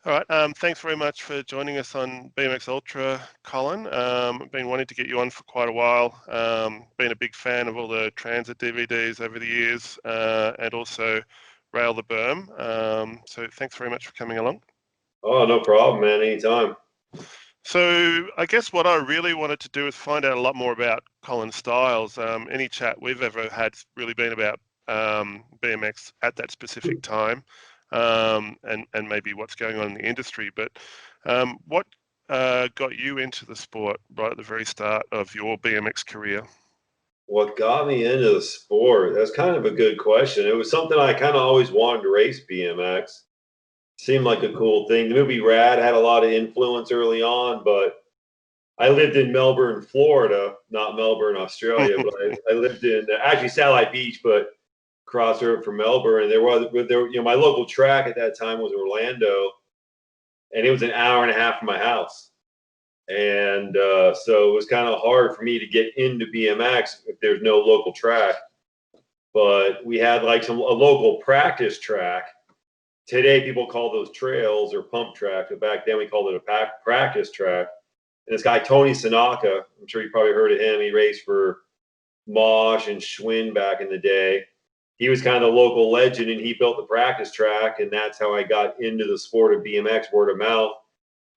All right. Thanks very much for joining us on BMX Ultra, Colin. I've been wanting to get you on for quite a while. Been a big fan of all the transit DVDs over the years, and also Rail The Berm. So thanks very much for coming along. Oh, no problem, man. Anytime. So I guess what I really wanted to do is find out a lot more about Colin Stiles. Any chat we've ever had's really been about BMX at that specific time, and maybe what's going on in the industry. But what got you into the sport right at the very start of your BMX career? What got me into the sport? That's kind of a good question. It was something I kind of always wanted to race BMX. Seemed like a cool thing. The movie Rad had a lot of influence early on, but I lived in Melbourne, Florida, not Melbourne, Australia, but I lived in actually Satellite Beach, but across the road from Melbourne. And my local track at that time was Orlando, and it was an hour and a half from my house. And so it was kind of hard for me to get into BMX if there's no local track. But we had like a local practice track. Today people call those trails or pump tracks, but back then we called it a practice track. And this guy Tony Sanaka, I'm sure you probably heard of him. He raced for Mosh and Schwinn back in the day. He was kind of the local legend, and he built the practice track, and that's how I got into the sport of BMX, word of mouth.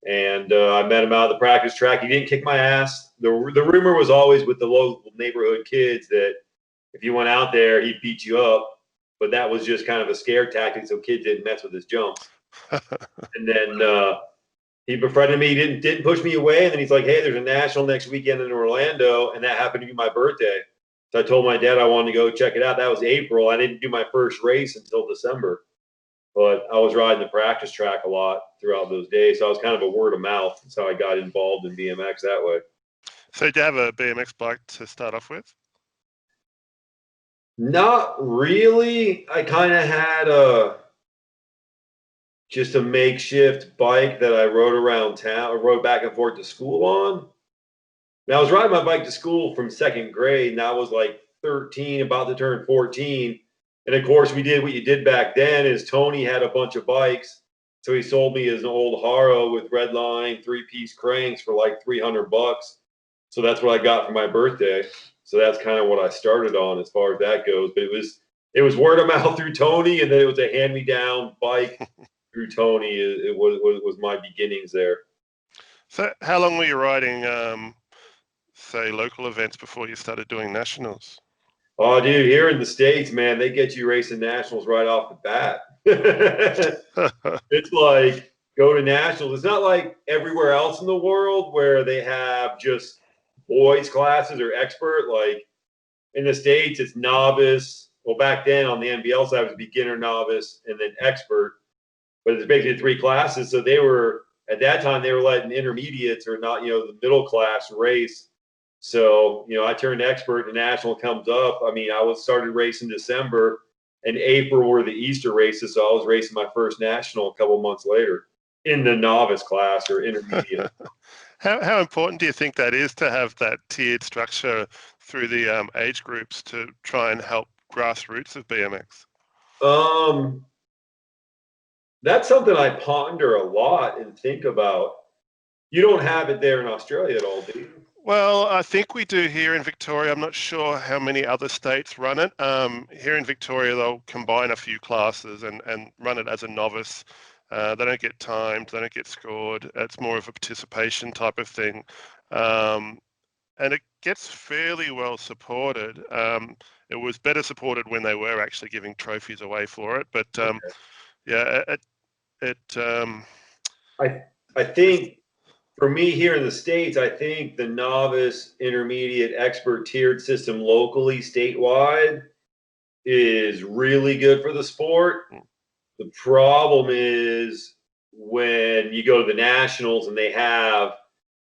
And I met him out of the practice track. He didn't kick my ass. The rumor was always with the local neighborhood kids that if you went out there, he'd beat you up. But that was just kind of a scare tactic so kids didn't mess with his jumps. And then he befriended me. He didn't push me away. And then he's like, hey, there's a national next weekend in Orlando. And that happened to be my birthday. So I told my dad I wanted to go check it out. That was April. I didn't do my first race until December. But I was riding the practice track a lot throughout those days. So I was kind of a word of mouth. That's how I got involved in BMX that way. So did you have a BMX bike to start off with? Not really. I kind of had just a makeshift bike that I rode around town, or rode back and forth to school on. Now I was riding my bike to school from second grade, and I was like 13, about to turn 14. And of course, we did what you did back then. Is Tony had a bunch of bikes, so he sold me his old Haro with red line 3-piece cranks for like $300. So that's what I got for my birthday. So that's kind of what I started on as far as that goes. But it was word of mouth through Tony, and then it was a hand me down bike through Tony. It was my beginnings there. So how long were you riding, say, local events before you started doing nationals? Oh, dude, here in the States, man, they get you racing nationals right off the bat. It's like go to nationals. It's not like everywhere else in the world where they have just boys classes or expert. Like in the States, it's novice. Well, back then on the NBL side, it was beginner, novice, and then expert. But it's basically 3 classes. So they were, at that time, they were letting intermediates or not, the middle class race. So, I turned expert and national comes up. I mean, I started racing December, and April were the Easter races. So I was racing my first national a couple months later in the novice class or intermediate. How important do you think that is to have that tiered structure through the age groups to try and help grassroots of BMX? That's something I ponder a lot and think about. You don't have it there in Australia at all, do you? Well, I think we do here in Victoria. I'm not sure how many other states run it. Here in Victoria, they'll combine a few classes and run it as a novice. They don't get timed, they don't get scored. It's more of a participation type of thing. And it gets fairly well supported. It was better supported when they were actually giving trophies away for it. But yeah, I think for me here in the States, I think the novice, intermediate, expert tiered system locally, statewide, is really good for the sport. The problem is when you go to the nationals and they have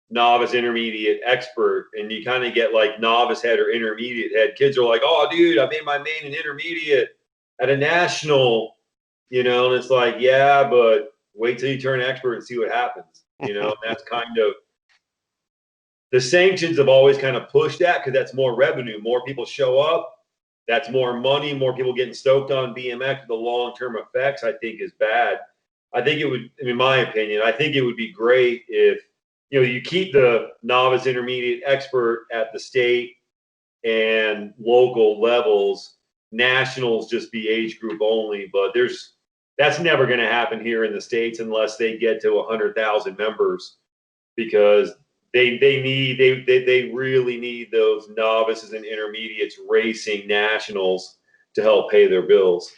novice, intermediate, expert, and you kind of get like novice head or intermediate head. Kids are like, oh, dude, I made my main and intermediate at a national, and it's like, yeah, but wait till you turn expert and see what happens. And that's kind of the sanctions have always kind of pushed that because that's more revenue. More people show up. That's more money. More people getting stoked on BMX. The long-term effects, I think, is bad. I think it would, in my opinion, I think it would be great if, you keep the novice, intermediate, expert at the state and local levels, nationals just be age group only, but that's never going to happen here in the States unless they get to 100,000 members, because they really need those novices and intermediates racing nationals to help pay their bills.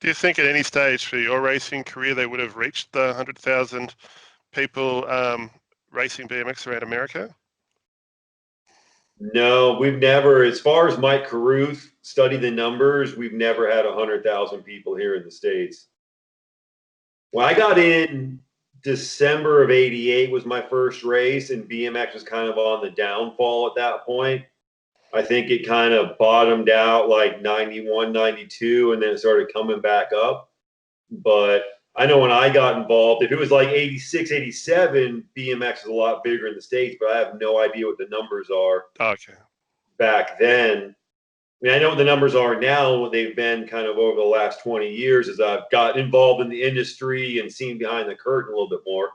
Do you think at any stage for your racing career they would have reached the 100,000 people racing BMX around America? No, we've never, as far as Mike Carruth studied the numbers, we've never had 100,000 people here in the States. When I got in December of '88 was my first race, and BMX was kind of on the downfall at that point. I think it kind of bottomed out like 91, 92, and then it started coming back up. But I know when I got involved, if it was like 86, 87, BMX is a lot bigger in the States, but I have no idea what the numbers are Okay. back then. I mean, I know what the numbers are now, what they've been kind of over the last 20 years as I've gotten involved in the industry and seen behind the curtain a little bit more.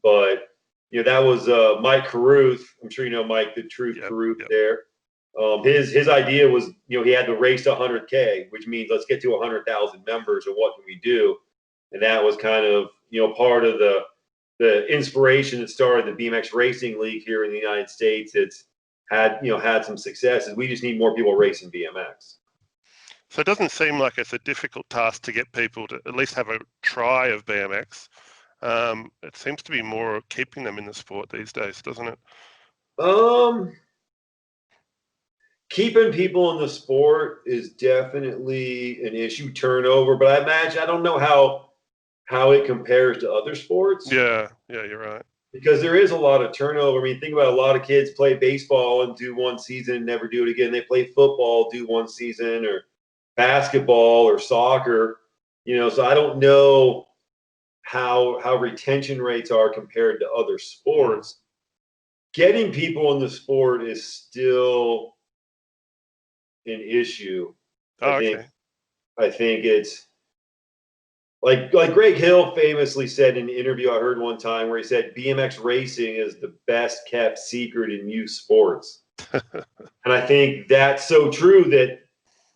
But, that was Mike Carruth. I'm sure you know Mike, the Truth Carruth there. His idea was, he had to race to 100K, which means let's get to 100,000 members, or what can we do? And that was kind of, part of the inspiration that started the BMX Racing League here in the United States. It's had some successes. We just need more people racing BMX. So it doesn't seem like it's a difficult task to get people to at least have a try of BMX. It seems to be more keeping them in the sport these days, doesn't it? Keeping people in the sport is definitely an issue. Turnover, but I don't know how it compares to other sports. Yeah, you're right. Because there is a lot of turnover. I mean, think about a lot of kids play baseball and do one season and never do it again. They play football, do one season, or basketball or soccer. So I don't know how retention rates are compared to other sports. Getting people in the sport is still an issue. I think it's like Greg Hill famously said in an interview I heard one time, where he said BMX racing is the best kept secret in youth sports. And I think that's so true that,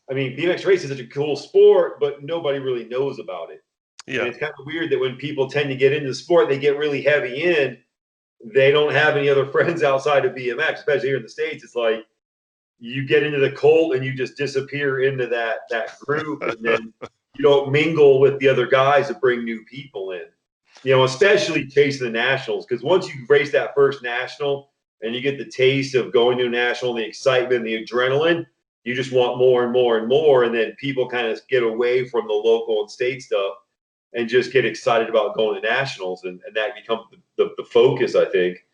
I mean, BMX racing is such a cool sport, but nobody really knows about it. Yeah. And it's kind of weird that when people tend to get into the sport, they get really heavy in, they don't have any other friends outside of BMX, especially here in the States. It's like you get into the cult and you just disappear into that group, and then you don't mingle with the other guys to bring new people in. Especially chasing the nationals, because once you race that first national and you get the taste of going to a national, the excitement, the adrenaline, you just want more and more and more, and then people kind of get away from the local and state stuff and just get excited about going to nationals, and that becomes the focus, I think.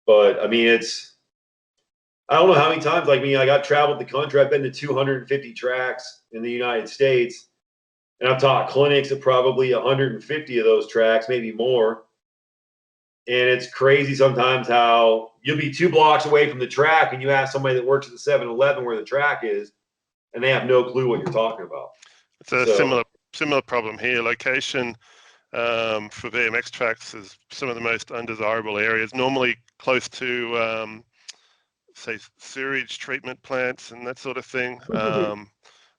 But I mean, I don't know how many times, like me, I got traveled the country. I've been to 250 tracks in the United States, and I've taught clinics at probably 150 of those tracks, maybe more. And it's crazy sometimes how you'll be 2 blocks away from the track and you ask somebody that works at the 7-Eleven where the track is, and they have no clue what you're talking about. It's a similar problem here. Location for BMX tracks is some of the most undesirable areas, normally close to, say, sewage treatment plants and that sort of thing.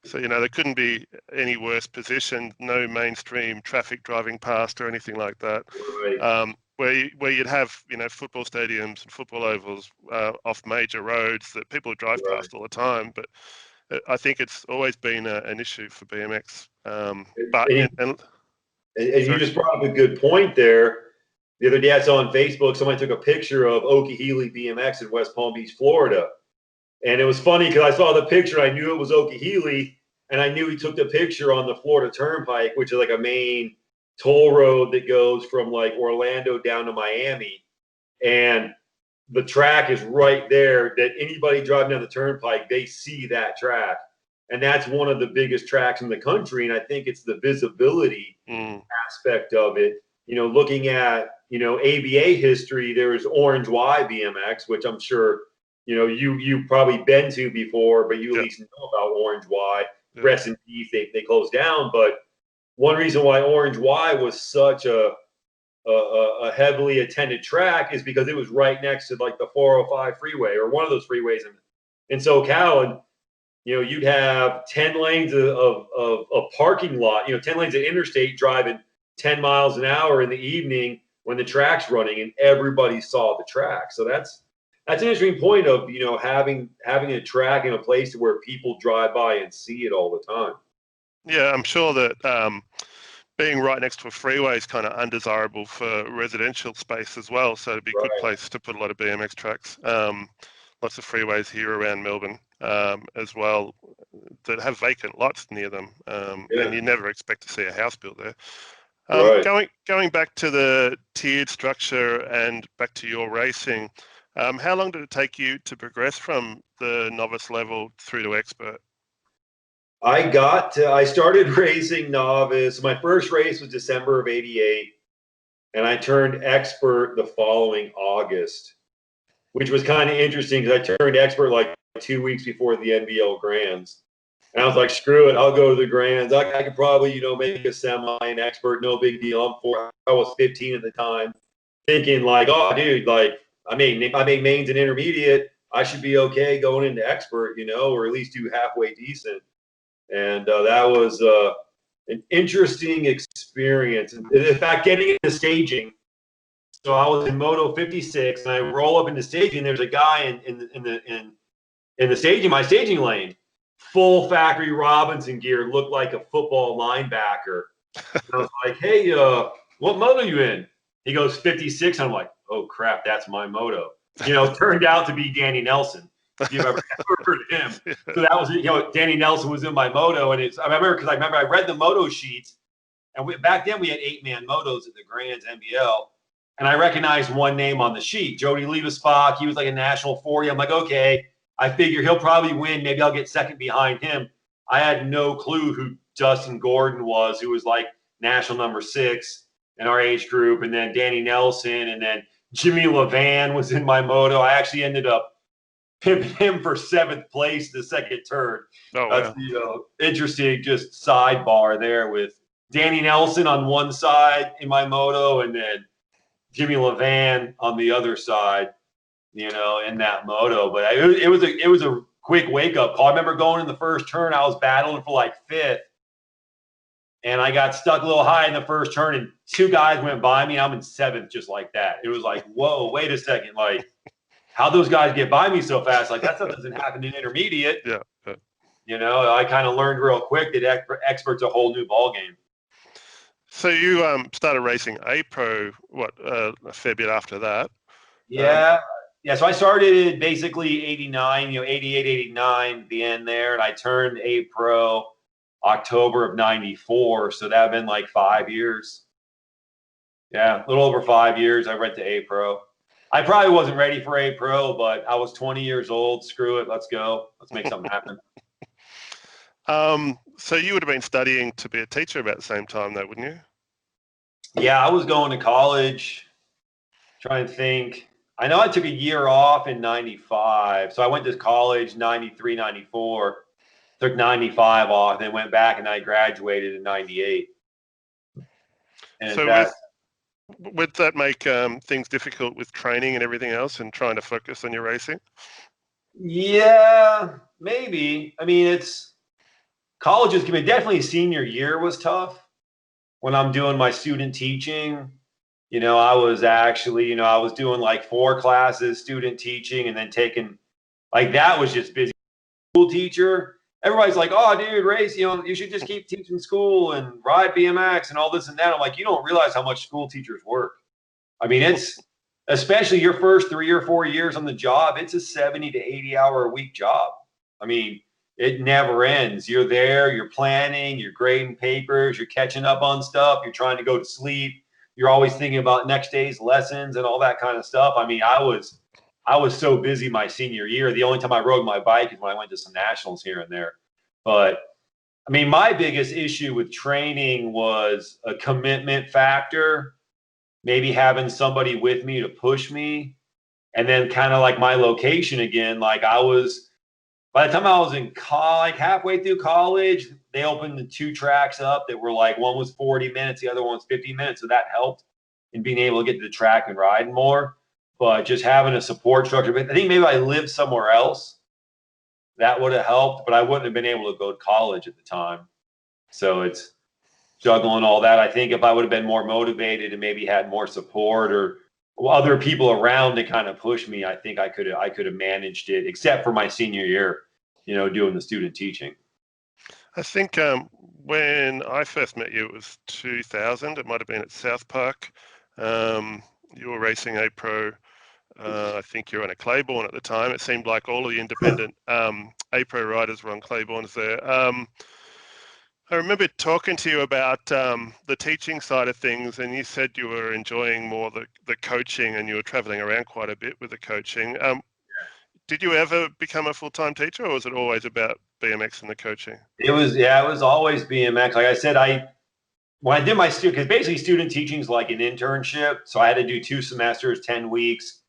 So, there couldn't be any worse position, no mainstream traffic driving past or anything like that. Right. Where you'd have, football stadiums and football ovals off major roads that people drive past all the time. But I think it's always been an issue for BMX. You just brought up a good point there. The other day I saw on Facebook, somebody took a picture of Okehely BMX in West Palm Beach, Florida. And it was funny because I saw the picture, I knew it was Okehely, and I knew he took the picture on the Florida Turnpike, which is like a main toll road that goes from like Orlando down to Miami. And the track is right there, that anybody driving down the Turnpike, they see that track. And that's one of the biggest tracks in the country. And I think it's the visibility aspect of it. Looking at, ABA history, there was Orange Y BMX, which I'm sure, you've probably been to before, but you at least know about Orange Y. Rest in peace, they closed down. But one reason why Orange Y was such a heavily attended track is because it was right next to like the 405 freeway or one of those freeways in SoCal. And, you'd have 10 lanes of parking lot, 10 lanes of interstate driving 10 miles an hour in the evening when the track's running, and everybody saw the track. So that's an interesting point of, having a track in a place where people drive by and see it all the time. Yeah, I'm sure that being right next to a freeway is kind of undesirable for residential space as well. So it'd be a good place to put a lot of BMX tracks. Lots of freeways here around Melbourne as well that have vacant lots near them, and you never expect to see a house built there. Going back to the tiered structure and back to your racing, how long did it take you to progress from the novice level through to expert? I started racing novice. My first race was December of '88, and I turned expert the following August, which was kind of interesting because I turned expert like 2 weeks before the NBL Grands. And I was like, screw it, I'll go to the Grands. I could probably, make a semi and expert, no big deal. I was 15 at the time, thinking like, oh, dude, like I made mains and intermediate. I should be okay going into expert, or at least do halfway decent. And that was an interesting experience. And in fact, getting into staging. So I was in Moto 56, and I roll up into staging. There's a guy in the staging, my staging lane, full factory Robinson gear, looked like a football linebacker. And I was like, hey, what moto you in? He goes 56. I'm like, oh crap, that's my moto. Turned out to be Danny Nelson. If you've ever heard of him. So that was, Danny Nelson was in my moto, and I remember I read the moto sheets, and back then we had 8-man motos at the Grands NBL, and I recognized one name on the sheet, Jody Leavesbach. He was like a national 40. I'm like, okay, I figure he'll probably win. Maybe I'll get second behind him. I had no clue who Dustin Gordon was, who was like national number 6 in our age group, and then Danny Nelson, and then Jimmy Levan was in my moto. I actually ended up pimping him for 7th place the second turn. Oh, that's interesting just sidebar there with Danny Nelson on one side in my moto, and then Jimmy Levan on the other side, in that moto. But it was a quick wake up call. I remember going in the first turn, I was battling for like 5th, and I got stuck a little high in the first turn, and 2 guys went by me. I'm in 7th just like that. It was like, whoa, wait a second, like, how those guys get by me so fast? Like, that stuff doesn't happen in intermediate. Yeah. I kind of learned real quick that expert's a whole new ball game. So you started racing A Pro, a fair bit after that? Yeah. So I started basically 89, 88, 89, the end there, and I turned A Pro October of '94. So that had been like 5 years. Yeah, a little over 5 years. I went to A Pro. I probably wasn't ready for A Pro, but I was 20 years old. Screw it. Let's go. Let's make something happen. So you would have been studying to be a teacher about the same time, though, wouldn't you? Yeah, I was going to college. Trying to think. I know I took a year off in '95. So I went to college 93, 94. Took 95 off, then went back, and I graduated in '98. And so would that make things difficult with training and everything else and trying to focus on your racing? Yeah, maybe. I mean, colleges can be definitely senior year was tough when I'm doing my student teaching. I was actually, I was doing like 4 classes student teaching, and then taking like that was just busy. School teacher. Everybody's like, oh, dude, race, you should just keep teaching school and ride BMX and all this and that. I'm like, you don't realize how much school teachers work. I mean, it's especially your first 3 or 4 years on the job, it's a 70 to 80 hour a week job. I mean, it never ends. You're there, you're planning, you're grading papers, you're catching up on stuff, you're trying to go to sleep. You're always thinking about next day's lessons and all that kind of stuff. I mean, I was so busy my senior year. The only time I rode my bike is when I went to some nationals here and there. But I mean, my biggest issue with training was a commitment factor, maybe having somebody with me to push me. And then kind of like my location again, like if by the time I was in college, halfway through college, they opened the 2 tracks up that were like, one was 40 minutes, the other one was 50 minutes. So that helped in being able to get to the track and ride more. But just having a support structure, I think maybe I lived somewhere else, that would have helped, but I wouldn't have been able to go to college at the time. So it's juggling all that. I think if I would have been more motivated and maybe had more support or other people around to kind of push me, I think I could have managed it, except for my senior year, doing the student teaching. I think when I first met you, it was 2000. It might have been at South Park. You were racing a pro. I think you were on a Claiborne at the time. It seemed like all of the independent A-Pro riders were on Claibornes there. I remember talking to you about the teaching side of things, and you said you were enjoying more the coaching, and you were traveling around quite a bit with the coaching. Did you ever become a full-time teacher, or was it always about BMX and the coaching? It was always BMX. Like I said, when I did my student, because basically student teaching is like an internship. So I had to do 2 semesters, 10 weeks.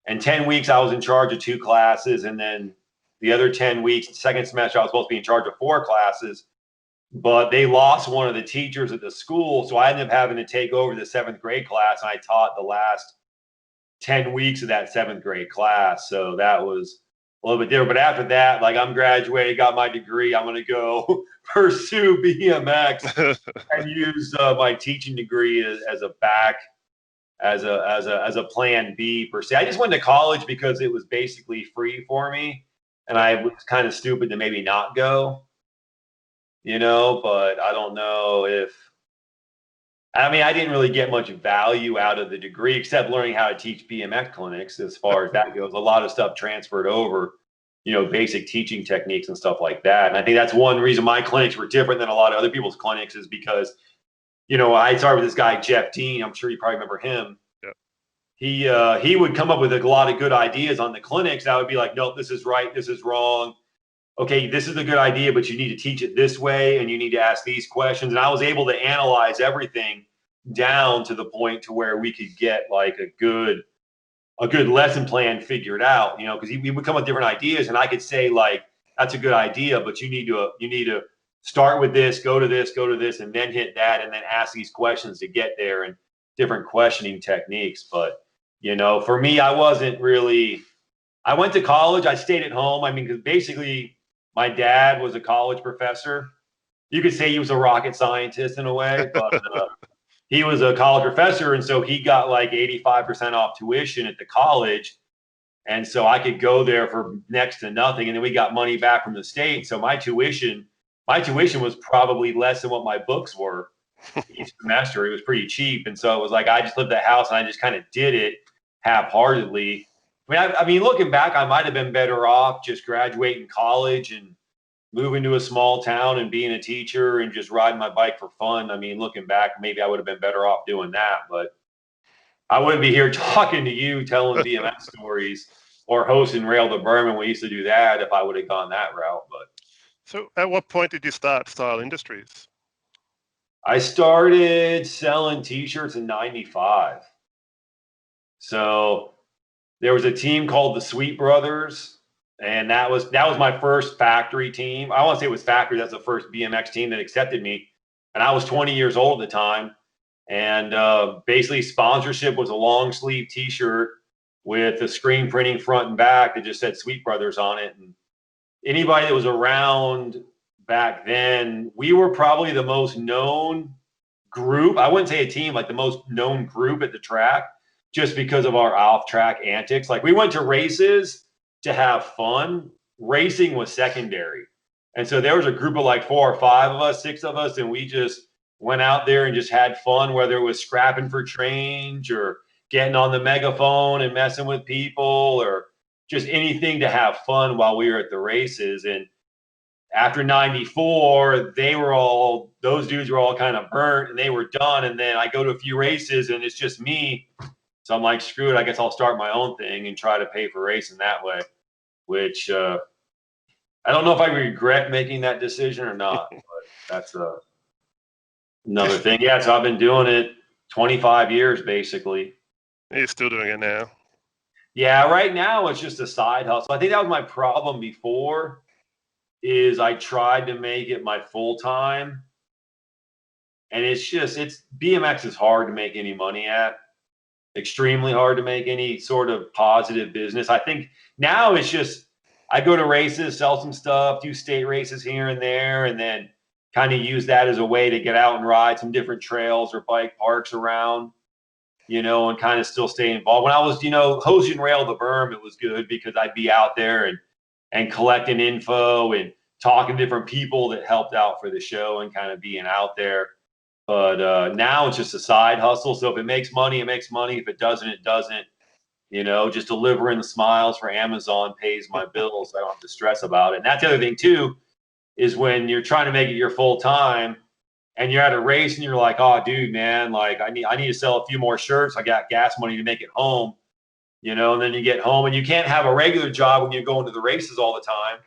And 10 weeks I was in charge of 2 classes. And then the other 10 weeks, second semester, I was supposed to be in charge of 4 classes. But they lost one of the teachers at the school. So I ended up having to take over the 7th grade class. And I taught the last 10 weeks of that 7th grade class. So that was a little bit different. But after that, like, I'm graduated, got my degree. I'm going to go pursue BMX and use my teaching degree as a plan B per se. I just went to college because it was basically free for me, and I was kind of stupid to maybe not go. But I don't know if. I mean, I didn't really get much value out of the degree except learning how to teach BMX clinics. As far as that goes, a lot of stuff transferred over, basic teaching techniques and stuff like that. And I think that's one reason my clinics were different than a lot of other people's clinics, is because, I started with this guy, Jeff Dean. I'm sure you probably remember him. Yeah. He would come up with a lot of good ideas on the clinics. I would be like, nope, this is right, this is wrong. Okay, this is a good idea, but you need to teach it this way, and you need to ask these questions. And I was able to analyze everything down to the point to where we could get like a good lesson plan figured out. Because we would come with different ideas, and I could say like, that's a good idea, but you need to start with this, go to this, and then hit that, and then ask these questions to get there, and different questioning techniques. But for me, I wasn't really. I went to college. I stayed at home. I mean, because basically, my dad was a college professor. You could say he was a rocket scientist in a way, but he was a college professor, and so he got like 85% off tuition at the college, and so I could go there for next to nothing, and then we got money back from the state. So my tuition was probably less than what my books were each semester. It was pretty cheap, and so it was like I just lived at the house and I just kind of did it half-heartedly. I mean, looking back, I might have been better off just graduating college and moving to a small town and being a teacher and just riding my bike for fun. I mean, looking back, maybe I would have been better off doing that, but I wouldn't be here talking to you, telling BMX stories or hosting Rail The Berm. We used to do that if I would have gone that route. But So at what point did you start Stile Industries? I started selling t-shirts in 95. So there was a team called the Sweet Brothers, and that was my first factory team. I want to say it was factory. That's the first BMX team that accepted me, and I was 20 years old at the time. And basically, sponsorship was a long sleeve T-shirt with the screen printing front and back that just said Sweet Brothers on it. And anybody that was around back then, we were probably the most known group. I wouldn't say a team, like the most known group at the track, just because of our off-track antics. Like, we went to races to have fun. Racing was secondary. And so there was a group of like 4 or 5 of us, 6 of us, and we just went out there and just had fun, whether it was scrapping for change or getting on the megaphone and messing with people or just anything to have fun while we were at the races. And after 94, those dudes were all kind of burnt and they were done. And then I go to a few races and it's just me. So I'm like, screw it, I guess I'll start my own thing and try to pay for racing that way, which I don't know if I regret making that decision or not, but that's another thing. Yeah, so I've been doing it 25 years basically. You're still doing it now? Yeah, right now it's just a side hustle. I think that was my problem before, is I tried to make it my full time, and it's BMX is hard to make any money at. Extremely hard to make any sort of positive business. I think now it's just I go to races, sell some stuff, do state races here and there, and then kind of use that as a way to get out and ride some different trails or bike parks around, and kind of still stay involved. When I was, hosting Rail The Berm, it was good because I'd be out there and collecting info and talking to different people that helped out for the show and kind of being out there. But now it's just a side hustle. So if it makes money, it makes money. If it doesn't, it doesn't. Just delivering the smiles for Amazon pays my bills. I don't have to stress about it. And that's the other thing too, is when you're trying to make it your full time and you're at a race and you're like, oh, dude, man, like I need to sell a few more shirts. I got gas money to make it home. And then you get home and you can't have a regular job when you're going to the races all the time.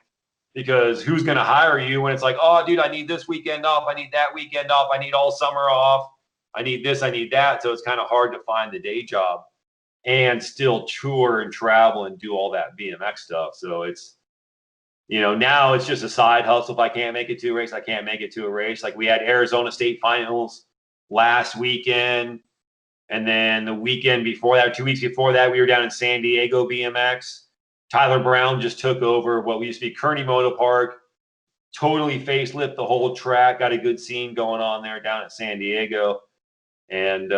Because who's going to hire you when it's like, oh, dude, I need this weekend off. I need that weekend off. I need all summer off. I need this. I need that. So it's kind of hard to find the day job and still tour and travel and do all that BMX stuff. So it's, now it's just a side hustle. If I can't make it to a race, I can't make it to a race. Like we had Arizona State Finals last weekend. And then the weekend before that, 2 weeks before that, we were down in San Diego BMX. Tyler Brown just took over what used to be Kearney Moto Park, totally facelift the whole track, got a good scene going on there down at San Diego. And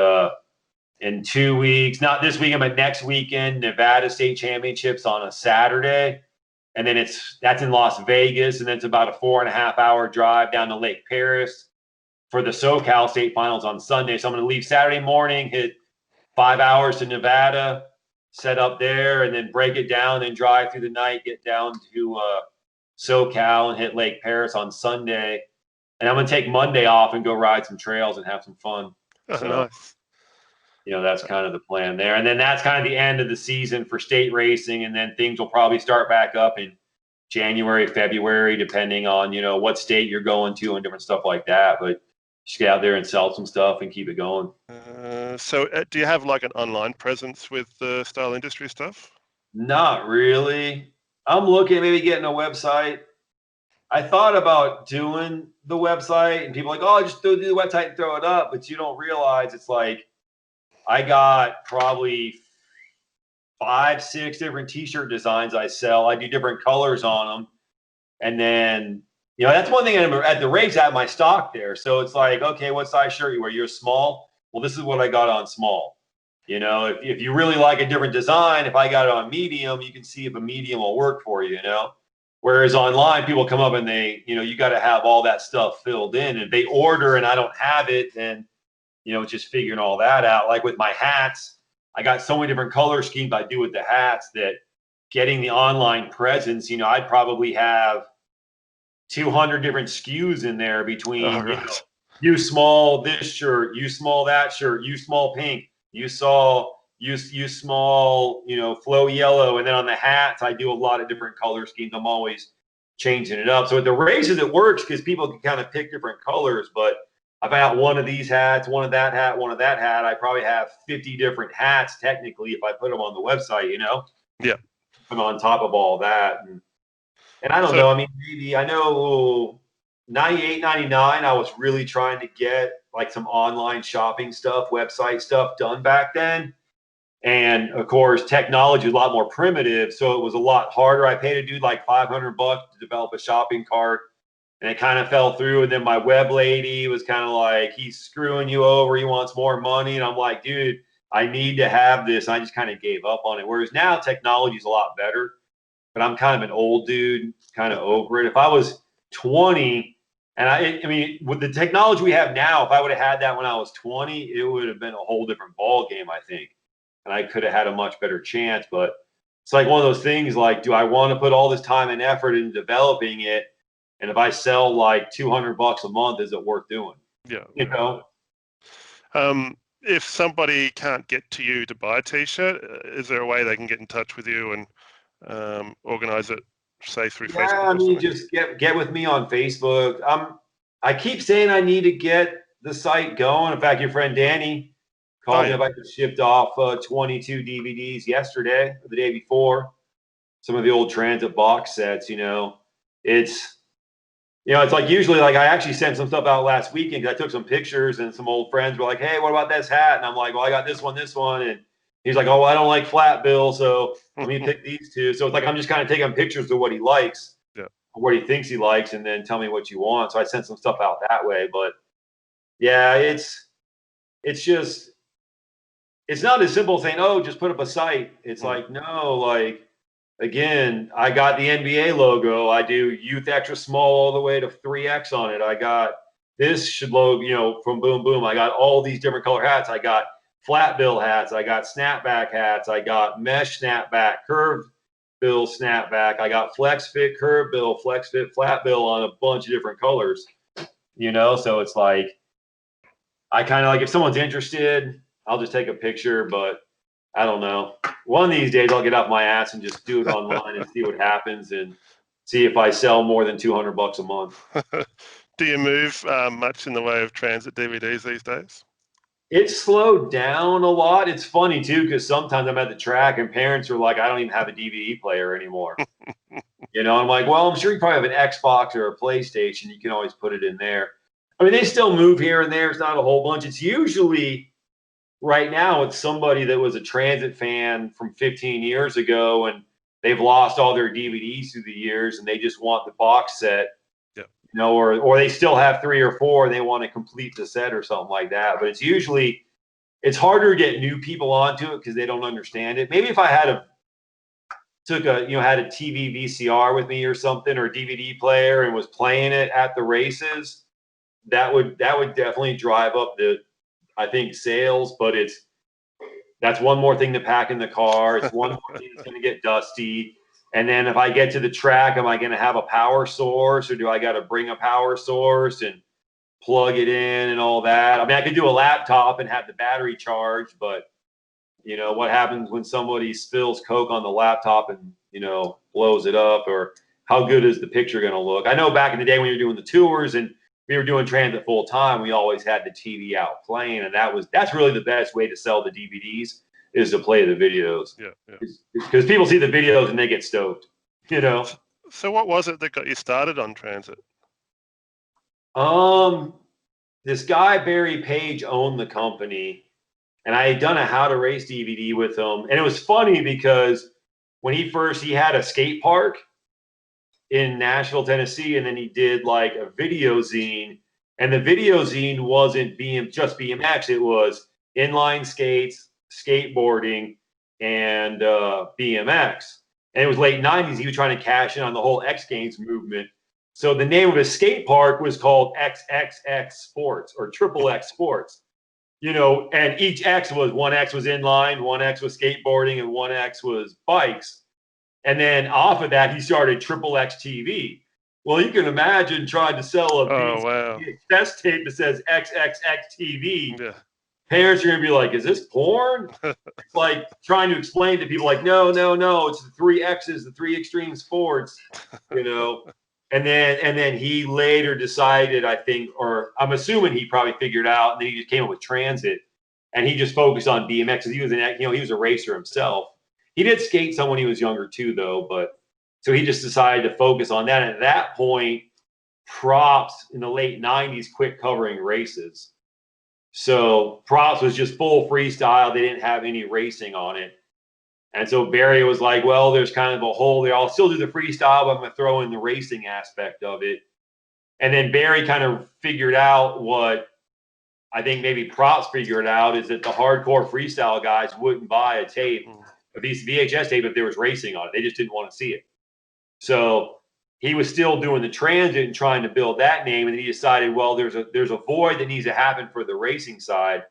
in 2 weeks, not this weekend, but next weekend, Nevada State Championships on a Saturday. And then that's in Las Vegas, and then it's about a 4.5-hour drive down to Lake Paris for the SoCal State Finals on Sunday. So I'm going to leave Saturday morning, hit 5 hours to Nevada, set up there, and then break it down and drive through the night, get down to SoCal and hit Lake Paris on Sunday. And I'm going to take Monday off and go ride some trails and have some fun. Oh, So, nice. That's kind of the plan there. And then that's kind of the end of the season for state racing. And then things will probably start back up in January, February, depending on, what state you're going to and different stuff like that. But just get out there and sell some stuff and keep it going. So do you have like an online presence with the Stile Industries stuff? Not really. I'm looking at maybe getting a website. I thought about doing the website, and people are like, oh, just do the website and throw it up. But you don't realize it's like I got probably 5, 6 different T-shirt designs I sell. I do different colors on them. And then, that's one thing at the race, I have my stock there. So it's like, okay, what size shirt you wear? You're small? Well, this is what I got on small. If you really like a different design, if I got it on medium, you can see if a medium will work for you, Whereas online, people come up and you got to have all that stuff filled in. If they order and I don't have it, then, just figuring all that out. Like with my hats, I got so many different color schemes I do with the hats that getting the online presence, I'd probably have 200 different SKUs in there between, you small this shirt, you small that shirt, you small pink, you small, flow yellow. And then on the hats, I do a lot of different color schemes. I'm always changing it up. So at the races, it works because people can kind of pick different colors. But I've got one of these hats, one of that hat, one of that hat. I probably have 50 different hats technically if I put them on the website, Yeah. Put on top of all that. And I don't know. I mean, maybe I know 98, 99, I was really trying to get like some online shopping stuff, website stuff done back then. And of course, technology was a lot more primitive. So it was a lot harder. I paid a dude like $500 to develop a shopping cart, and it kind of fell through. And then my web lady was kind of like, he's screwing you over. He wants more money. And I'm like, dude, I need to have this. And I just kind of gave up on it. Whereas now technology is a lot better, but I'm kind of an old dude, kind of over it. If I was 20, and I mean, with the technology we have now, if I would have had that when I was 20, it would have been a whole different ball game, I think. And I could have had a much better chance. But it's like one of those things, like, do I want to put all this time and effort into developing it? And if I sell like $200 a month, is it worth doing? Yeah. If somebody can't get to you to buy a T-shirt, is there a way they can get in touch with you and organize it, say through Facebook? Yeah, I mean, just get with me on Facebook. I keep saying I need to get the site going. In fact, your friend Danny, Oh, Called me yeah. up. I just shipped off 22 DVDs yesterday or the day before. Some of the old Transit box sets. It's it's like usually like I actually sent some stuff out last weekend because I took some pictures and some old friends were like, "Hey, what about this hat?" And I'm like, "Well, I got this one," and he's like, "Oh, well, I don't like flat bill, so let me pick these two." So it's like I'm just kind of taking pictures of what he likes, Yeah. what he thinks he likes, and then tell me what you want. So I sent some stuff out that way, but yeah, it's it's not as simple as saying, "Oh, just put up a site." It's like, no, like again, I got the NBA logo. I do youth extra small all the way to 3X on it. I got this should logo, from Boom Boom. I got all these different color hats. I got flat bill hats. I got snapback hats. I got mesh snapback, curved bill snapback. I got flex fit, curved bill, flex fit, flat bill on a bunch of different colors. So it's like I kind of like if someone's interested, I'll just take a picture, but I don't know. One of these days, I'll get off my ass and just do it online and see what happens and see if I sell more than $200 a month. Do you move much in the way of transit DVDs these days? It's slowed down a lot. It's funny too because sometimes I'm at the track and parents are like, "I don't even have a DVD player anymore." I'm like, "Well, I'm sure you probably have an Xbox or a PlayStation. You can always put it in there." I mean, they still move here and there. It's not a whole bunch. It's usually right now it's somebody that was a transit fan from 15 years ago and they've lost all their DVDs through the years and they just want the box set, Yeah. or they still have 3 or 4 and they want to complete the set or something like that. But it's harder to get new people onto it because they don't understand it. Maybe if I had had a TV VCR with me or something or a DVD player and was playing it at the races, that would definitely drive up I think sales, but that's one more thing to pack in the car. It's one more thing that's going to get dusty. And then if I get to the track, am I going to have a power source or do I got to bring a power source and plug it in and all that? I mean, I could do a laptop and have the battery charged, but what happens when somebody spills Coke on the laptop and, blows it up, or how good is the picture going to look? I know back in the day when you were doing the tours and we were doing transit full time, we always had the TV out playing, and that's really the best way to sell the DVDs is to play the videos. Yeah, yeah. Because people see the videos and they get stoked. So what was it that got you started on transit? This guy Barry Page owned the company, and I had done a How to Race DVD with him, and it was funny because when he had a skate park in Nashville, Tennessee, and then he did like a video zine. And the video zine wasn't just BMX; it was inline skates, skateboarding, and BMX. And it was late '90s. He was trying to cash in on the whole X Games movement. So the name of his skate park was called XXX Sports or Triple X Sports. And each X was one X was inline, one X was skateboarding, and one X was bikes. And then off of that, he started Triple X TV. Well, you can imagine trying to sell a VHS tape that says XXX TV. Yeah. Parents are going to be like, "Is this porn?" It's like trying to explain to people like, no, it's the 3X's, the 3 Extreme Sports, And then he later decided, I think, or I'm assuming he probably figured out, and then he just came up with transit, and he just focused on BMX because he was a racer himself. He did skate some when he was younger too, though. But so he just decided to focus on that. And at that point, props in the late '90s quit covering races. So props was just full freestyle. They didn't have any racing on it. And so Barry was like, "Well, there's kind of a hole there. I'll still do the freestyle, but I'm going to throw in the racing aspect of it." And then Barry kind of figured out what I think maybe props figured out is that the hardcore freestyle guys wouldn't buy a tape, a VHS tape, if there was racing on it. They just didn't want to see it. So he was still doing the transit and trying to build that name. And then he decided, well, there's a void that needs to happen for the racing side.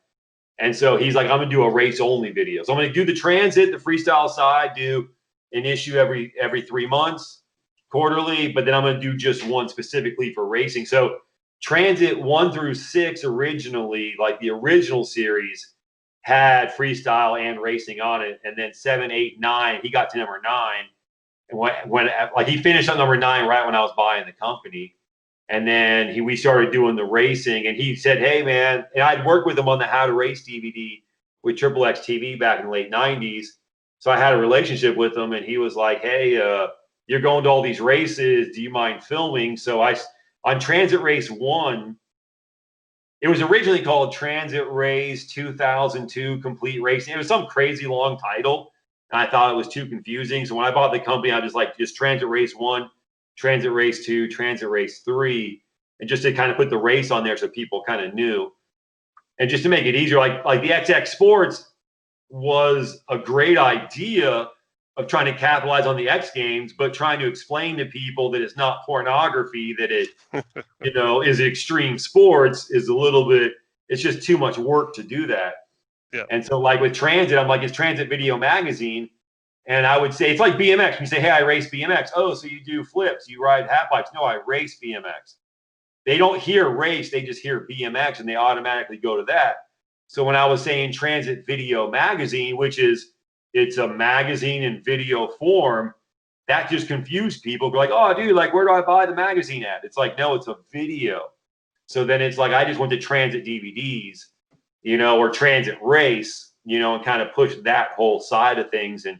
And so he's like, I'm going to do a race only video. So I'm going to do the transit, the freestyle side, do an issue every 3 months, quarterly, but then I'm going to do just one specifically for racing. So transit 1 through 6 originally, like the original series, had freestyle and racing on it. And then 7, 8, 9, he got to number 9. And when he finished on number 9 right when I was buying the company. And then we started doing the racing, and he said, "Hey man," and I'd worked with him on the How to Race DVD with Triple X TV back in the late 90s. So I had a relationship with him, and he was like, hey, you're going to all these races. Do you mind filming? So on Transit Race 1, it was originally called Transit Race 2002 Complete Racing. It was some crazy long title, and I thought it was too confusing. So when I bought the company, I was like, just Transit Race 1, Transit Race 2, Transit Race 3, and just to kind of put the race on there so people kind of knew. And just to make it easier, like the XX Sports was a great idea of trying to capitalize on the X Games, but trying to explain to people that it's not pornography, that it, is extreme sports is a little bit, it's just too much work to do that. Yeah. And so like with Transit, I'm like, it's Transit Video Magazine. And I would say, it's like BMX. You say, hey, I race BMX. Oh, so you do flips, you ride half pipes. No, I race BMX. They don't hear race, they just hear BMX, and they automatically go to that. So when I was saying Transit Video Magazine, which is, it's a magazine in video form, that just confused people. They're like, oh, dude, like, where do I buy the magazine at? It's like, no, it's a video. So then it's like, I just went to Transit DVDs, or Transit Race, and kind of push that whole side of things. And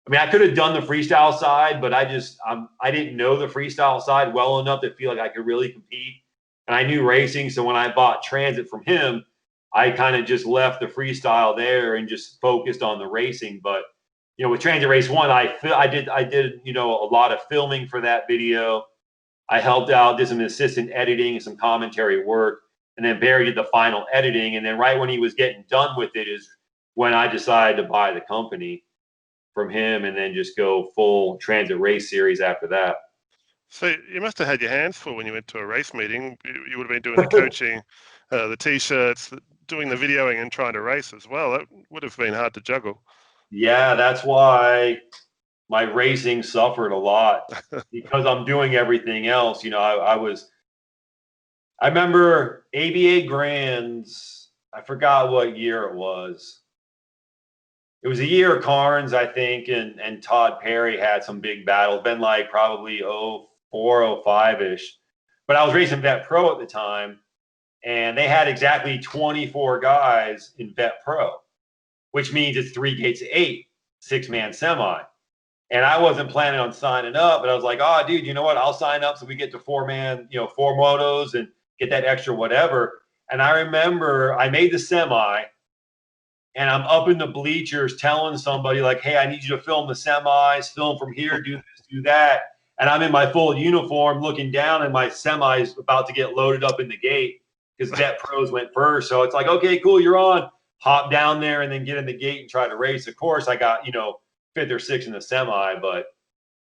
I mean, I could have done the freestyle side, but I didn't know the freestyle side well enough to feel like I could really compete. And I knew racing. So when I bought Transit from him, I kind of just left the freestyle there and just focused on the racing. But, with Transit Race 1, I did, a lot of filming for that video. I helped out, did some assistant editing and some commentary work. And then Barry did the final editing. And then right when he was getting done with it is when I decided to buy the company from him and then just go full Transit Race series after that. So you must have had your hands full when you went to a race meeting. You would have been doing the coaching, the T-shirts, doing the videoing and trying to race as well. That would have been hard to juggle. Yeah, that's why my racing suffered a lot because I'm doing everything else. I remember ABA Grands, I forgot what year it was. It was a year of Carnes, I think, and Todd Perry had some big battles, been like probably 04, 05-ish. But I was racing Vet Pro at the time, and they had exactly 24 guys in Vet Pro, which means it's 3 gates of 8, 6-man semi. And I wasn't planning on signing up, but I was like, oh, dude, you know what? I'll sign up so we get to 4-man, 4 motos and get that extra whatever. And I remember I made the semi, and I'm up in the bleachers telling somebody like, hey, I need you to film the semis, film from here, do this, do that. And I'm in my full uniform looking down, and my semi is about to get loaded up in the gate because Vet Pros went first. So it's like, okay, cool, you're on. Hop down there and then get in the gate and try to race. Of course, I got, 5th or 6th in the semi, but,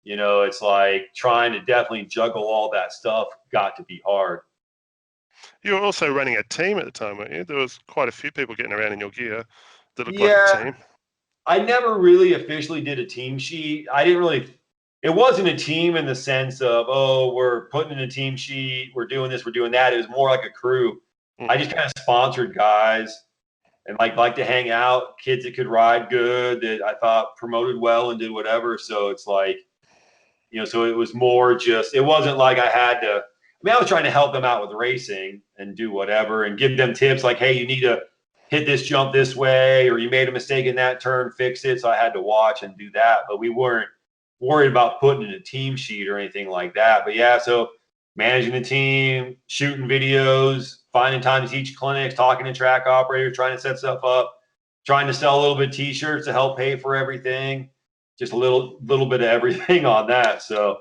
it's like trying to definitely juggle all that stuff got to be hard. You were also running a team at the time, weren't you? There was quite a few people getting around in your gear that looked like a team. I never really officially did a team sheet. It wasn't a team in the sense of, oh, we're putting in a team sheet, we're doing this, we're doing that. It was more like a crew. I just kind of sponsored guys and like to hang out, kids that could ride good, that I thought promoted well and did whatever. So it's like, so it was more just, it wasn't like I had to, I was trying to help them out with racing and do whatever and give them tips like, hey, you need to hit this jump this way, or you made a mistake in that turn, fix it. So I had to watch and do that, but we weren't worried about putting in a team sheet or anything like that. But yeah, so managing the team, shooting videos, finding time to teach clinics, talking to track operators, trying to set stuff up, trying to sell a little bit of T-shirts to help pay for everything, just a little bit of everything on that. So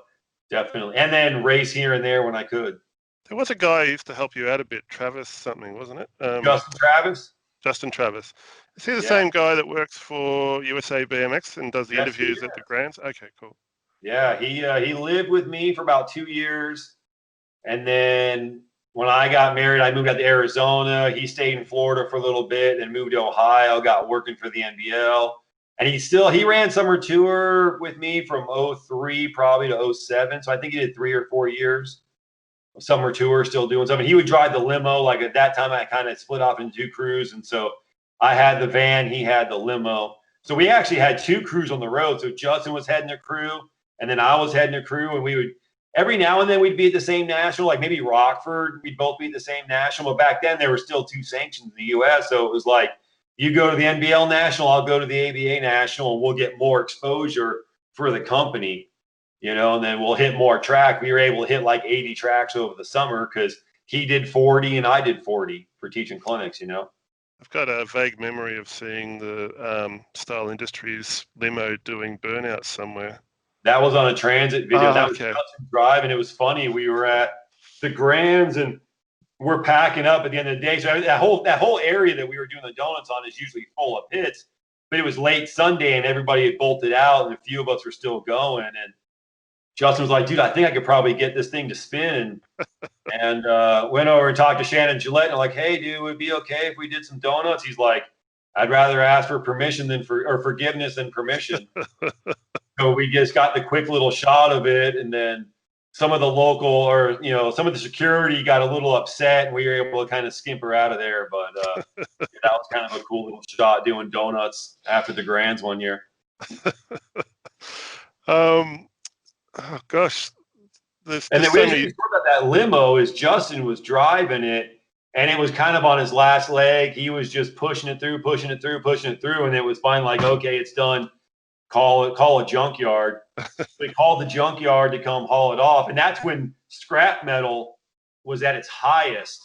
definitely, and then race here and there when I could. There was a guy who used to help you out a bit, Travis something, wasn't it? Justin Travis. Justin Travis. Is he the same guy that works for USA BMX and does the interviews at the Grands? Okay, cool. Yeah, he lived with me for about 2 years, and then when I got married, I moved out to Arizona. He stayed in Florida for a little bit and moved to Ohio, got working for the NBL. And he ran summer tour with me from 03 probably to 07. So I think he did 3 or 4 years of summer tour, still doing something. He would drive the limo. Like at that time, I kind of split off into 2 crews. And so I had the van, he had the limo. So we actually had 2 crews on the road. So Justin was heading a crew, and then I was heading a crew, and we would, every now and then we'd be at the same national, like maybe Rockford, we'd both be at the same national. But back then there were still 2 sanctions in the U.S. So it was like, You go to the NBL National, I'll go to the ABA National, and we'll get more exposure for the company, you know, and then we'll hit more track. We were able to hit like 80 tracks over the summer because he did 40 and I did 40 for teaching clinics, you know. I've got a vague memory of seeing the Stile Industries limo doing burnouts somewhere. That was on a transit video. That was Okay. Justin Drive, and it was funny. We were at the Grands, and we're packing up at the end of the day. So that whole area that we were doing the donuts on is usually full of pits. But it was late Sunday, and everybody had bolted out, and a few of us were still going. And Justin was like, "Dude, I think I could probably get this thing to spin." And went over and talked to Shannon Gillette, and I'm like, "Hey, dude, would it be okay if we did some donuts?" He's like, "I'd rather ask for permission or forgiveness than permission." So we just got the quick little shot of it, and then some of the local, or you know, some of the security got a little upset, and we were able to kind of skimp her out of there. But that was kind of a cool little shot doing donuts after the Grands one year. Oh gosh, And then so we talked about that limo. Is Justin was driving it, and it was kind of on his last leg. He was just pushing it through, and it was finally like, okay, it's done. Call a junkyard. They called the junkyard to come haul it off, and that's when scrap metal was at its highest,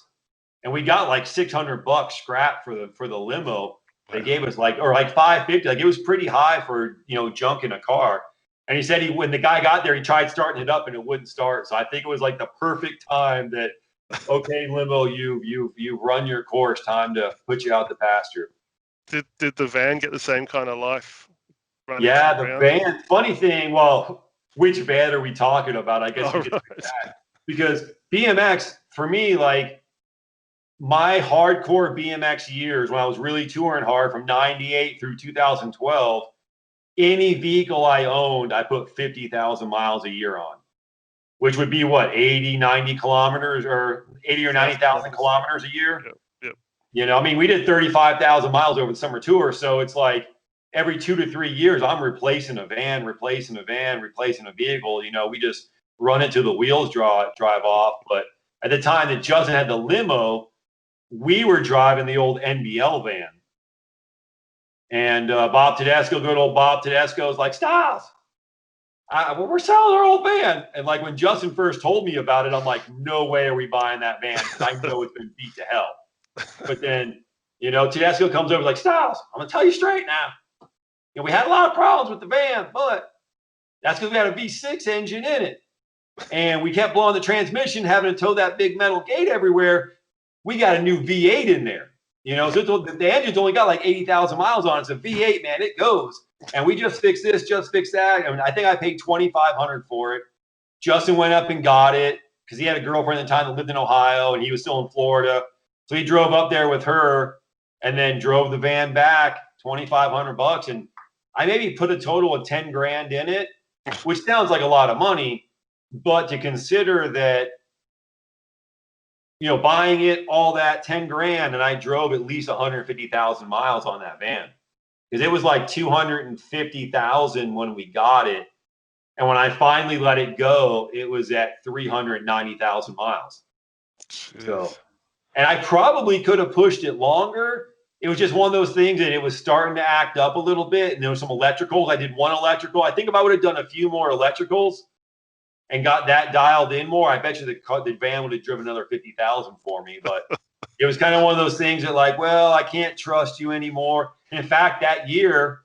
and we got like $600 scrap for the limo. They gave us like $550. Like it was pretty high for, you know, junk in a car. And he said when the guy got there, he tried starting it up and it wouldn't start. So I think it was like the perfect time that, okay, limo, you run your course. Time to put you out the pasture. Did the van get the same kind of life? Yeah, the van. Funny thing, well, which van are we talking about? I guess because BMX for me, like my hardcore BMX years when I was really touring hard from '98 through 2012, any vehicle I owned, I put 50,000 miles a year on, which would be what, 80, 90 kilometers or 80 or 90,000 kilometers a year. Yep. You know, I mean, we did 35,000 miles over the summer tour, so it's like every 2 to 3 years, I'm replacing a replacing a vehicle. You know, we just run it till the wheels drive off. But at the time that Justin had the limo, we were driving the old NBL van. And Bob Tedesco, good old Bob Tedesco, is like, Stiles, we're selling our old van. And like when Justin first told me about it, I'm like, no way are we buying that van because I know it's been beat to hell. But then, you know, Tedesco comes over like, Stiles, I'm going to tell you straight now. You know, we had a lot of problems with the van, but that's because we had a V6 engine in it. And we kept blowing the transmission, having to tow that big metal gate everywhere. We got a new V8 in there. You know, so the engine's only got like 80,000 miles on it. It's a V8, man. It goes. And we just fixed this, just fixed that. I mean, I think I paid $2,500 for it. Justin went up and got it because he had a girlfriend at the time that lived in Ohio, and he was still in Florida. So he drove up there with her and then drove the van back, $2,500. And I maybe put a total of 10 grand in it, which sounds like a lot of money, but to consider that, you know, buying it, all that 10 grand, and I drove at least 150,000 miles on that van because it was like 250,000 when we got it. And when I finally let it go, it was at 390,000 miles. Jeez. So, and I probably could have pushed it longer. It was just one of those things that it was starting to act up a little bit. And there were some electricals. I did one electrical. I think if I would have done a few more electricals and got that dialed in more, I bet you the van would have driven another 50,000 for me. But it was kind of one of those things that like, well, I can't trust you anymore. And in fact, that year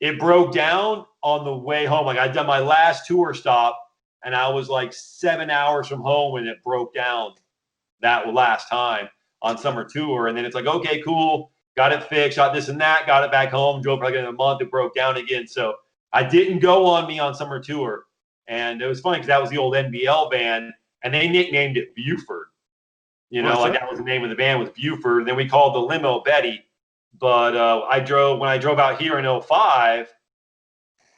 it broke down on the way home. Like I'd done my last tour stop and I was like 7 hours from home when it broke down that last time on summer tour. And then it's like, okay, cool. Got it fixed, got this and that, got it back home, drove for like a month, it broke down again. So I didn't go on me on summer tour. And it was funny because that was the old NBL van, and they nicknamed it Buford. You know, like that was the name of the van was Buford. And then we called the limo Betty. But when I drove out here in 2005,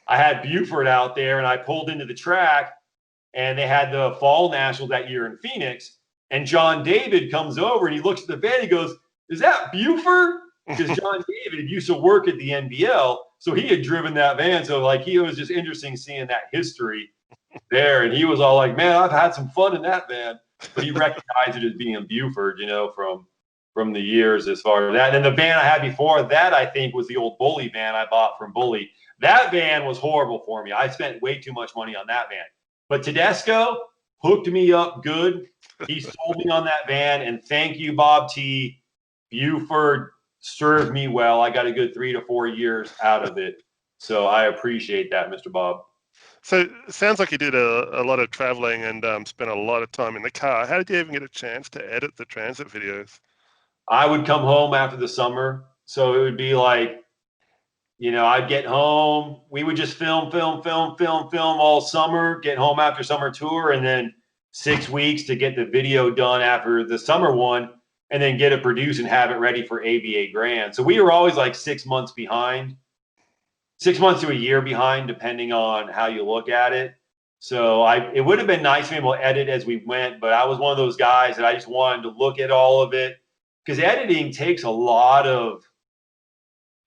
I had Buford out there, and I pulled into the track, and they had the Fall Nationals that year in Phoenix. And John David comes over, and he looks at the van. He goes, "Is that Buford?" Because John David used to work at the NBL, so he had driven that van. So like, it was just interesting seeing that history there. And he was all like, "Man, I've had some fun in that van." But he recognized it as being Buford, you know, from from the years as far as that. And the van I had before that, I think, was the old Bully van I bought from Bully. That van was horrible for me. I spent way too much money on that van. But Tedesco hooked me up good. He sold me on that van, and thank you, Bob T. Buford served me well. I got a good 3 to 4 years out of it. So I appreciate that, Mr. Bob. So it sounds like you did a lot of traveling and spent a lot of time in the car. How did you even get a chance to edit the transit videos? I would come home after the summer. So it would be like, I'd get home. We would just film all summer, get home after summer tour, and then 6 weeks to get the video done after the summer one, and then get it produced and have it ready for ABA Grand. So we were always like 6 months behind. 6 months to a year behind, depending on how you look at it. So it would have been nice to be able to edit as we went, but I was one of those guys that I just wanted to look at all of it, because editing takes a lot of,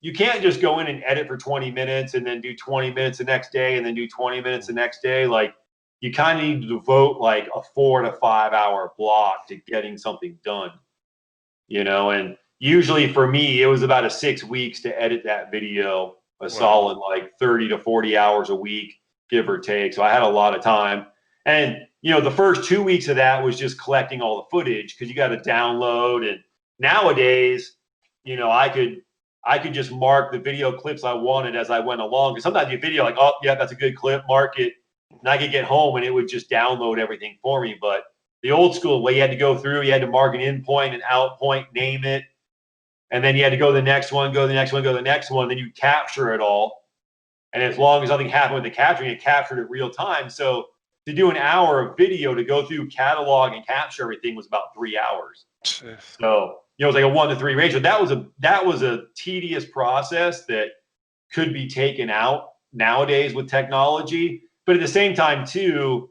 you can't just go in and edit for 20 minutes and then do 20 minutes the next day and then do 20 minutes the next day. Like, you kind of need to devote like a 4 to 5 hour block to getting something done, and usually for me, it was about 6 weeks to edit that video. A solid like 30 to 40 hours a week, give or take. So I had a lot of time. And, the first 2 weeks of that was just collecting all the footage, because you got to download. And nowadays, I could just mark the video clips I wanted as I went along. Because sometimes you video like, oh, yeah, that's a good clip, mark it. And I could get home and it would just download everything for me. But the old school way, you had to go through, you had to mark an in point, an out point, name it. And then you had to go to the next one, go to the next one, go to the next one. Then you capture it all. And as long as nothing happened with the capturing, it captured it real time. So to do an hour of video, to go through catalog and capture everything, was about 3 hours. So, it was like a 1 to 3 ratio. That was a tedious process that could be taken out nowadays with technology. But at the same time, too,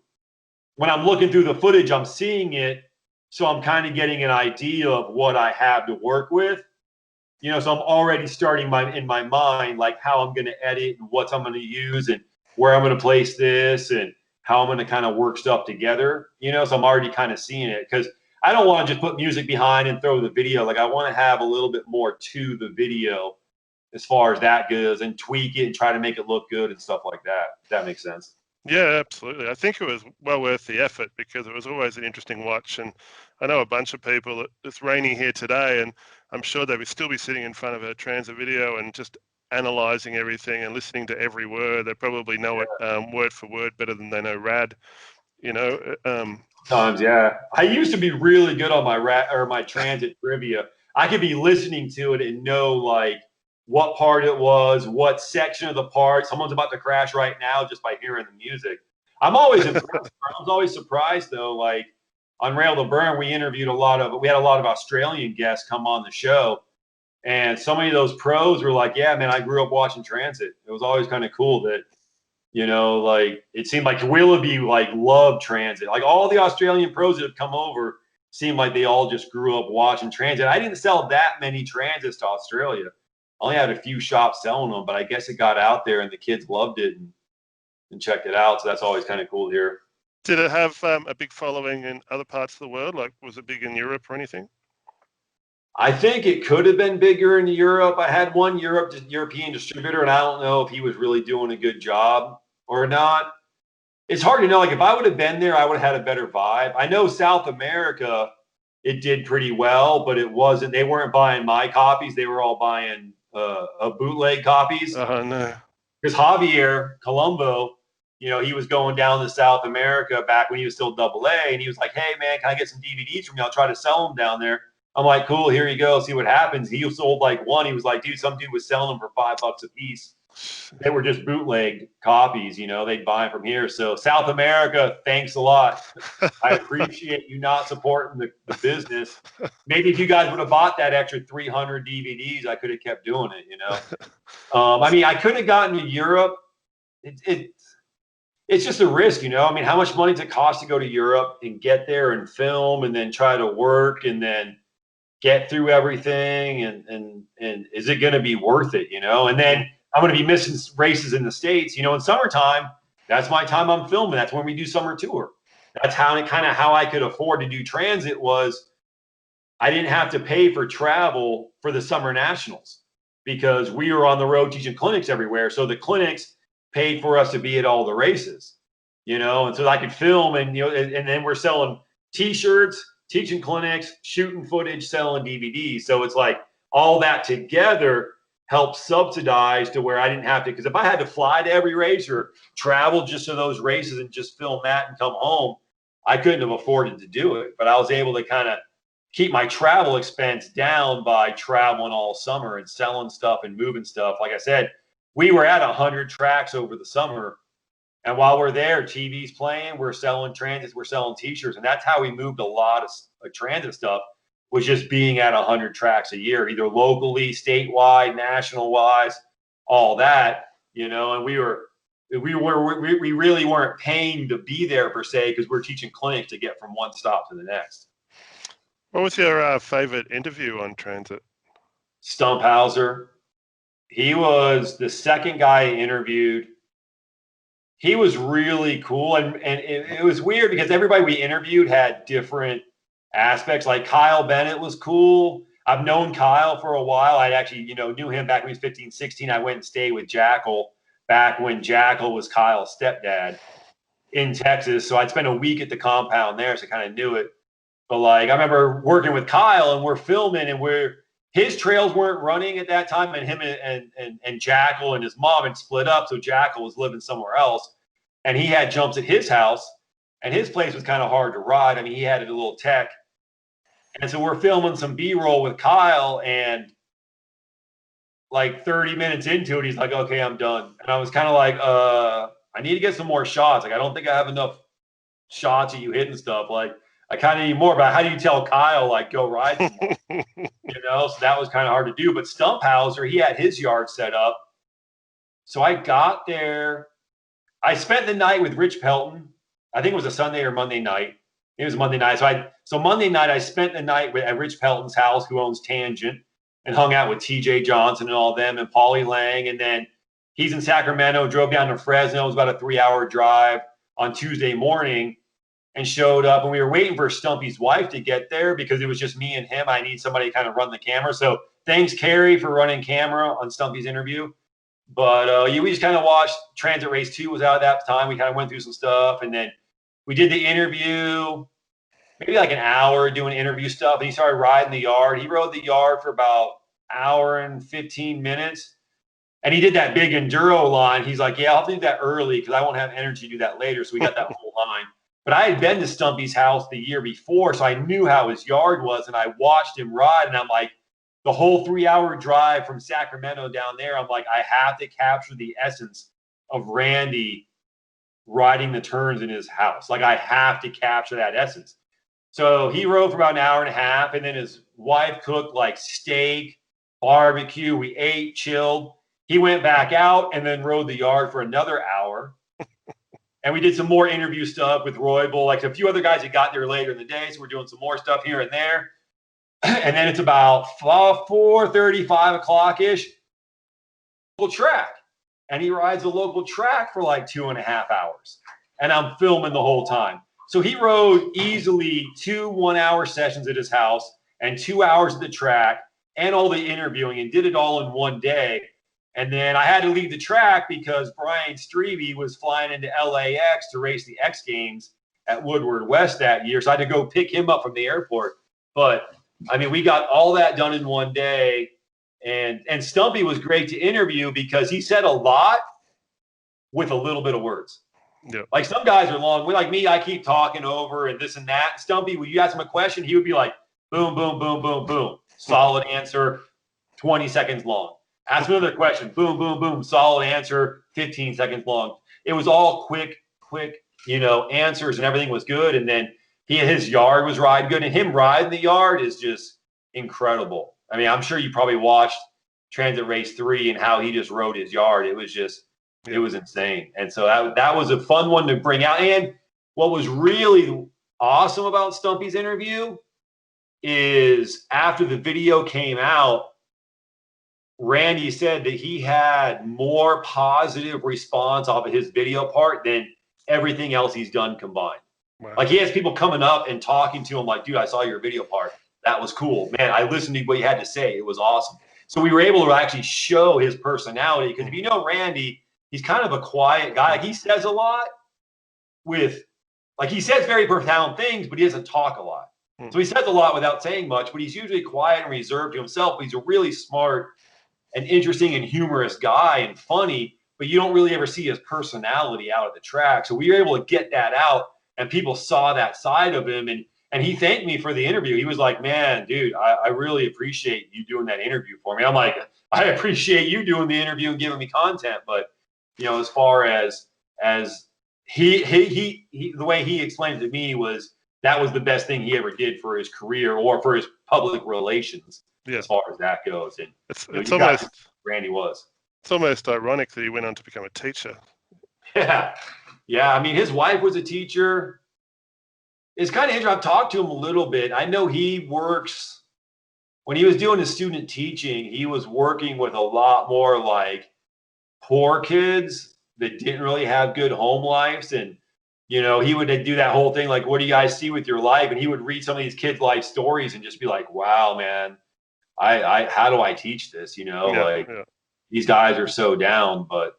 when I'm looking through the footage, I'm seeing it. So I'm kind of getting an idea of what I have to work with. So I'm already starting in my mind, like how I'm going to edit and what I'm going to use and where I'm going to place this and how I'm going to kind of work stuff together, so I'm already kind of seeing it, because I don't want to just put music behind and throw the video. Like, I want to have a little bit more to the video as far as that goes, and tweak it and try to make it look good and stuff like that, if that makes sense. Yeah, absolutely. I think it was well worth the effort, because it was always an interesting watch. And I know a bunch of people, it's raining here today, and I'm sure they would still be sitting in front of a transit video and just analyzing everything and listening to every word. They probably know it word for word better than they know rad, Times, yeah. I used to be really good on my transit trivia. I could be listening to it and know like what part it was, what section of the part. Someone's about to crash right now just by hearing the music. I'm always impressed. I was always surprised though. Like on Rail The Berm, we had a lot of Australian guests come on the show, and so many of those pros were like, "Yeah, man, I grew up watching transit." It was always kind of cool that, like it seemed like Willoughby like loved transit. Like all the Australian pros that have come over seemed like they all just grew up watching transit. I didn't sell that many transits to Australia. I only had a few shops selling them, but I guess it got out there and the kids loved it and checked it out. So that's always kind of cool to hear. Did it have a big following in other parts of the world? Like, was it big in Europe or anything? I think it could have been bigger in Europe. I had one European distributor, and I don't know if he was really doing a good job or not. It's hard to know. Like, if I would have been there, I would have had a better vibe. I know South America, it did pretty well, but they weren't buying my copies. They were all buying bootleg copies. No. Because Javier Colombo, he was going down to South America back when he was still AA, and he was like, "Hey, man, can I get some DVDs from you? I'll try to sell them down there." I'm like, "Cool, here you go. See what happens." He sold like one. He was like, "Dude, some dude was selling them for $5 a piece." They were just bootleg copies, they'd buy them from here. So South America, thanks a lot. I appreciate you not supporting the business. Maybe if you guys would have bought that extra 300 DVDs, I could have kept doing it, I could have gotten to Europe. It's just a risk, how much money does it cost to go to Europe and get there and film and then try to work and then get through everything, and is it going to be worth it, And then I'm going to be missing races in the States, in summertime. That's my time I'm filming. That's when we do summer tour. That's how I could afford to do transit. Was I didn't have to pay for travel for the summer nationals because we were on the road teaching clinics everywhere. So the clinics paid for us to be at all the races, you know, and so I could film and, you know, and then we're selling t-shirts, teaching clinics, shooting footage, selling DVDs. So it's like all that together helped subsidize to where I didn't have to, because if I had to fly to every race or travel just to those races and just film that and come home, I couldn't have afforded to do it. But I was able to kind of keep my travel expense down by traveling all summer and selling stuff and moving stuff. Like I said, we were at 100 tracks over the summer. And while we're there, TV's playing, we're selling transits, we're selling t-shirts. And that's how we moved a lot of transit stuff, was just being at 100 tracks a year, either locally, statewide, national wise, all that, you know. And we really weren't paying to be there per se, because we're teaching clinics to get from one stop to the next. What was your favorite interview on transit? Stumpfhauser. He was the second guy I interviewed. He was really cool. And it was weird because everybody we interviewed had different aspects. Like Kyle Bennett was cool. I've known Kyle for a while. I actually, you know, knew him back when he was 15, 16. I went and stayed with Jackal back when Jackal was Kyle's stepdad in Texas. So I'd spent a week at the compound there, so I kind of knew it. But like, I remember working with Kyle and we're filming and his trails weren't running at that time, and him and Jackal and his mom had split up. So Jackal was living somewhere else, and he had jumps at his house, and his place was kind of hard to ride. I mean, he had a little tech. And so we're filming some B-roll with Kyle, and like 30 minutes into it, he's like, okay, I'm done. And I was kind of like, I need to get some more shots. Like, I don't think I have enough shots of you hitting stuff. Like, I kind of need more. But how do you tell Kyle, like, go ride some more? You know, so that was kind of hard to do. But Stumpfhauser, he had his yard set up. So I got there. I spent the night with Rich Pelton. I think it was a Sunday or Monday night. It was Monday night. So Monday night, I spent the night at Rich Pelton's house, who owns Tangent, and hung out with TJ Johnson and all of them, and Paulie Lang. And then he's in Sacramento, drove down to Fresno. It was about a 3-hour drive on Tuesday morning, and showed up. And we were waiting for Stumpy's wife to get there because it was just me and him. I need somebody to kind of run the camera. So thanks, Carrie, for running camera on Stumpy's interview. But we just kind of watched. Transit Race 2 was out at that time. We kind of went through some stuff, and then we did the interview, maybe like an hour doing interview stuff. And he started riding the yard. He rode the yard for about an hour and 15 minutes. And he did that big enduro line. He's like, yeah, I'll do that early because I won't have energy to do that later. So we got that whole line. But I had been to Stumpy's house the year before, so I knew how his yard was. And I watched him ride. And I'm like, the whole 3-hour drive from Sacramento down there, I'm like, I have to capture the essence of Randy riding the turns in his house. Like, I have to capture that essence. So he rode for about an hour and a half, and then his wife cooked like steak, barbecue. We ate, chilled. He went back out and then rode the yard for another hour. And we did some more interview stuff with Roybal, like a few other guys that got there later in the day. So we're doing some more stuff here and there. And then it's about 4:30, 5 o'clock-ish, local track. And he rides a local track for like 2.5 hours. And I'm filming the whole time. So he rode easily 2 1-hour sessions at his house and 2 hours at the track and all the interviewing, and did it all in one day. And then I had to leave the track because Brian Strebe was flying into LAX to race the X Games at Woodward West that year. So I had to go pick him up from the airport. But I mean, we got all that done in one day. And Stumpy was great to interview because he said a lot with a little bit of words. Yeah. Like, some guys are long. Like me, I keep talking over and this and that. Stumpy, when you ask him a question, he would be like, boom, boom, boom, boom, boom. Solid answer, 20 seconds long. Ask him another question, boom, boom, boom. Solid answer, 15 seconds long. It was all quick, you know, answers, and everything was good. And then his yard was riding good, and him riding the yard is just incredible. I mean, I'm sure you probably watched Transit Race 3 and how he just rode his yard. It was just, it was insane. And so that was a fun one to bring out. And what was really awesome about Stumpy's interview is after the video came out, Randy said that he had more positive response off of his video part than everything else he's done combined. Wow. Like, he has people coming up and talking to him like, dude, I saw your video part. that was cool, man. I listened to what you had to say. It was awesome. So we were able to actually show his personality, because if you know Randy, he's kind of a quiet guy. Like, he says a lot he says very profound things, but he doesn't talk a lot. So he says a lot without saying much, but he's usually quiet and reserved to himself. But he's a really smart and interesting and humorous guy and funny, but you don't really ever see his personality out of the track. So we were able to get that out, and people saw that side of him. And he thanked me for the interview. He was like, man, dude, I really appreciate you doing that interview for me. I'm like, I appreciate you doing the interview and giving me content. But, you know, as far as he the way he explained it to me was that was the best thing he ever did for his career or for his public relations, as far as that goes. And it's almost Randy was. It's almost ironic that he went on to become a teacher. Yeah. I mean, his wife was a teacher. It's kind of interesting. I've talked to him a little bit. I know he works, when he was doing his student teaching, he was working with a lot more like poor kids that didn't really have good home lives. And, you know, he would do that whole thing, like, what do you guys see with your life? And he would read some of these kids' life stories and just be like, wow, man, how do I teach this? You know, these guys are so down. But,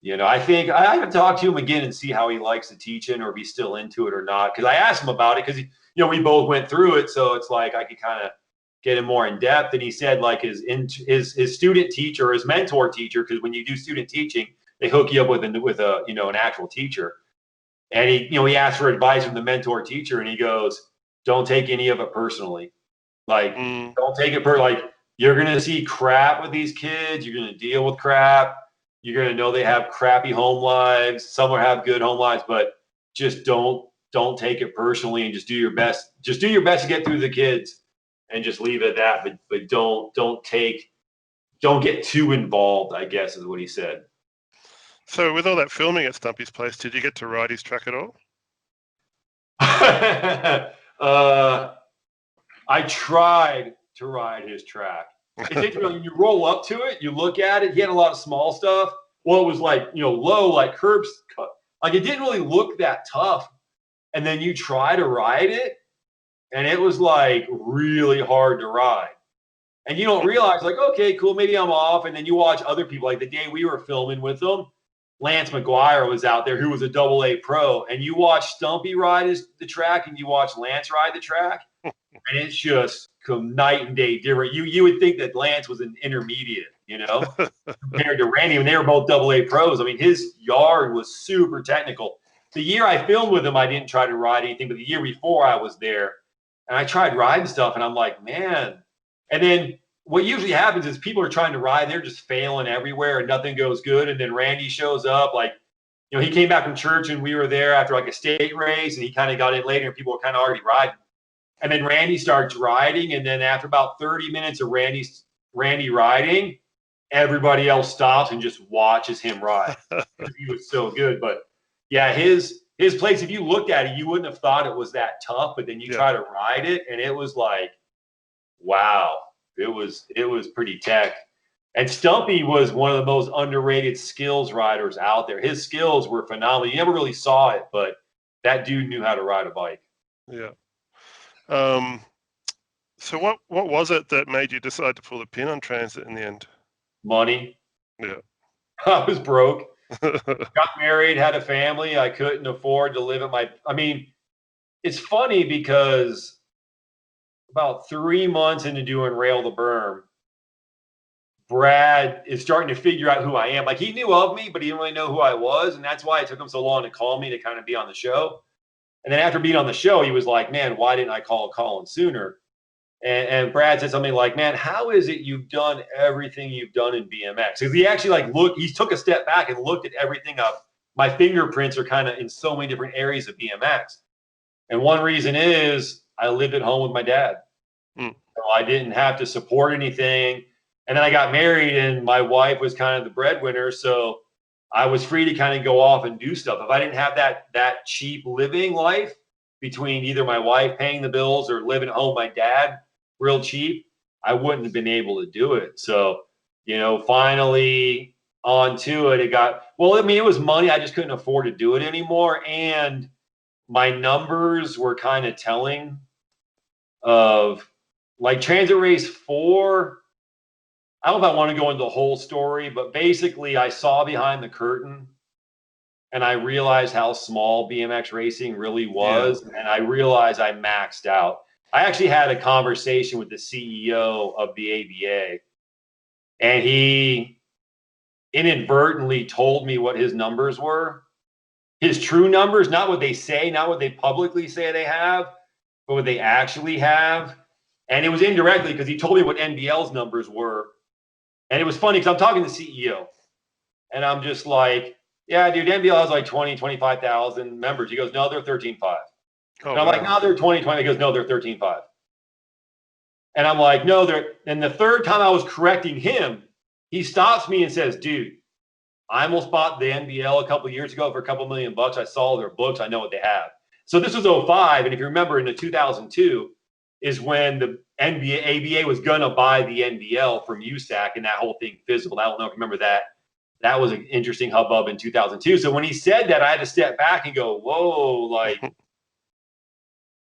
you know, I think I haven't talked to him again and see how he likes the teaching or if he's still into it or not. Because I asked him about it because, you know, we both went through it. So it's like I could kind of get him more in depth. And he said like his student teacher, his mentor teacher, because when you do student teaching, they hook you up with a you know, an actual teacher. And he asked for advice from the mentor teacher, and he goes, don't take any of it personally. Like, don't take it like, you're going to see crap with these kids. You're going to deal with crap. You're going to know they have crappy home lives. Some will have good home lives, but just don't take it personally, and just do your best. Just do your best to get through the kids and just leave it at that. But don't get too involved, I guess, is what he said. So with all that filming at Stumpy's place, did you get to ride his track at all? I tried to ride his track. It's interesting. When you roll up to it, you look at it. He had a lot of small stuff. Well, it was like, you know, low, like curbs. Like, it didn't really look that tough. And then you try to ride it, and it was like really hard to ride. And you don't realize, like, okay, cool, maybe I'm off. And then you watch other people. Like the day we were filming with them, Lance McGuire was out there, who was a AA pro, and you watch Stumpy ride the track and you watch Lance ride the track, and it's just night and day different. You would think that Lance was an intermediate, you know, compared to Randy when they were both AA pros. I mean, his yard was super technical. The year I filmed with him, I didn't try to ride anything, but the year before I was there, and I tried riding stuff, and I'm like, man. And then what usually happens is people are trying to ride, they're just failing everywhere and nothing goes good. And then Randy shows up, like, you know, he came back from church and we were there after like a state race, and he kind of got in later and people were kind of already riding. And then Randy starts riding. And then after about 30 minutes of Randy riding, everybody else stops and just watches him ride. He was so good. But yeah, his place, if you looked at it, you wouldn't have thought it was that tough, but then you try to ride it and it was like, wow. It was pretty tech. And Stumpy was one of the most underrated skills riders out there. His skills were phenomenal. You never really saw it, but that dude knew how to ride a bike. Yeah. So what was it that made you decide to pull the pin on Transit in the end? Money. Yeah. I was broke. Got married, had a family. I couldn't afford to live at I mean, it's funny because about 3 months into doing Rail The Berm, Brad is starting to figure out who I am. Like, he knew of me, but he didn't really know who I was. And that's why it took him so long to call me to kind of be on the show. And then after being on the show, he was like, man, why didn't I call Colin sooner? And Brad said something like, man, how is it you've done everything you've done in BMX? Because he actually he took a step back and looked at everything up. My fingerprints are kind of in so many different areas of BMX. And one reason is I lived at home with my dad. So I didn't have to support anything. And then I got married and my wife was kind of the breadwinner. So I was free to kind of go off and do stuff. If I didn't have that cheap living life between either my wife paying the bills or living at home with my dad real cheap, I wouldn't have been able to do it. So, you know, finally onto it, well, I mean, it was money. I just couldn't afford to do it anymore. And my numbers were kind of telling of like Transit Race 4, I don't know if I want to go into the whole story, but basically I saw behind the curtain and I realized how small BMX racing really was. Yeah. And I realized I maxed out. I actually had a conversation with the CEO of the ABA, and he inadvertently told me what his numbers were. His true numbers, not what they say, not what they publicly say they have, but what they actually have. And it was indirectly because he told me what NBL's numbers were. And it was funny because I'm talking to the CEO, and I'm just like, yeah, dude, NBL has like 20, 25,000 members. He goes, no, they're 13.5. Oh, and I'm like, no, they're 20. He goes, no, they're 13.5. And I'm like, no, they're. And the third time I was correcting him, he stops me and says, dude, I almost bought the NBL a couple of years ago for a couple $1 million. I saw their books. I know what they have. So this was 05. And if you remember, in the 2002 is when the ABA was going to buy the NBL from USAC, and that whole thing fizzled. I don't know if you remember that. That was an interesting hubbub in 2002. So when he said that, I had to step back and go, whoa, like,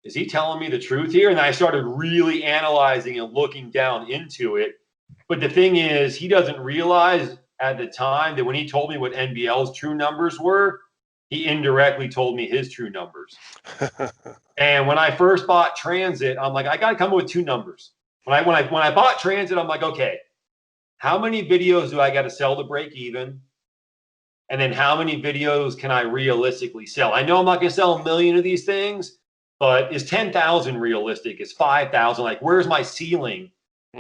is he telling me the truth here? And I started really analyzing and looking down into it. But the thing is, he doesn't realize at the time that when he told me what NBL's true numbers were, he indirectly told me his true numbers. And when I first bought Transit, I'm like, I got to come up with two numbers. When I bought Transit, I'm like, okay, how many videos do I got to sell to break even? And then how many videos can I realistically sell? I know I'm not going to sell 1 million of these things, but is 10,000 realistic? Is 5,000? Like, where's my ceiling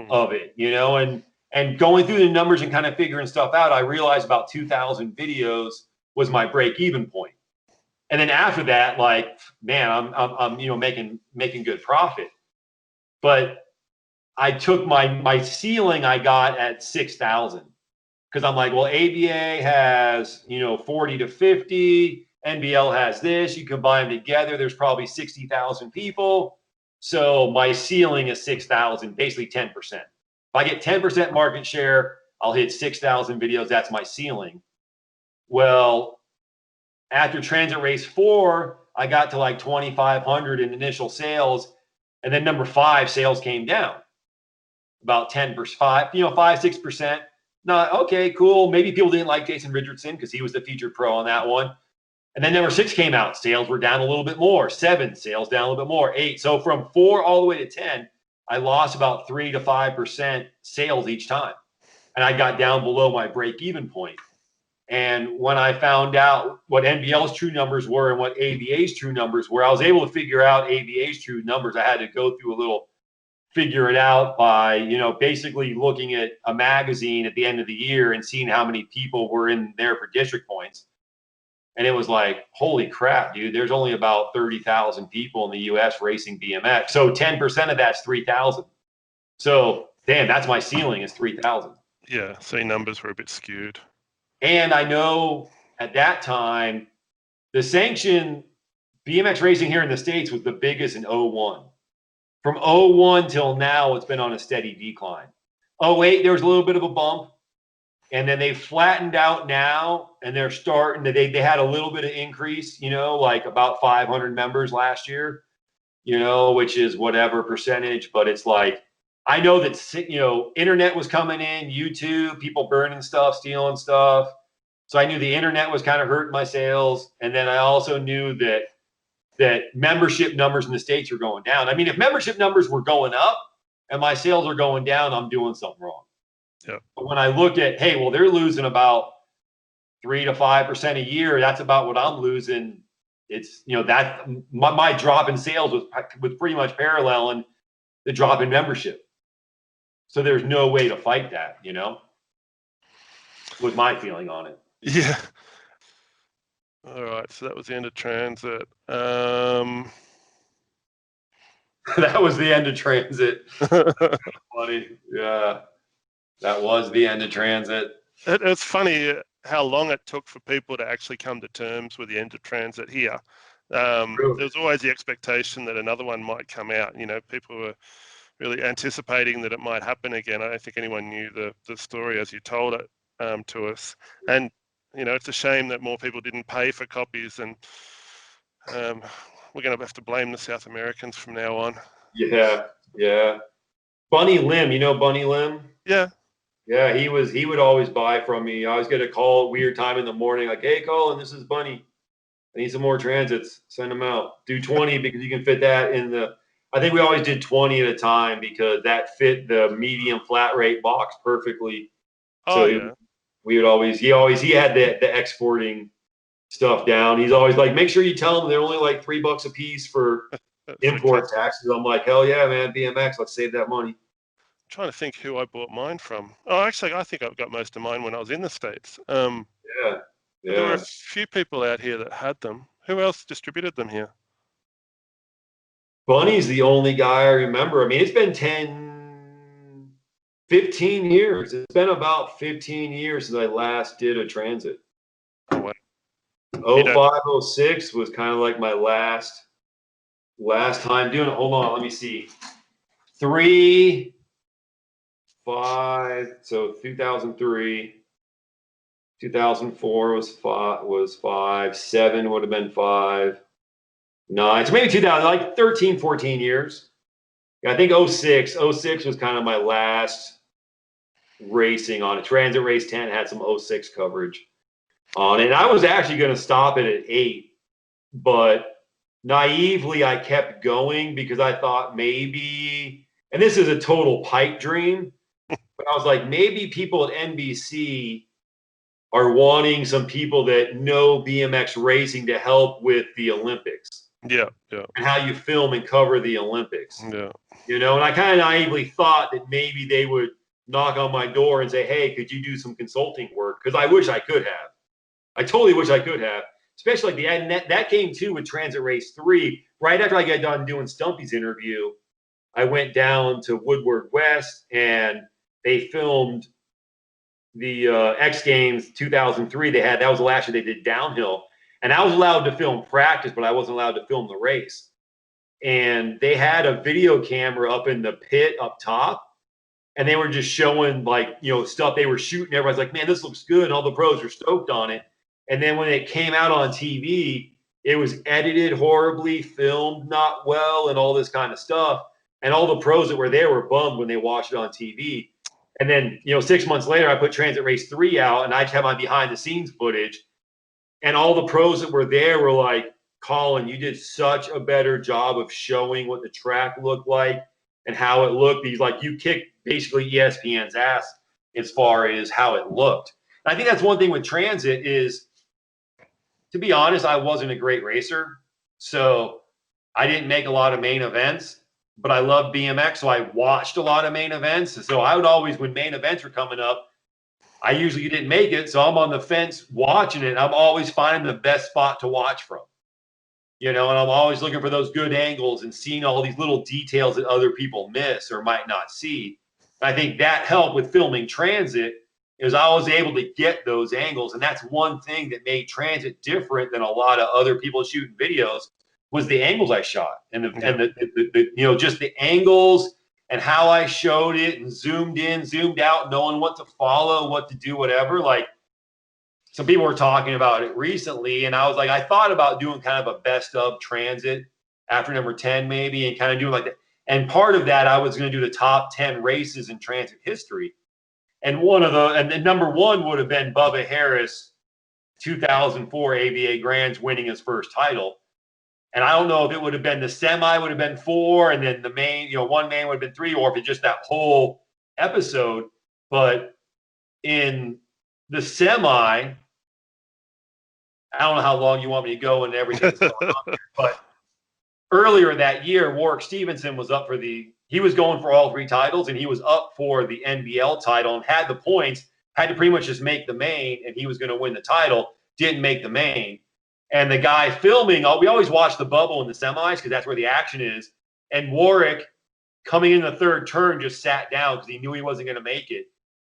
of it? You know, and going through the numbers and kind of figuring stuff out, I realized about 2,000 videos was my break even point. And then after that, like, man, I'm you know, making good profit. But I took my ceiling I got at 6,000, because I'm like, well, ABA has, you know, 40 to 50. NBL has this. You combine them together, there's probably 60,000 people. So my ceiling is 6,000, basically 10%. If I get 10% market share, I'll hit 6,000 videos. That's my ceiling. Well, after Transit Race 4, I got to like 2,500 in initial sales. And then number 5, sales came down about 10%, you know, 5-6%. Not okay, cool. Maybe people didn't like Jason Richardson because he was the featured pro on that one. And then number 6 came out. Sales were down a little bit more. 7, sales down a little bit more. 8. So from 4 all the way to 10, I lost about 3 to 5% sales each time. And I got down below my break-even point. And when I found out what NBL's true numbers were and what ABA's true numbers were, I was able to figure out ABA's true numbers. I had to go through a little figure it out by, you know, basically looking at a magazine at the end of the year and seeing how many people were in there for district points. And it was like, holy crap, dude, there's only about 30,000 people in the US racing BMX. So 10% of that's 3,000. So damn, that's my ceiling, is 3,000. Yeah, so your numbers were a bit skewed. And I know at that time, the sanction BMX racing here in the States was the biggest in 01. From 01 till now, it's been on a steady decline. 08, there was a little bit of a bump, and then they flattened out now, and they're starting to, they had a little bit of increase, you know, like about 500 members last year, you know, which is whatever percentage, but it's like, I know that, you know, internet was coming in, YouTube, people burning stuff, stealing stuff. So I knew the internet was kind of hurting my sales. And then I also knew that membership numbers in the States were going down. I mean, if membership numbers were going up and my sales are going down, I'm doing something wrong. Yeah. But when I looked at, hey, well, they're losing about 3 to 5% a year. That's about what I'm losing. It's, you know, that my drop in sales was pretty much paralleling the drop in membership. So there's no way to fight that, you know, was my feeling on it. Yeah. All right. So that was the end of Transit. That was the end of Transit. Funny. Yeah. That was the end of Transit. It's funny how long it took for people to actually come to terms with the end of Transit here. There was always the expectation that another one might come out. You know, people were really anticipating that it might happen again. I don't think anyone knew the story as you told it to us. And, you know, it's a shame that more people didn't pay for copies, and we're going to have to blame the South Americans from now on. Yeah, yeah. Bunny Lim, you know Bunny Lim? Yeah. Yeah, he would always buy from me. I always get a call at weird time in the morning, like, hey Colin, this is Bunny. I need some more transits. Send them out. Do 20 because you can fit that in the. I think we always did 20 at a time because that fit the medium flat rate box perfectly. Oh So yeah. we would always he had the exporting stuff down. He's always like, make sure you tell them they're only like $3 a piece for For import taxes. I'm like, hell yeah, man, BMX, let's save that money. trying to think who I bought mine from. Oh, actually, I think I got most of mine when I was in the States. Yeah, But there were a yeah. few people out here that had them. Who else distributed them here? Bunny's the only guy I remember. I mean, it's been 10, 15 years. It's been about 15 years since I last did a transit. Oh, wow. You don't, 05, 06 was kind of like my last time doing it. Hold on, let me see. 3, 5, so 2003. 2004 was 5, 7 would have been 5, 9. So maybe 2000, like 13, 14 years. I think 06 was kind of my last racing on it. Transit Race 10 had some 06 coverage on it. And I was actually going to stop it at 8, but naively I kept going because I thought maybe, and this is a total pipe dream, but I was like, maybe people at NBC are wanting some people that know BMX racing to help with the Olympics. yeah, yeah, And how you film and cover the Olympics. yeah. And I kind of naively thought that maybe they would knock on my door and say, hey, could you do some consulting work? Because I wish I could have. I totally wish I could have. Especially like that came too with Transit Race 3. Right after I got done doing Stumpy's interview, I went down to Woodward West and they filmed the X Games 2003. That was the last year they did downhill. And I was allowed to film practice, but I wasn't allowed to film the race. And they had a video camera up in the pit up top. And they were just showing stuff they were shooting. Everybody's like, man, this looks good. And all the pros are stoked on it. And then when it came out on TV, it was edited horribly, filmed not well, and all this kind of stuff. And all the pros that were there were bummed when they watched it on TV. And then, 6 months later, I put Transit Race 3 out, and I just have my behind the scenes footage. And all the pros that were there were like, Colin, you did such a better job of showing what the track looked like and how it looked. He's like, you kicked basically ESPN's ass as far as how it looked. And I think that's one thing with Transit is, to be honest, I wasn't a great racer. So I didn't make a lot of main events, but I loved BMX. So I watched a lot of main events. So I would always, when main events were coming up, I usually didn't make it. So I'm on the fence watching it. I'm always finding the best spot to watch from, and I'm always looking for those good angles and seeing all these little details that other people miss or might not see. I think that helped with filming Transit is I was able to get those angles. And that's one thing that made Transit different than a lot of other people shooting videos was the angles I shot and the just the angles and how I showed it and zoomed in, zoomed out, knowing what to follow, what to do, whatever. Like some people were talking about it recently, and I was like, I thought about doing kind of a best of Transit after number 10 maybe, and kind of doing like that. And part of that, I was going to do the top 10 races in Transit history. And then number 1 would have been Bubba Harris, 2004 AVA Grands winning his first title. And I don't know if it would have been the semi would have been 4, and then the main, one man would have been 3, or if it's just that whole episode. But in the semi, I don't know how long you want me to go and everything that's going on here, but earlier that year, Warwick Stevenson was up he was going for all 3 titles, and he was up for the NBL title and had the points, had to pretty much just make the main, and he was going to win the title, didn't make the main. And the guy filming, we always watch the bubble in the semis because that's where the action is. And Warwick, coming in the 3rd turn, just sat down because he knew he wasn't going to make it.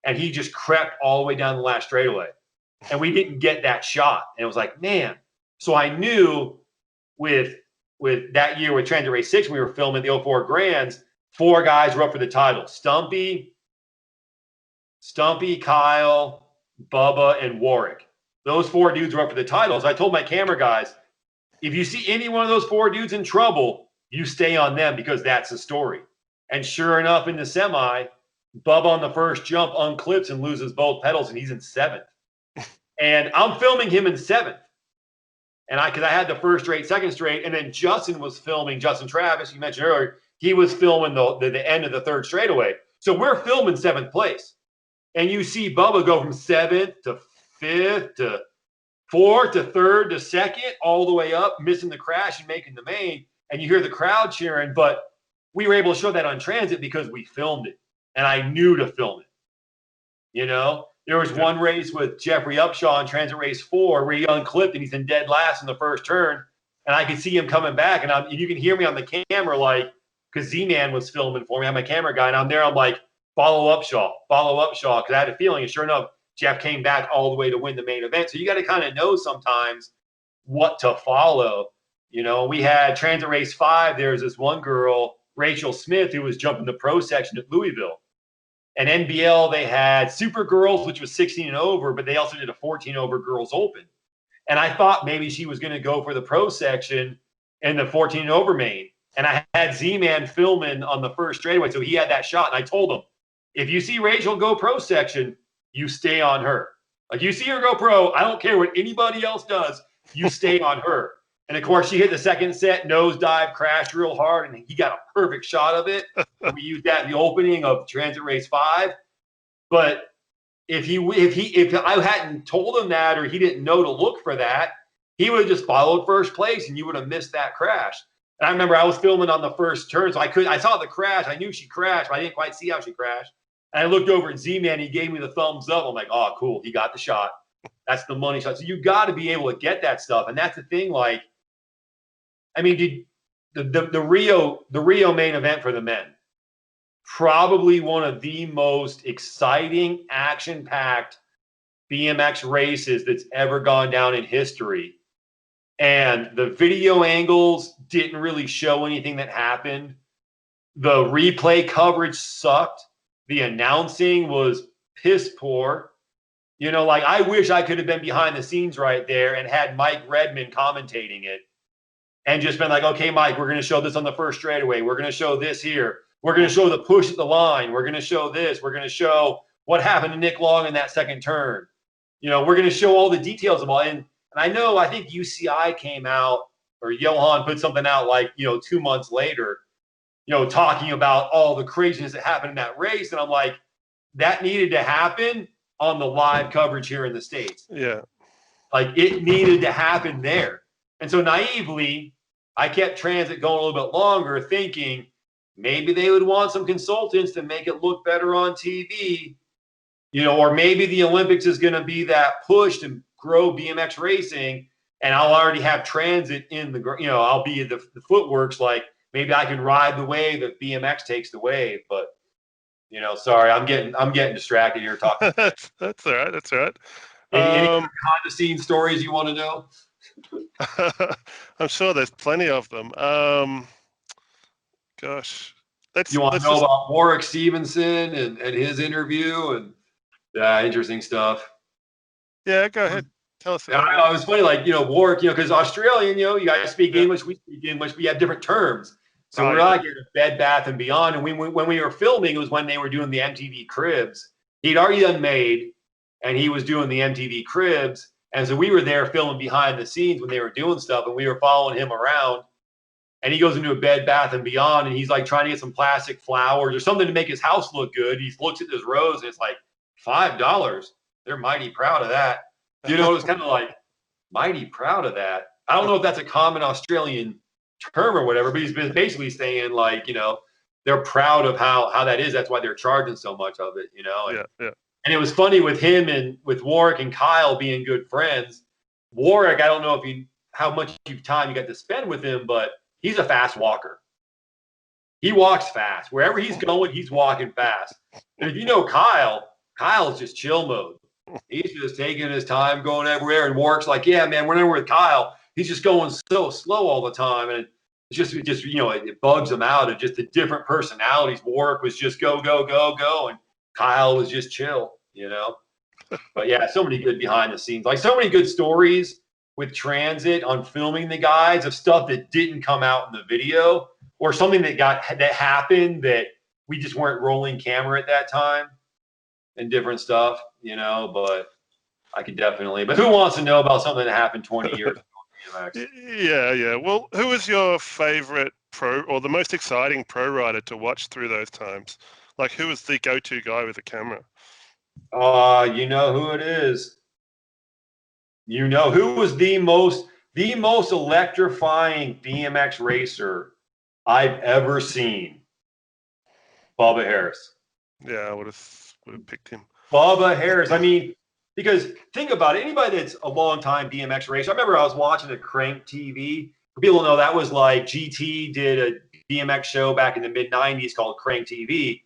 And he just crept all the way down the last straightaway. And we didn't get that shot. And it was like, man. So I knew with that year with Transit Race 6, we were filming the 04 Grands, 4 guys were up for the title. Stumpy, Kyle, Bubba, and Warwick. Those 4 dudes were up for the titles. I told my camera guys, if you see any one of those 4 dudes in trouble, you stay on them because that's the story. And sure enough, in the semi, Bubba on the first jump unclips and loses both pedals, and he's in 7th. And I'm filming him in 7th. And because I had the first straight, second straight, and then Justin was filming, Justin Travis, you mentioned earlier, he was filming the end of the 3rd straightaway. So we're filming 7th place. And you see Bubba go from 7th to 5th to 4th to 3rd to 2nd, all the way up, missing the crash and making the main. And you hear the crowd cheering, but we were able to show that on transit because we filmed it. And I knew to film it. You know, there was one race with Jeffrey Upshaw in Transit Race 4 where he unclipped and he's in dead last in the first turn. And I could see him coming back. And you can hear me on the camera, like, because Z-Man was filming for me. I'm a camera guy. And I'm there. I'm like, follow Upshaw. Because I had a feeling. And sure enough, Jeff came back all the way to win the main event. So you got to kind of know sometimes what to follow. You know, we had Transit Race 5. There's this one girl, Rachel Smith, who was jumping the pro section at Louisville. And NBL, they had Super Girls, which was 16 and over, but they also did a 14 over Girls Open. And I thought maybe she was going to go for the pro section in the 14 and over main. And I had Z-Man filming on the first straightaway, so he had that shot. And I told him, if you see Rachel go pro section, you stay on her. Like, you see her go pro, I don't care what anybody else does, you stay on her. And, of course, she hit the second set, nosedive, crashed real hard, and he got a perfect shot of it. And we used that in the opening of Transit Race 5. But if I hadn't told him that or he didn't know to look for that, he would have just followed first place, and you would have missed that crash. And I remember I was filming on the first turn, so I saw the crash. I knew she crashed, but I didn't quite see how she crashed. And I looked over at Z-Man. He gave me the thumbs up. I'm like, oh, cool. He got the shot. That's the money shot. So you got to be able to get that stuff. And that's the thing, like, I mean, the Rio main event for the men, probably one of the most exciting, action-packed BMX races that's ever gone down in history. And the video angles didn't really show anything that happened. The replay coverage sucked. The announcing was piss poor. You know, like, I wish I could have been behind the scenes right there and had Mike Redmond commentating it. And just been like, okay, Mike, we're going to show this on the first straightaway. We're going to show this here. We're going to show the push at the line. We're going to show this. We're going to show what happened to Nick Long in that second turn. You know, we're going to show all the details of all. And I think UCI came out, or Johan put something out like, 2 months later, talking about all the craziness that happened in that race. And I'm like, that needed to happen on the live coverage here in the States. Yeah. Like, it needed to happen there. And so naively, I kept transit going a little bit longer, thinking maybe they would want some consultants to make it look better on TV, or maybe the Olympics is going to be that push to grow BMX racing, and I'll already have transit in the, I'll be the footworks, like maybe I can ride the wave if BMX takes the wave. But, sorry, I'm getting distracted here talking. That's all right. That's all right. Any behind the scenes stories you want to know? I'm sure there's plenty of them. Gosh, you want to know about Warwick Stevenson and his interview and interesting stuff. Yeah, go ahead. Tell us. It was funny, like, Warwick, because Australian, you guys speak English, we speak English, we have different terms. So we're like in a Bed Bath and Beyond, and when we were filming, it was when they were doing the MTV Cribs. He'd already done Made, and he was doing the MTV Cribs. And so we were there filming behind the scenes when they were doing stuff, and we were following him around. And he goes into a Bed Bath and Beyond, and he's like trying to get some plastic flowers or something to make his house look good. He looks at this rose, and it's like $5. They're mighty proud of that. It was kind of like, mighty proud of that. I don't know if that's a common Australian term or whatever, but he's been basically saying, like, they're proud of how that is. That's why they're charging so much of it, And, yeah. And it was funny with him and with Warwick and Kyle being good friends. Warwick, I don't know how much time you got to spend with him, but he's a fast walker. He walks fast. Wherever he's going, he's walking fast. And if you know Kyle's just chill mode. He's just taking his time, going everywhere. And Warwick's like, yeah, man, whenever with Kyle, he's just going so slow all the time. And it's just it bugs him out of just the different personalities. Warwick was just go, go, go, go. And Kyle was just chill, But yeah, so many good behind the scenes, like so many good stories with transit on filming the guys of stuff that didn't come out in the video, or something that happened that we just weren't rolling camera at that time and different stuff, you know, but I could definitely. But who wants to know about something that happened 20 years ago in BMX? Yeah. Well, who was your favorite pro or the most exciting pro rider to watch through those times? Like, who was the go-to guy with the camera? You know who it is. You know who was the most electrifying BMX racer I've ever seen? Bubba Harris. Yeah, I would have picked him. Bubba Harris. I mean, because think about it. Anybody that's a long-time BMX racer. I remember I was watching the Crank TV. For people to know, that was like GT did a BMX show back in the mid-'90s called Crank TV,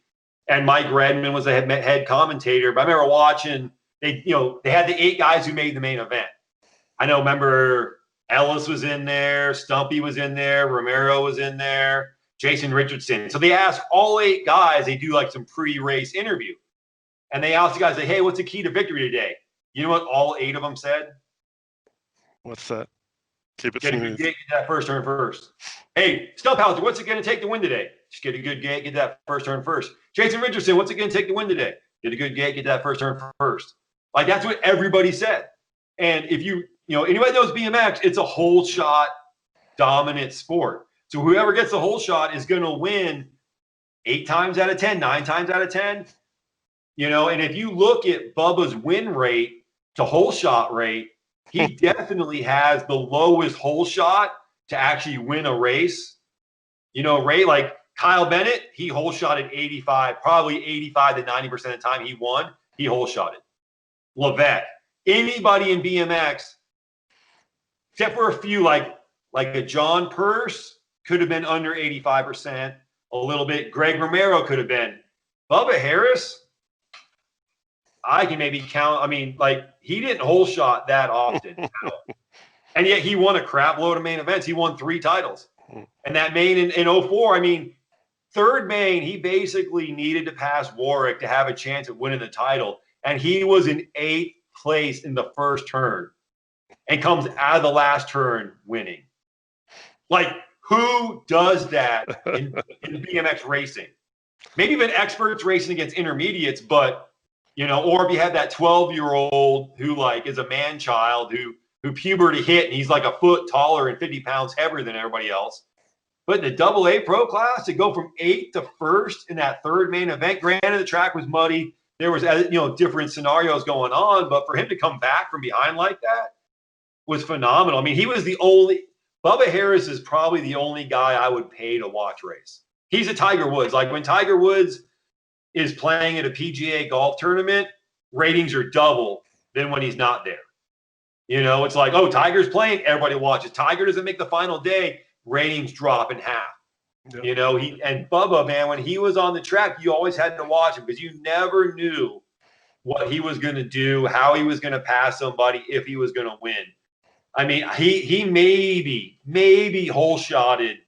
and Mike Redman was the head commentator. But I remember watching. They had the 8 guys who made the main event. I know. Remember, Ellis was in there, Stumpy was in there, Romero was in there, Jason Richardson. So they asked all 8 guys. They do like some pre-race interview. And they asked the guys, like, hey, what's the key to victory today? You know what all 8 of them said? What's that? Keep it Get a good gate, get that first turn first. Hey, Stumpfhauser, what's it going to take to win today? Just get a good gate, get that first turn first. Jason Richardson, what's it going to take to win today? Get a good gate, get that first turn first. Like, that's what everybody said. And if anybody knows BMX, it's a whole shot dominant sport. So whoever gets the whole shot is going to win 8 times out of 10, 9 times out of 10. And if you look at Bubba's win rate to whole shot rate, he definitely has the lowest whole shot to actually win a race. Ray, like Kyle Bennett, he whole shotted 85, probably 85 to 90% of the time he won, he whole shotted. Levesque, anybody in BMX, except for a few like a John Purse, could have been under 85%, a little bit. Greg Romero could have been. Bubba Harris, I can maybe count. I mean, like, he didn't whole shot that often. And yet he won a crap load of main events. He won 3 titles. And that main in 04, I mean, third main, he basically needed to pass Warwick to have a chance at winning the title. And he was in 8th place in the first turn and comes out of the last turn winning. Like, who does that in BMX racing? Maybe even experts racing against intermediates, but or if you have that 12-year-old who like is a man child who puberty hit and he's like a foot taller and 50 pounds heavier than everybody else. But in the AA pro class, to go from 8th to 1st in that third main event, granted the track was muddy, there was different scenarios going on, but for him to come back from behind like that was phenomenal. I mean, he was Bubba Harris is probably the only guy I would pay to watch race. He's a Tiger Woods. Like when Tiger Woods is playing at a PGA golf tournament, ratings are double than when he's not there. It's like, oh, Tiger's playing, everybody watches. Tiger doesn't make the final day, ratings drop in half. Yep. And Bubba, man, when he was on the track, you always had to watch him because you never knew what he was going to do, how he was going to pass somebody, if he was going to win. I mean, he maybe whole shotted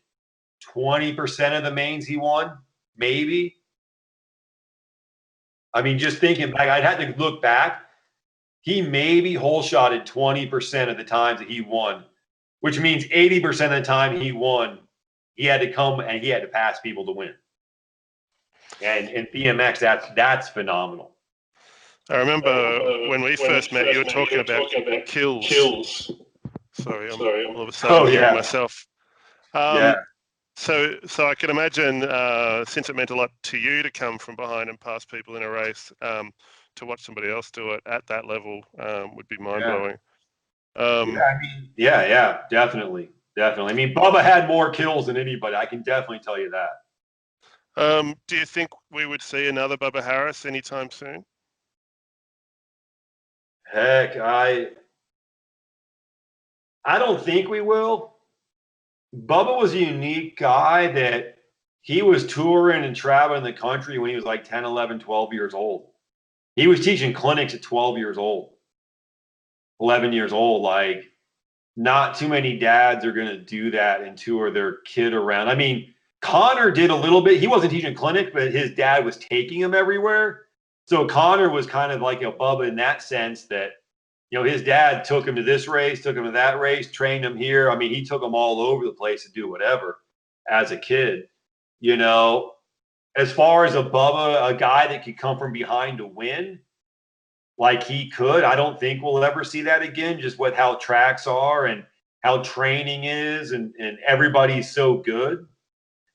20% of the mains he won, maybe. I mean, just thinking back, I'd have to look back. He maybe whole shotted 20% of the times that he won, which means 80% of the time he won, he had to come and he had to pass people to win. And in BMX, that's phenomenal. I remember when we first met, you were talking about kills. Sorry, I'm all of a sudden hearing myself. So I can imagine, since it meant a lot to you to come from behind and pass people in a race, to watch somebody else do it at that level would be mind-blowing. Definitely. I mean, Bubba had more kills than anybody. I can definitely tell you that. Do you think we would see another Bubba Harris anytime soon? Heck, I don't think we will. Bubba was a unique guy that he was touring and traveling the country when he was like 10, 11, 12 years old. He was teaching clinics at 12 years old, 11 years old. Like, not too many dads are going to do that and tour their kid around. I mean, Connor did a little bit. He wasn't teaching clinic, but his dad was taking him everywhere. So Connor was kind of like a Bubba in that sense that, his dad took him to this race, took him to that race, trained him here. I mean, he took him all over the place to do whatever as a kid, as far as a Bubba, a guy that could come from behind to win, like he could, I don't think we'll ever see that again, just with how tracks are and how training is, and everybody's so good.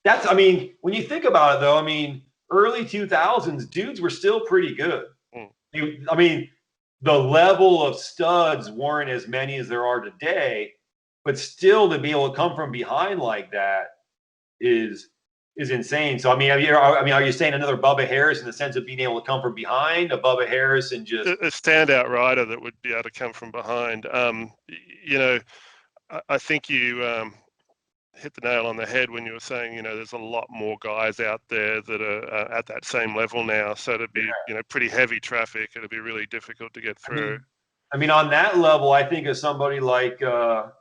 That's, I mean, when you think about it, though, I mean, early 2000s, dudes were still pretty good. I mean, the level of studs weren't as many as there are today, but still to be able to come from behind like that is insane. So, I mean, are you saying another Bubba Harris in the sense of being able to come from behind, a Bubba Harris and just A standout rider that would be able to come from behind. You know, I think you hit the nail on the head when you were saying, you know, there's a lot more guys out there that are at that same level now. So it'd be, you know, pretty heavy traffic. It'd be really difficult to get through. I mean, on that level, I think of somebody like the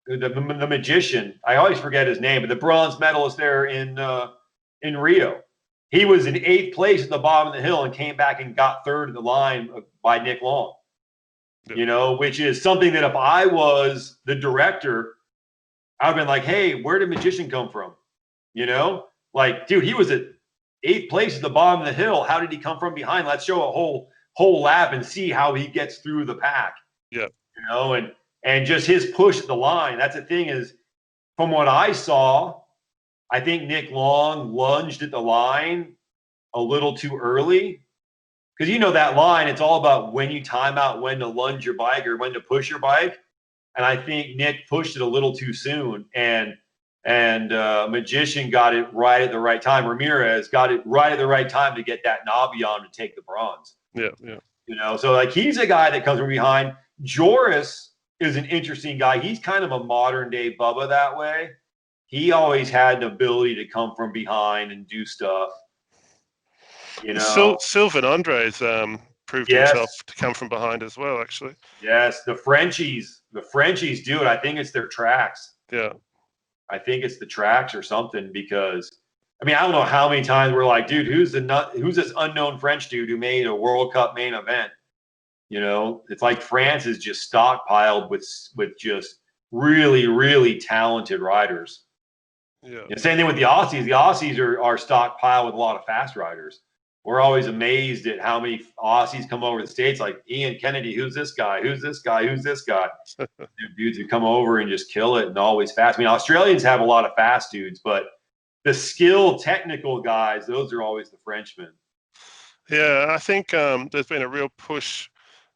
magician. I always forget his name, but the bronze medalist there in Rio. He was in 8th place at the bottom of the hill and came back and got 3rd in the line by Nick Long. Yeah. You know, which is something that if I was the director, I'd have been like, hey, where did Magician come from? You know, like, dude, he was at 8th place at the bottom of the hill. How did he come from behind? Let's show a whole lap and see how he gets through the pack. Yeah. You know, and just his push at the line. That's the thing is, from what I saw, I think Nick Long lunged at the line a little too early. Because you know that line, it's all about when you time out, when to lunge your bike or when to push your bike. And I think Nick pushed it a little too soon, and Magician got it right at the right time. Ramirez got it right at the right time to get that knobby on to take the bronze. Yeah, yeah. You know, so like he's a guy that comes from behind. Joris is an interesting guy. He's kind of a modern day Bubba that way. He always had the ability to come from behind and do stuff. You know, Sylvain Andres proved himself to come from behind as well, actually. Yes, the Frenchies do it. I think it's their tracks. Yeah. I think it's the tracks or something, because I mean, I don't know how many times we're like, dude, who's this unknown French dude who made a World Cup main event? You know, it's like France is just stockpiled with just really, really talented riders. Yeah. And same thing with the Aussies. The Aussies are stockpiled with a lot of fast riders. We're always amazed at how many Aussies come over to the States, like Ian Kennedy. Who's this guy? Who's this guy? Who's this guy? Dudes who come over and just kill it and always fast. I mean, Australians have a lot of fast dudes, but the skilled technical guys, those are always the Frenchmen. Yeah, I think there's been a real push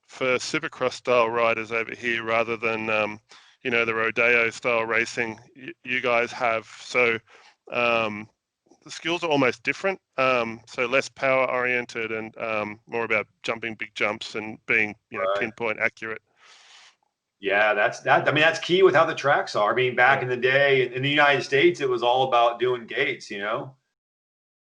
for supercross style riders over here rather than, you know, the rodeo style racing you guys have. So the skills are almost different. So less power oriented and more about jumping big jumps and being, you know, pinpoint accurate. Yeah, that's key with how the tracks are. I mean, back in the day in the United States, it was all about doing gates, you know?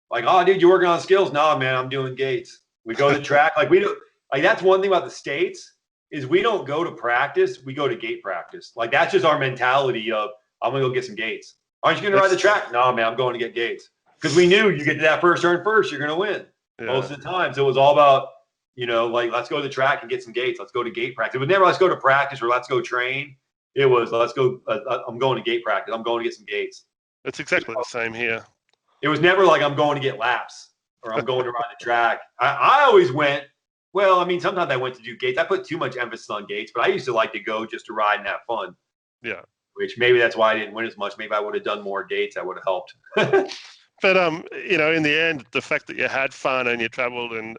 Like, oh, dude, you're working on skills? No, man, I'm doing gates. We go to the track. Like, we do, like, that's one thing about the States is we don't go to practice. We go to gate practice. Like, that's just our mentality of, I'm going to go get some gates. Aren't you going to ride the track? No, man, I'm going to get gates. Because we knew you get to that first turn first, you're going to win most of the time. So it was all about, you know, like, let's go to the track and get some gates. Let's go to gate practice. It was never let's go to practice or let's go train. It was let's go. I'm going to gate practice. I'm going to get some gates. It's exactly the same here. It was never like I'm going to get laps or I'm going to ride the track. I always went, well, I mean, sometimes I went to do gates. I put too much emphasis on gates, but I used to like to go just to ride and have fun. Yeah. Which maybe that's why I didn't win as much. Maybe I would have done more gates. I would have helped. But you know, in the end, the fact that you had fun and you traveled and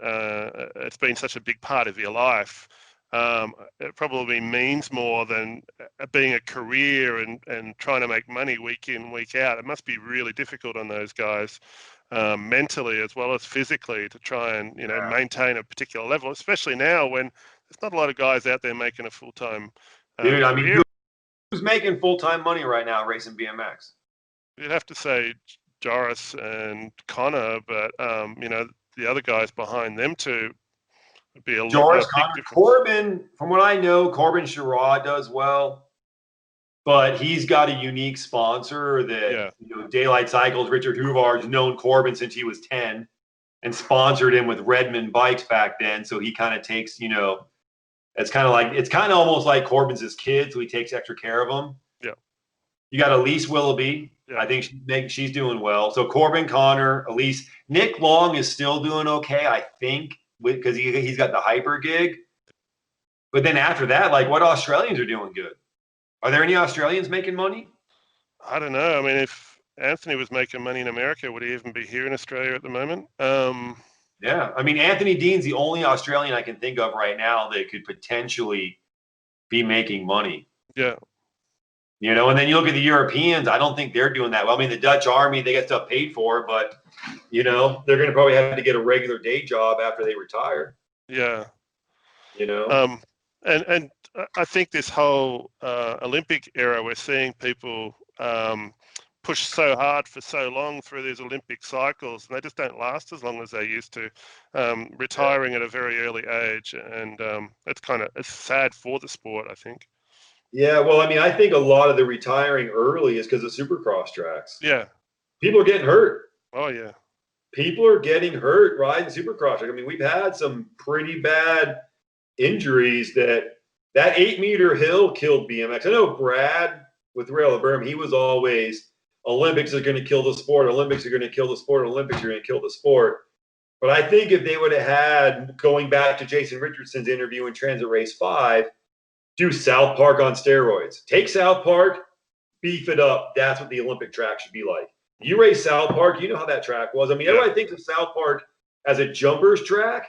it's been such a big part of your life, it probably means more than being a career and trying to make money week in, week out. It must be really difficult on those guys mentally as well as physically to try and, you know, maintain a particular level, especially now when there's not a lot of guys out there making a full-time Dude, I mean, career. who's making full-time money right now racing BMX? You'd have to say Joris and Connor, but you know, the other guys behind them two would be a Joris, lot Connor, Corbin. From what I know, Corbin Sherrod does well, but he's got a unique sponsor that you know, Daylight Cycles. Richard Huvar's known Corbin since he was 10, and sponsored him with Redmond bikes back then. So he kind of takes, you know, it's kind of almost like Corbin's his kid, so he takes extra care of them. Yeah. You got Elise Willoughby, Yeah. I think she's doing well. So Corbin, Connor, Elise, Nick Long is still doing okay, I think, because he's got the hyper gig. But then after that, like, what Australians are doing good? Are there any Australians making money? I don't know. I mean, if Anthony was making money in America, would he even be here in Australia at the moment? Yeah, I mean, Anthony Dean's the only Australian I can think of right now that could potentially be making money. Yeah. You know, and then you look at the Europeans, I don't think they're doing that well. I mean, the Dutch Army, they get stuff paid for, but, you know, they're going to probably have to get a regular day job after they retire. Yeah. You know? And I think this whole Olympic era, we're seeing people push so hard for so long through these Olympic cycles, and they just don't last as long as they used to, retiring at a very early age. And it's sad for the sport, I think. Yeah, well, I mean, I think a lot of the retiring early is because of Supercross tracks. Yeah. People are getting hurt. Oh, yeah. People are getting hurt riding Supercross. I mean, we've had some pretty bad injuries. That 8-meter hill killed BMX. I know Brad with Rail The Berm, he was always, Olympics are going to kill the sport. Olympics are going to kill the sport. Olympics are going to kill the sport. But I think if they would have had, going back to Jason Richardson's interview in Transit Race 5, do South Park on steroids. Take South Park, beef it up. That's what the Olympic track should be like. You race South Park, you know how that track was. I mean, everybody thinks of South Park as a jumper's track,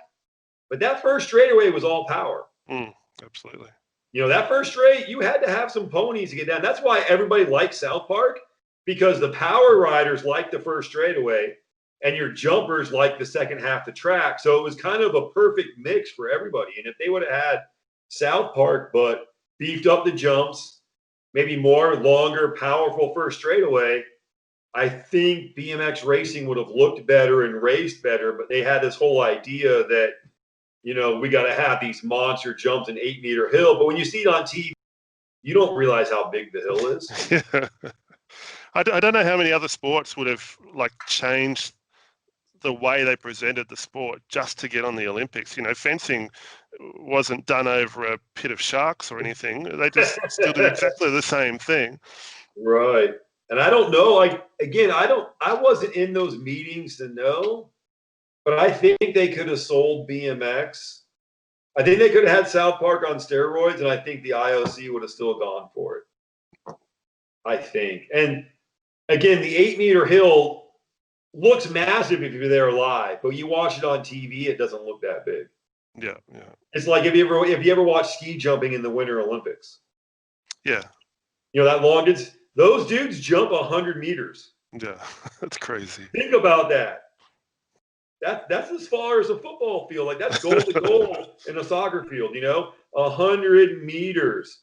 but that first straightaway was all power. Absolutely. You know, that first straight, you had to have some ponies to get down. That's why everybody likes South Park, because the power riders like the first straightaway and your jumpers like the second half of the track. So it was kind of a perfect mix for everybody. And if they would have had South Park, but beefed up the jumps, maybe more longer, powerful first straightaway, I think BMX racing would have looked better and raced better. But they had this whole idea that, you know, we got to have these monster jumps in 8-meter hill. But when you see it on TV, you don't realize how big the hill is. Yeah. I don't know how many other sports would have like changed the way they presented the sport just to get on the Olympics. You know, fencing wasn't done over a pit of sharks or anything. They just still do exactly the same thing. Right. And I don't know, like, again, I wasn't in those meetings to know, but I think they could have sold BMX. I think they could have had South Park on steroids, and I think the IOC would have still gone for it. I think. And again, the 8-meter hill looks massive if you're there live, but you watch it on TV, it doesn't look that big. Yeah, yeah. It's like if you ever watch ski jumping in the Winter Olympics. Yeah. You know, that long distance, those dudes jump 100 meters. Yeah, that's crazy. Think about that. That's as far as a football field. Like, that's goal to goal in a soccer field, you know? 100 meters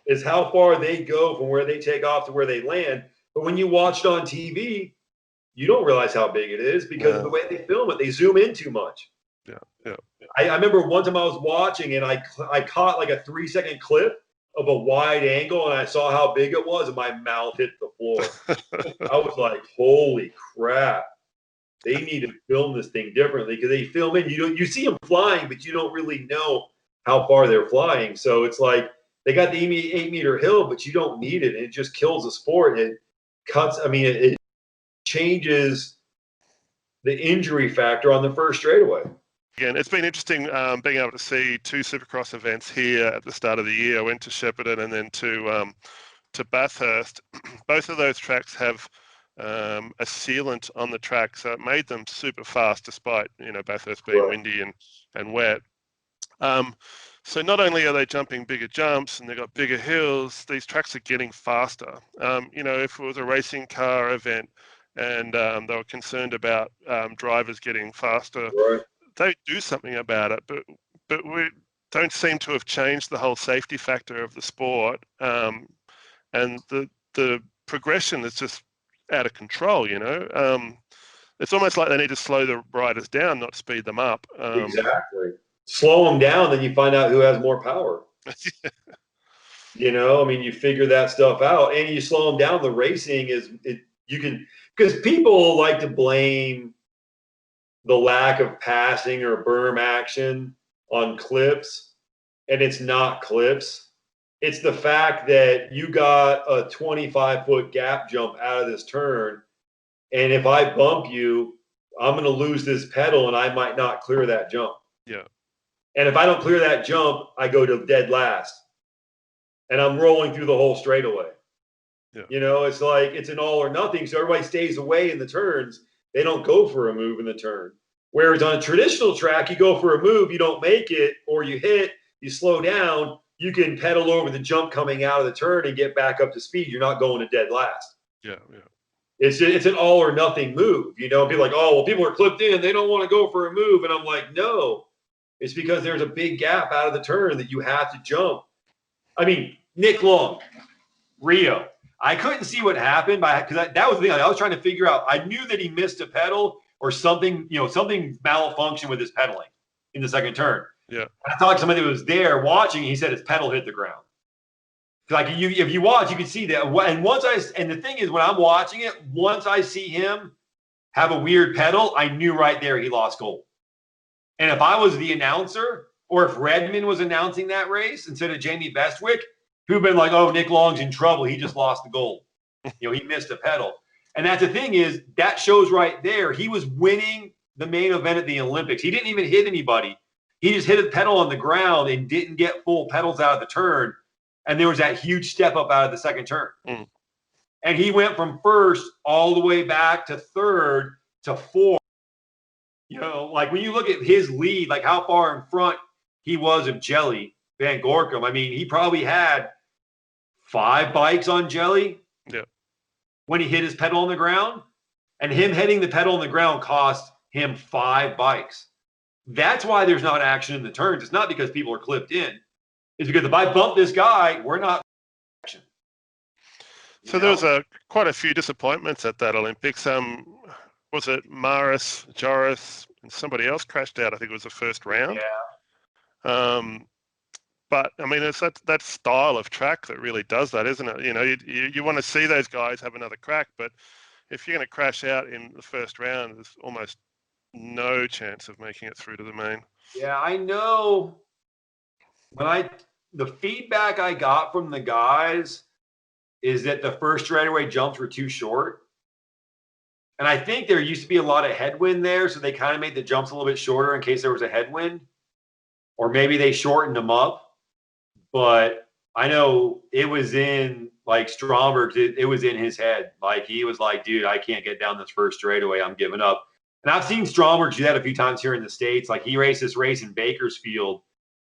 is how far they go from where they take off to where they land. But when you watch it on TV, you don't realize how big it is because of the way they film it. They zoom in too much. Yeah, yeah. I remember one time I was watching and I caught like a 3-second clip of a wide angle and I saw how big it was and my mouth hit the floor. I was like, holy crap. They need to film this thing differently because they film in. You see them flying, but you don't really know how far they're flying. So it's like they got the 8-meter hill, but you don't need it. And it just kills the sport. It cuts. I mean, it changes the injury factor on the first straightaway. Again, it's been interesting being able to see 2 Supercross events here at the start of the year. I went to Shepparton and then to Bathurst. Both of those tracks have a sealant on the track, so it made them super fast despite, you know, Bathurst being windy and wet. So not only are they jumping bigger jumps and they've got bigger hills, these tracks are getting faster. You know, if it was a racing car event and they were concerned about drivers getting faster, they do something about it. But we don't seem to have changed the whole safety factor of the sport, and the progression is just out of control. You know, it's almost like they need to slow the riders down, not speed them up. Exactly. Slow them down, then you find out who has more power. You know, I mean, you figure that stuff out, and you slow them down. The racing because people like to blame the lack of passing or berm action on clips, and it's not clips. It's the fact that you got a 25-foot gap jump out of this turn, and if I bump you, I'm going to lose this pedal, and I might not clear that jump. Yeah. And if I don't clear that jump, I go to dead last, and I'm rolling through the whole straightaway. Yeah. You know, it's like it's an all or nothing. So everybody stays away in the turns. They don't go for a move in the turn. Whereas on a traditional track, you go for a move, you don't make it, or you hit, you slow down, you can pedal over the jump coming out of the turn and get back up to speed. You're not going to dead last. Yeah. Yeah. It's an all or nothing move. You know, people are like, oh, well, people are clipped in. They don't want to go for a move. And I'm like, no, it's because there's a big gap out of the turn that you have to jump. I mean, Nick Long, Rio. I couldn't see what happened because that was the thing. I was trying to figure out. I knew that he missed a pedal or something, something malfunctioned with his pedaling in the second turn. Yeah. I talked to somebody that was there watching. He said his pedal hit the ground. Like if you watch, you can see that. And the thing is, when I'm watching it, once I see him have a weird pedal, I knew right there he lost gold. And if I was the announcer, or if Redmond was announcing that race instead of Jamie Bestwick, who'd been like, "Oh, Nick Long's in trouble. He just lost the gold. He missed a pedal." And that's the thing is that shows right there he was winning the main event at the Olympics. He didn't even hit anybody. He just hit a pedal on the ground and didn't get full pedals out of the turn. And there was that huge step up out of the second turn. Mm. And he went from first all the way back to third to fourth. Like when you look at his lead, like how far in front he was of Jelly Van Gorkum. I mean, he probably had 5 bikes on Jelly when he hit his pedal on the ground. And him hitting the pedal on the ground cost him 5 bikes. That's why there's not action in the turns. It's not because people are clipped in. It's because if I bump this guy, we're not action. So there was quite a few disappointments at that Olympics. Was it Maris, Joris, and somebody else crashed out? I think it was the first round. Yeah. But I mean, it's that style of track that really does that, isn't it? You want to see those guys have another crack, but if you're going to crash out in the first round, there's almost no chance of making it through to the main. Yeah, I know. The feedback I got from the guys is that the first straightaway jumps were too short. And I think there used to be a lot of headwind there, so they kind of made the jumps a little bit shorter in case there was a headwind. Or maybe they shortened them up. But I know it was in, like, Stromberg, it was in his head. Like, he was like, dude, I can't get down this first straightaway. I'm giving up. And I've seen Stromberg do that a few times here in the States. Like, he raced this race in Bakersfield.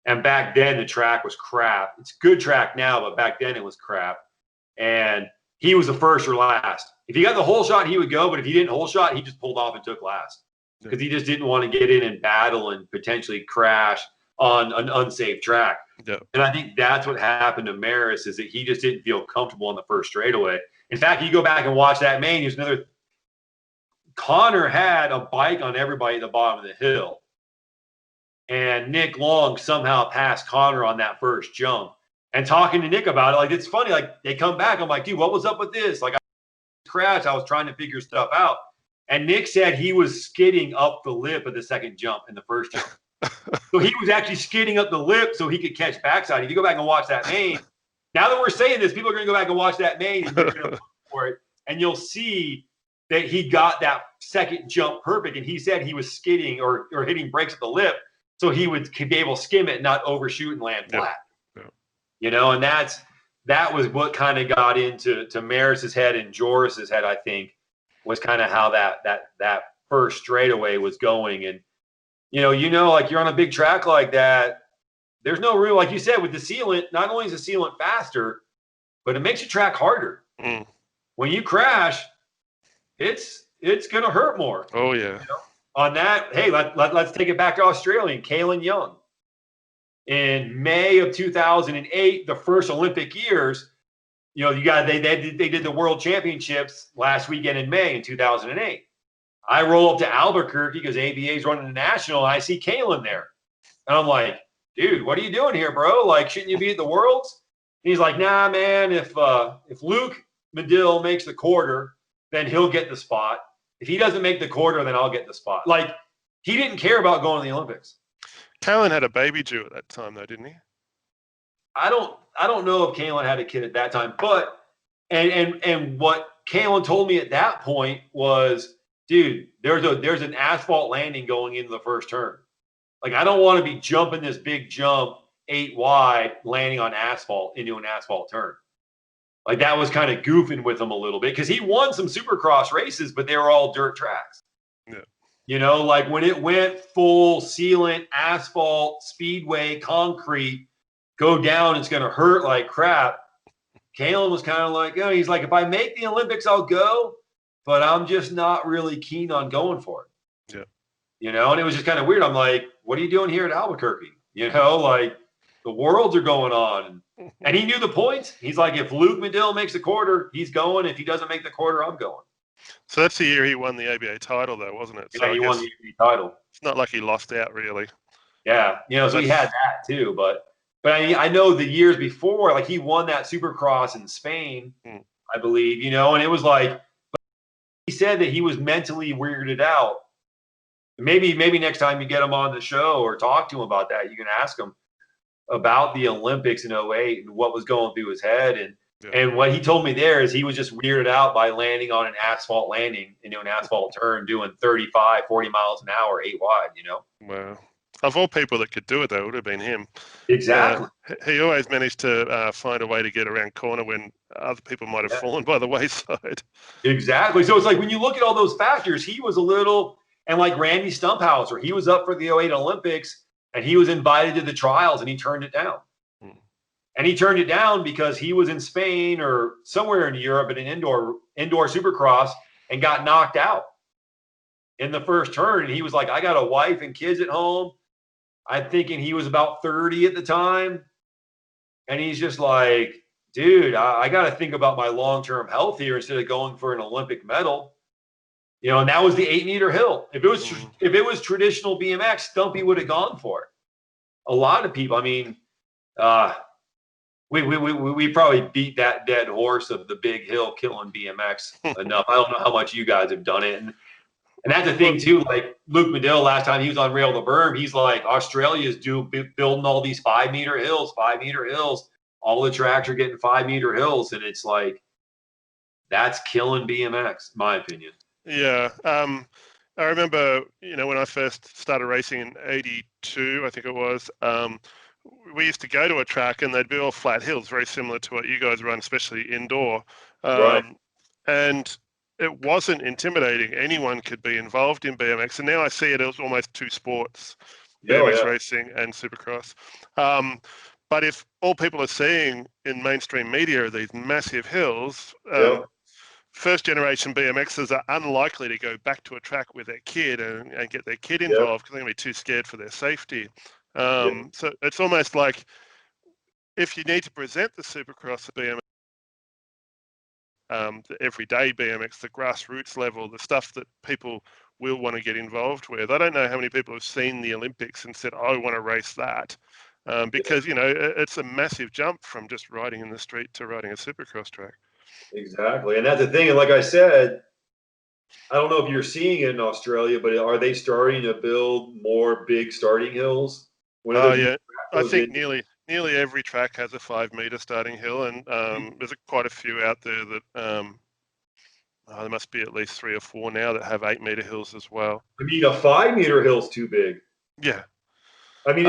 And back then, the track was crap. It's a good track now, but back then it was crap. And he was the first or last. If he got the whole shot, he would go. But if he didn't whole shot, he just pulled off and took last. Because he just didn't want to get in and battle and potentially crash on an unsafe track. Yeah. And I think that's what happened to Maris, is that he just didn't feel comfortable on the first straightaway. In fact, you go back and watch that main, there's another – Connor had a bike on everybody at the bottom of the hill. And Nick Long somehow passed Connor on that first jump. And talking to Nick about it, like, it's funny. Like, they come back. I'm like, dude, what was up with this? Like, I crashed. I was trying to figure stuff out. And Nick said he was skidding up the lip of the second jump in the first jump. So he was actually skidding up the lip so he could catch backside. If you go back and watch that main, now that we're saying this, people are going to go back and watch that main and you're going to look for it. And you'll see that he got that second jump perfect. And he said he was skidding or hitting brakes at the lip, so he would be able to skim it and not overshoot and land flat. Yeah. And that was what kind of got into Maris's head and Joris's head, I think, was kind of how that first straightaway was going. And, like, you're on a big track like that, there's no room, like you said, with the sealant, not only is the sealant faster, but it makes your track harder. Mm. When you crash, it's going to hurt more. Oh, yeah. On that, hey, let's take it back to Australia and Kalen Young. In May of 2008, the first Olympic years, they did the World Championships last weekend in May in 2008. I roll up to Albuquerque because AVA is running the national, and I see Kalen there. And I'm like, dude, what are you doing here, bro? Like, shouldn't you be at the Worlds? And he's like, nah, man, if Luke Medill makes the quarter, then he'll get the spot. If he doesn't make the quarter, then I'll get the spot. Like, he didn't care about going to the Olympics. Kalen had a baby due at that time, though, didn't he? I don't know if Kalin had a kid at that time, but and what Kalin told me at that point was, dude, there's an asphalt landing going into the first turn. Like, I don't want to be jumping this big jump 8 wide, landing on asphalt into an asphalt turn. Like, that was kind of goofing with him a little bit because he won some supercross races, but they were all dirt tracks. Yeah. You know, like when it went full sealant, asphalt, speedway, concrete, go down, it's going to hurt like crap. Kalin was kind of like, oh, he's like, if I make the Olympics, I'll go, but I'm just not really keen on going for it. Yeah. You know, and it was just kind of weird. I'm like, what are you doing here at Albuquerque? You know, like the worlds are going on. And he knew the points. He's like, if Luke Medill makes the quarter, he's going. If he doesn't make the quarter, I'm going. So that's the year he won the ABA title, though, wasn't it? Yeah, So he won the ABA title. It's not like he lost out, really. Yeah, you know, so he had that too. But I know the years before, like he won that Supercross in Spain, I believe. You know, and it was like he said that he was mentally weirded out. Maybe next time you get him on the show or talk to him about that, you can ask him about the Olympics in 08 and what was going through his head. And what he told me there is he was just weirded out by landing on an asphalt landing into an asphalt turn, doing 35, 40 miles an hour, 8 wide, you know? Wow. Of all people that could do it, though, it would have been him. Exactly. He always managed to find a way to get around corner when other people might have fallen by the wayside. Exactly. So it's like when you look at all those factors, he was a little, and like Randy Stumpfhauser, he was up for the 08 Olympics and he was invited to the trials and he turned it down. And he turned it down because he was in Spain or somewhere in Europe at an indoor supercross and got knocked out in the first turn. And he was like, I got a wife and kids at home. I'm thinking he was about 30 at the time. And he's just like, dude, I got to think about my long-term health here instead of going for an Olympic medal. You know, and that was the 8-meter hill. If it was traditional BMX, Stumpy would have gone for it. A lot of people, I mean, we probably beat that dead horse of the big hill killing BMX enough. I don't know how much you guys have done it. And that's the thing too, like Luke Medill, last time he was on Rail The Berm, he's like, Australia's building all these 5-meter hills. All the tracks are getting 5-meter hills. And it's like, that's killing BMX, in my opinion. Yeah. I remember, you know, when I first started racing in 82, I think it was, we used to go to a track and they'd be all flat hills, very similar to what you guys run, especially indoor. Right. And it wasn't intimidating. Anyone could be involved in BMX. And now I see it as almost two sports, BMX racing and Supercross. But if all people are seeing in mainstream media are these massive hills, first generation BMXers are unlikely to go back to a track with their kid and get their kid involved because they're going to be too scared for their safety. So it's almost like if you need to present the Supercross at BMX, the everyday BMX, the grassroots level, the stuff that people will want to get involved with. I don't know how many people have seen the Olympics and said, I want to race that. Because, you know, it's a massive jump from just riding in the street to riding a Supercross track. Exactly. And that's the thing. And like I said, I don't know if you're seeing it in Australia, but are they starting to build more big starting hills? Yeah. I think nearly every track has a 5-meter starting hill, and there's quite a few out there that there must be at least 3 or 4 now that have 8-meter hills as well. I mean, a 5-meter hill's too big. Yeah. I mean,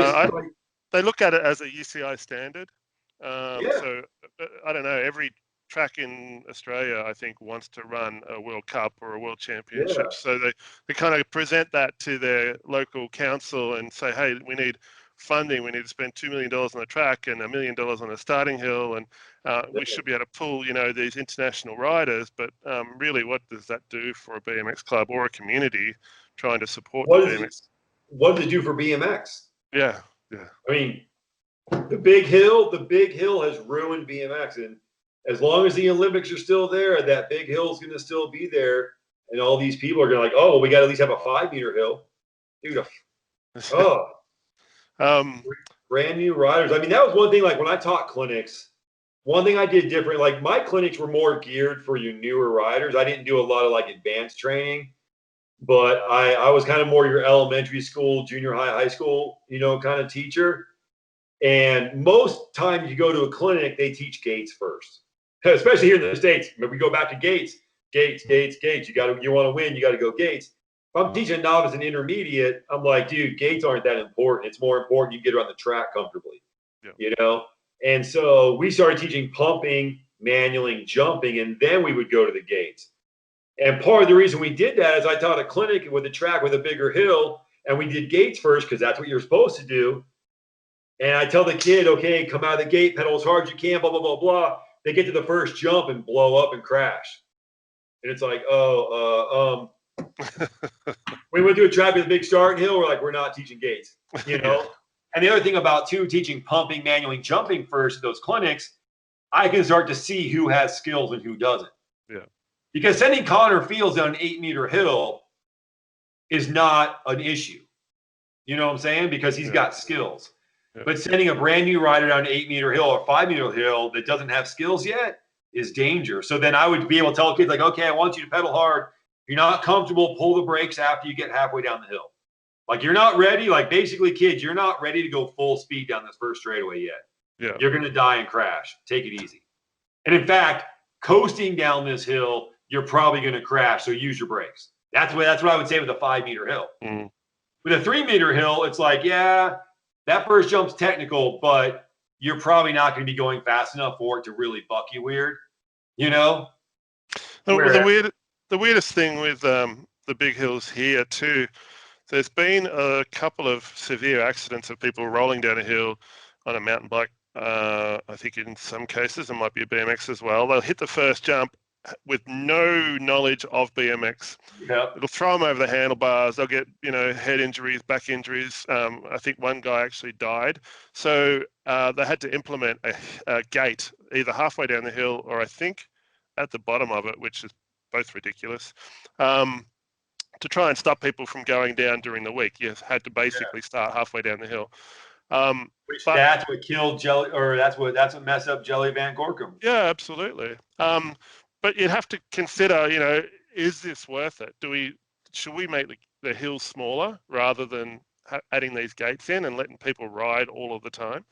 they look at it as a UCI standard. So I don't know. Every track in Australia, I think, wants to run a World Cup or a World Championship. So they kind of present that to their local council and say, hey, we need funding. We need to spend $2 million on the track and $1 million on a starting hill, and we should be able to pull, you know, these international riders. But really, what does that do for a BMX club or a community trying to support the BMX? What does it do for BMX? Yeah. I mean, the big hill has ruined BMX, and as long as the Olympics are still there, that big hill is going to still be there, and all these people are going to like, oh, we got to at least have a 5-meter hill, dude. Brand new riders. I mean, that was one thing. Like when I taught clinics, one thing I did different. Like my clinics were more geared for you newer riders. I didn't do a lot of like advanced training, but I was kind of more your elementary school, junior high, high school, you know, kind of teacher. And most times you go to a clinic, they teach gates first, especially here in the States. When we go back to gates. You want to win, you got to go gates. If I'm teaching a novice and intermediate, I'm like, dude, gates aren't that important. It's more important you get around the track comfortably, you know? And so we started teaching pumping, manualing, jumping, and then we would go to the gates. And part of the reason we did that is I taught a clinic with a track with a bigger hill, and we did gates first because that's what you're supposed to do. And I tell the kid, okay, come out of the gate, pedal as hard as you can, blah, blah, blah, blah. They get to the first jump and blow up and crash. And it's like, we went to a track with a big starting hill. We're like, we're not teaching gates, you know? And the other thing about, too, teaching pumping, manualing, jumping first at those clinics, I can start to see who has skills and who doesn't. Yeah. Because sending Connor Fields down an 8-meter hill is not an issue. You know what I'm saying? Because he's got skills. Yeah. But sending a brand new rider down an 8-meter hill or 5-meter hill that doesn't have skills yet is danger. So then I would be able to tell kids, like, okay, I want you to pedal hard. If you're not comfortable, pull the brakes after you get halfway down the hill. Like, you're not ready. Like, basically, kids, you're not ready to go full speed down this first straightaway yet. Yeah. You're going to die and crash. Take it easy. And in fact, coasting down this hill, you're probably going to crash. So use your brakes. That's what I would say with a 5-meter hill. Mm. With a 3-meter hill, it's like, yeah, that first jump's technical, but you're probably not going to be going fast enough for it to really buck you weird, you know? The weirdest thing with the big hills here too, there's been a couple of severe accidents of people rolling down a hill on a mountain bike. I think in some cases it might be a BMX as well. They'll hit the first jump with no knowledge of BMX. Yep. It'll throw them over the handlebars. They'll get, head injuries, back injuries. I think one guy actually died. So they had to implement a gate either halfway down the hill or I think at the bottom of it, which is both ridiculous, to try and stop people from going down during the week. You had to basically start halfway down the hill. That's what killed Jelly, or that's what messed up Jelly Van Gorkum. Yeah, absolutely. But you'd have to consider, is this worth it? Should we make the hills smaller rather than adding these gates in and letting people ride all of the time?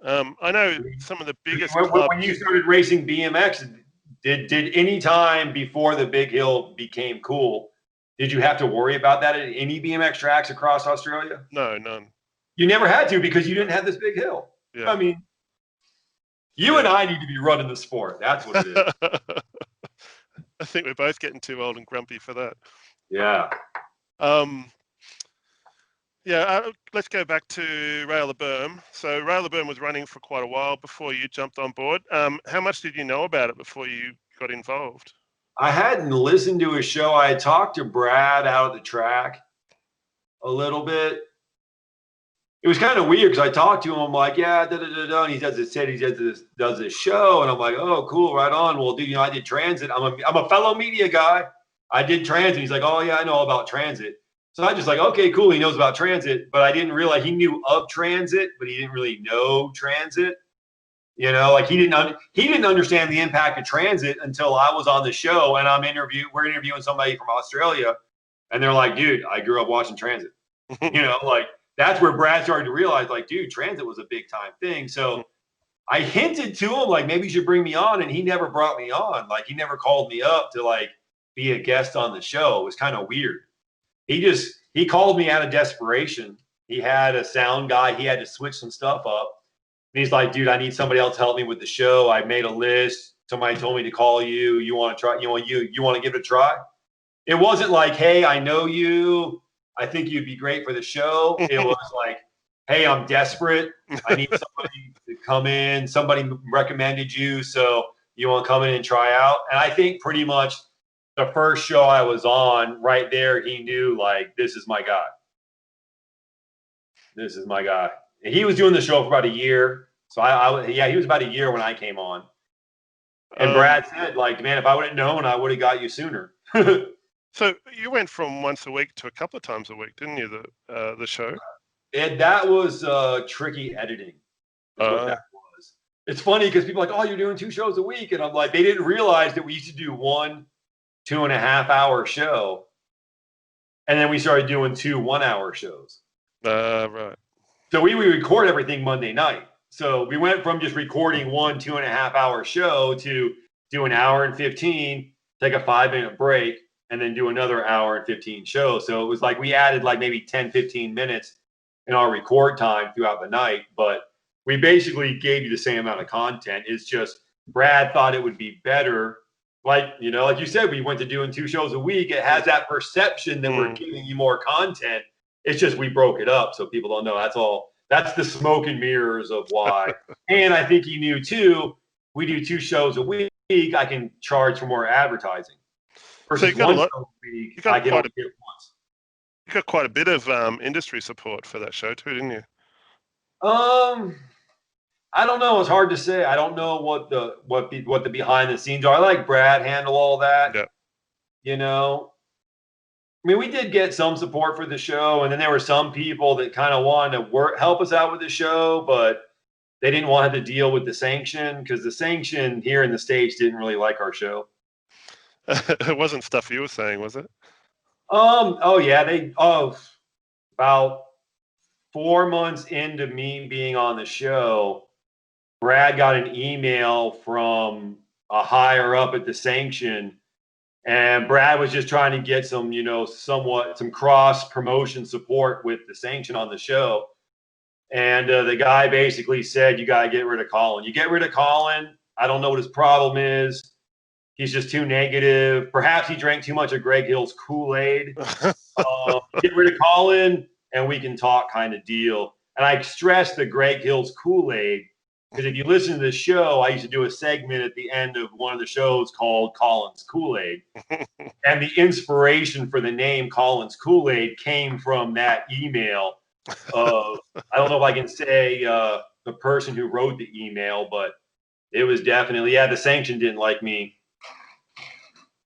I know some of the biggest clubs. When you started racing BMX, did any time before the big hill became cool, did you have to worry about that at any BMX tracks across Australia? No, none. You never had to because you didn't have this big hill. Yeah. I mean, you and I need to be running the sport. That's what it is. I think we're both getting too old and grumpy for that. Yeah. Let's go back to Rail The Berm. So Rail The Berm was running for quite a while before you jumped on board. How much did you know about it before you got involved? I hadn't listened to a show. I had talked to Brad out at the track a little bit. It was kind of weird because I talked to him. I'm like, yeah, and he does this show, and I'm like, oh, cool, right on. Well, dude, I did transit. I'm a fellow media guy. I did transit. He's like, oh yeah, I know all about transit. So I just like, okay, cool. He knows about transit, but I didn't realize he knew of transit, but he didn't really know transit. Like he didn't understand the impact of transit until I was on the show and we're interviewing somebody from Australia, and they're like, dude, I grew up watching transit. Like that's where Brad started to realize, like, dude, transit was a big time thing. So I hinted to him, like, maybe you should bring me on, and he never brought me on. Like, he never called me up to like be a guest on the show. It was kind of weird. He called me out of desperation. He had a sound guy. He had to switch some stuff up. And he's like, dude, I need somebody else to help me with the show. I made a list. Somebody told me to call you. You want to try? You want to give it a try? It wasn't like, hey, I know you. I think you'd be great for the show. It was like, hey, I'm desperate. I need somebody to come in. Somebody recommended you, so you want to come in and try out? And I think pretty much the first show I was on, right there, he knew, like, this is my guy. This is my guy. And he was doing the show for about a year. So he was about a year when I came on. And Brad said, like, man, if I would have known, I would have got you sooner. So you went from once a week to a couple of times a week, didn't you, the show? And that was tricky editing. What that was. It's funny because people are like, oh, you're doing 2 shows a week. And I'm like, they didn't realize that we used to do 1 2.5-hour show. And then we started doing 2 1-hour shows. Right. So we would record everything Monday night. So we went from just recording 1 2.5 hour show to do an hour and 15, take a 5-minute break, and then do another hour and 15 show. So it was like we added like maybe 10, 15 minutes in our record time throughout the night. But we basically gave you the same amount of content. It's just Brad thought it would be better. Like, you know, like you said, we went to doing 2 shows a week. It has that perception that we're giving you more content. It's just we broke it up so people don't know. That's all. That's the smoke and mirrors of why. And I think he knew too, we do 2 shows a week, I can charge for more advertising. So Versus 1 show a week, I can only get it once. You got quite a bit of industry support for that show too, didn't you? I don't know. It's hard to say. I don't know what the behind the scenes are. I like Brad handle all that. Yeah. You know, I mean, we did get some support for the show, and then there were some people that kind of wanted to help us out with the show, but they didn't want to have to deal with the sanction because the sanction here in the States didn't really like our show. It wasn't stuff you were saying, was it? Oh yeah, about 4 months into me being on the show, Brad got an email from a higher up at the sanction. And Brad was just trying to get some, you know, some cross promotion support with the sanction on the show. And the guy basically said, you got to get rid of Colin. You get rid of Colin. I don't know what his problem is. He's just too negative. Perhaps he drank too much of Greg Hill's Kool-Aid. Get rid of Colin and we can talk kind of deal. And I stressed the Greg Hill's Kool-Aid because if you listen to the show, I used to do a segment at the end of one of the shows called Colin's Kool-Aid. And the inspiration for the name Colin's Kool-Aid came from that email. I don't know if I can say the person who wrote the email, but it was definitely, the sanction didn't like me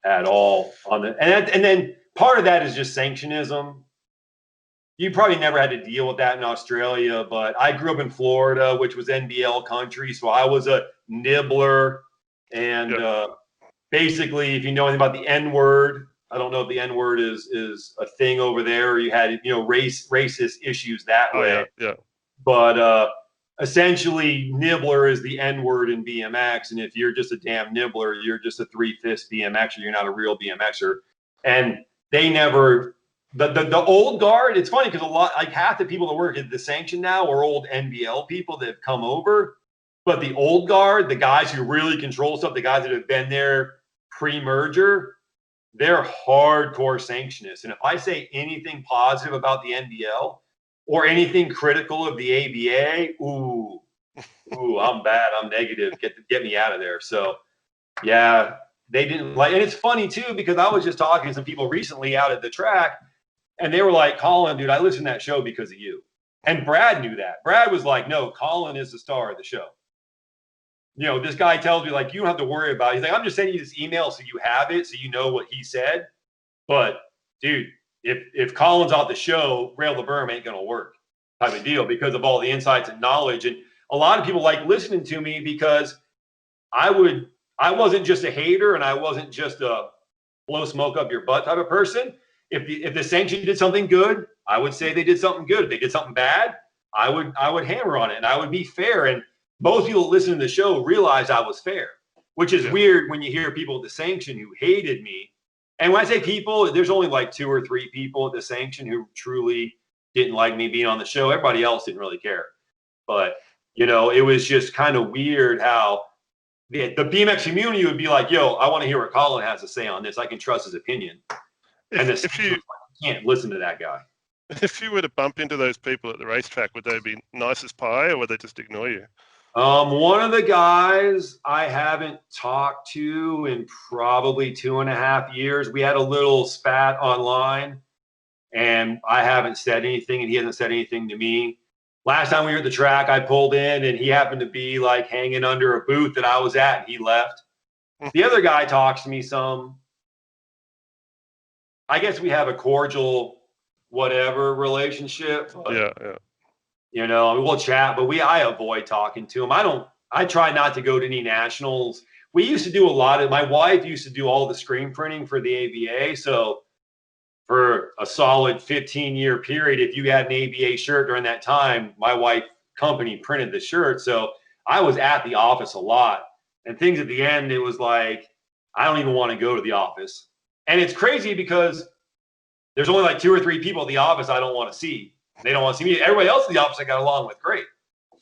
at all. And then part of that is just sanctionism. You probably never had to deal with that in Australia, but I grew up in Florida, which was NBL country. So I was a nibbler. And basically, if you know anything about the N-word, I don't know if the N-word is a thing over there, or you had, you know, racist issues that way. Yeah. But essentially, nibbler is the N-word in BMX. And if you're just a damn nibbler, you're just a 3/5 BMXer. You're not a real BMXer. And they never... The old guard, it's funny because a lot, like half the people that work at the sanction now are old NBL people that have come over. But the old guard, the guys who really control stuff, the guys that have been there pre-merger, they're hardcore sanctionists. And if I say anything positive about the NBL or anything critical of the ABA, ooh, I'm bad. I'm negative. Get me out of there. So, yeah, they didn't like. And it's funny too because I was just talking to some people recently out at the track. And they were like, Colin, dude, I listened to that show because of you. And Brad knew that. Brad was like, no, Colin is the star of the show. You know, this guy tells me, like, you don't have to worry about it. He's like, I'm just sending you this email so you have it, so you know what he said. But, dude, if Colin's off the show, Rail The Berm ain't going to work type of deal because of all the insights and knowledge. And a lot of people like listening to me because I wasn't just a hater and I wasn't just a blow smoke up your butt type of person. If the sanction did something good, I would say they did something good. If they did something bad, I would hammer on it and I would be fair. And most people listening to the show realize I was fair, which is weird when you hear people at the sanction who hated me. And when I say people, there's only like 2 or 3 people at the sanction who truly didn't like me being on the show. Everybody else didn't really care. But, you know, it was just kind of weird how the BMX community would be like, yo, I want to hear what Colin has to say on this. I can trust his opinion. If you can't listen to that guy. If you were to bump into those people at the racetrack, would they be nice as pie or would they just ignore you? One of the guys I haven't talked to in probably 2.5 years. We had a little spat online and I haven't said anything and he hasn't said anything to me. Last time we were at the track, I pulled in and he happened to be like hanging under a booth that I was at and he left. The other guy talks to me some. I guess we have a cordial whatever relationship. But, yeah. You know, we'll chat, but I avoid talking to him. I try not to go to any nationals. We used to do my wife used to do all the screen printing for the ABA. So for a solid 15-year period. If you had an ABA shirt during that time, my wife company printed the shirt. So I was at the office a lot, and things at the end, it was like, I don't even want to go to the office. And it's crazy because there's only like 2 or 3 people at the office I don't want to see. They don't want to see me. Everybody else in the office I got along with great.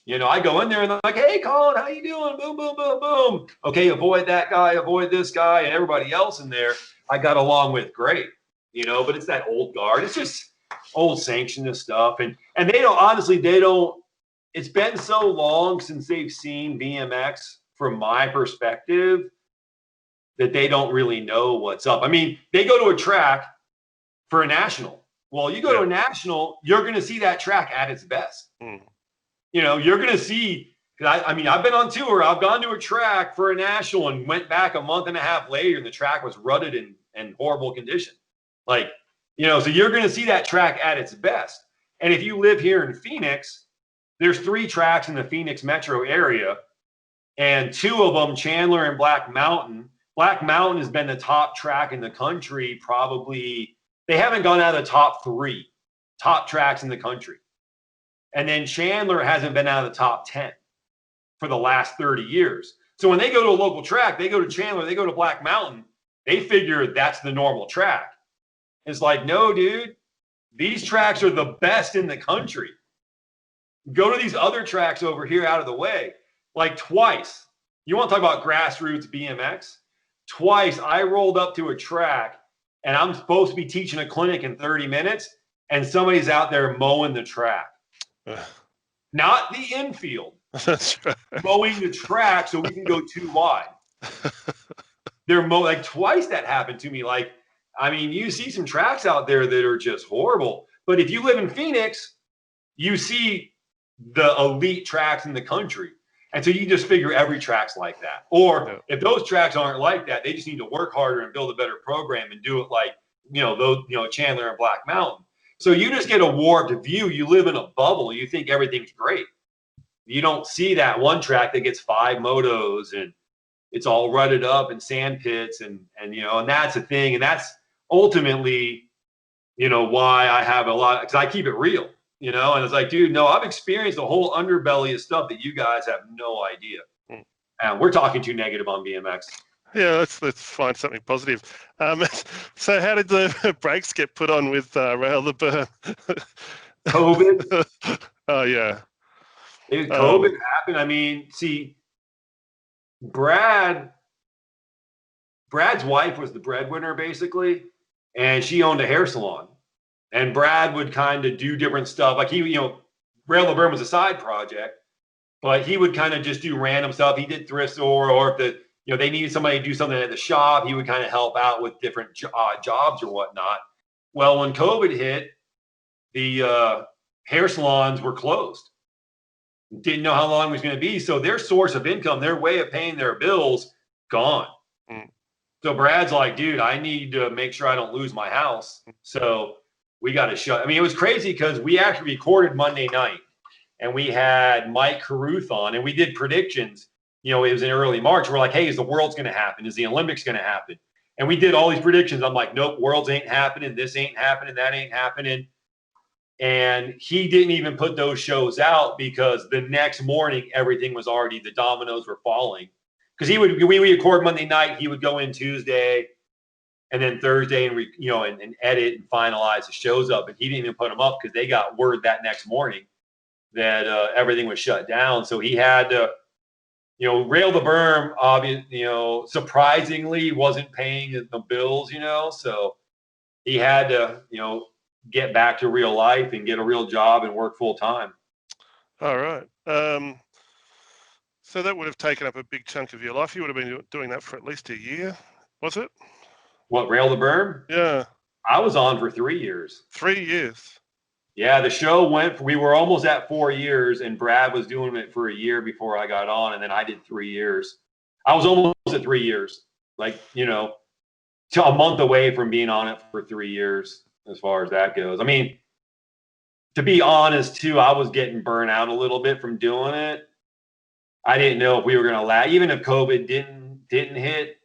You know, I go in there and they're like, hey, Colin, how you doing? Boom, boom, boom, boom. Okay, avoid that guy, avoid this guy, and everybody else in there I got along with great. You know, but it's that old guard. It's just old sanctionist stuff. And they don't, honestly, they don't, it's been so long since they've seen BMX from my perspective that they don't really know what's up. I mean, they go to a track for a national. Well, you go to a national, you're going to see that track at its best. You know, you're going to see, I mean, I've been on tour. I've gone to a track for a national and went back a month and a half later and the track was rutted and horrible condition. Like, you know, so you're going to see that track at its best. And if you live here in Phoenix, there's 3 tracks in the Phoenix metro area, and 2 of them, Chandler and Black Mountain. Black Mountain has been the top track in the country. Probably, they haven't gone out of the top 3 top tracks in the country. And then Chandler hasn't been out of the top 10 for the last 30 years. So when they go to a local track, they go to Chandler, they go to Black Mountain, they figure that's the normal track. It's like, no, dude, these tracks are the best in the country. Go to these other tracks over here out of the way. Like twice, you want to talk about grassroots BMX? Twice I rolled up to a track and I'm supposed to be teaching a clinic in 30 minutes and somebody's out there mowing the track. Not the infield. That's right. Mowing the track so we can go 2 wide. They're like twice that happened to me. Like, I mean, you see some tracks out there that are just horrible. But if you live in Phoenix, you see the elite tracks in the country. And so you just figure every track's like that. Or if those tracks aren't like that, they just need to work harder and build a better program and do it like, you know, those, you know, Chandler and Black Mountain. So you just get a warped view. You live in a bubble. You think everything's great. You don't see that one track that gets 5 motos and it's all rutted up and sand pits and you know, and that's a thing. And that's ultimately, you know, why I have a lot, because I keep it real, you know, and it's like, dude, no, I've experienced the whole underbelly of stuff that you guys have no idea. And we're talking too negative on BMX. Yeah, let's find something positive. So how did the brakes get put on with Rail the Berm? COVID. Oh yeah. COVID happened. I mean, see, Brad's wife was the breadwinner basically, and she owned a hair salon. And Brad would kind of do different stuff. Like he, you know, Rail The Berm was a side project, but he would kind of just do random stuff. He did thrift store, or if the, you know, they needed somebody to do something at the shop, he would kind of help out with different jobs or whatnot. Well, when COVID hit, the hair salons were closed. Didn't know how long it was going to be. So their source of income, their way of paying their bills, gone. So Brad's like, dude, I need to make sure I don't lose my house. So we got to shut. I mean, it was crazy because we actually recorded Monday night and we had Mike Carruth on and we did predictions. You know, it was in early March. We're like, hey, is the world's going to happen? Is the Olympics going to happen? And we did all these predictions. I'm like, nope, worlds ain't happening. This ain't happening. That ain't happening. And he didn't even put those shows out because the next morning, everything was already, the dominoes were falling. Because we record Monday night, he would go in Tuesday and then Thursday and, you know, and edit and finalize the shows up. And he didn't even put them up because they got word that next morning that everything was shut down. So he had to, you know, Rail the Berm, obviously, you know, surprisingly wasn't paying the bills, you know, so he had to, you know, get back to real life and get a real job and work full time. All right. So that would have taken up a big chunk of your life. You would have been doing that for at least a year, was it? What, Rail the Berm? Yeah. I was on for 3 years. 3 years. Yeah, the show we were almost at 4 years, and Brad was doing it for a year before I got on, and then I did 3 years. I was almost at 3 years, like, you know, a month away from being on it for 3 years as far as that goes. I mean, to be honest, too, I was getting burnt out a little bit from doing it. I didn't know if we were going to last. Even if COVID didn't hit,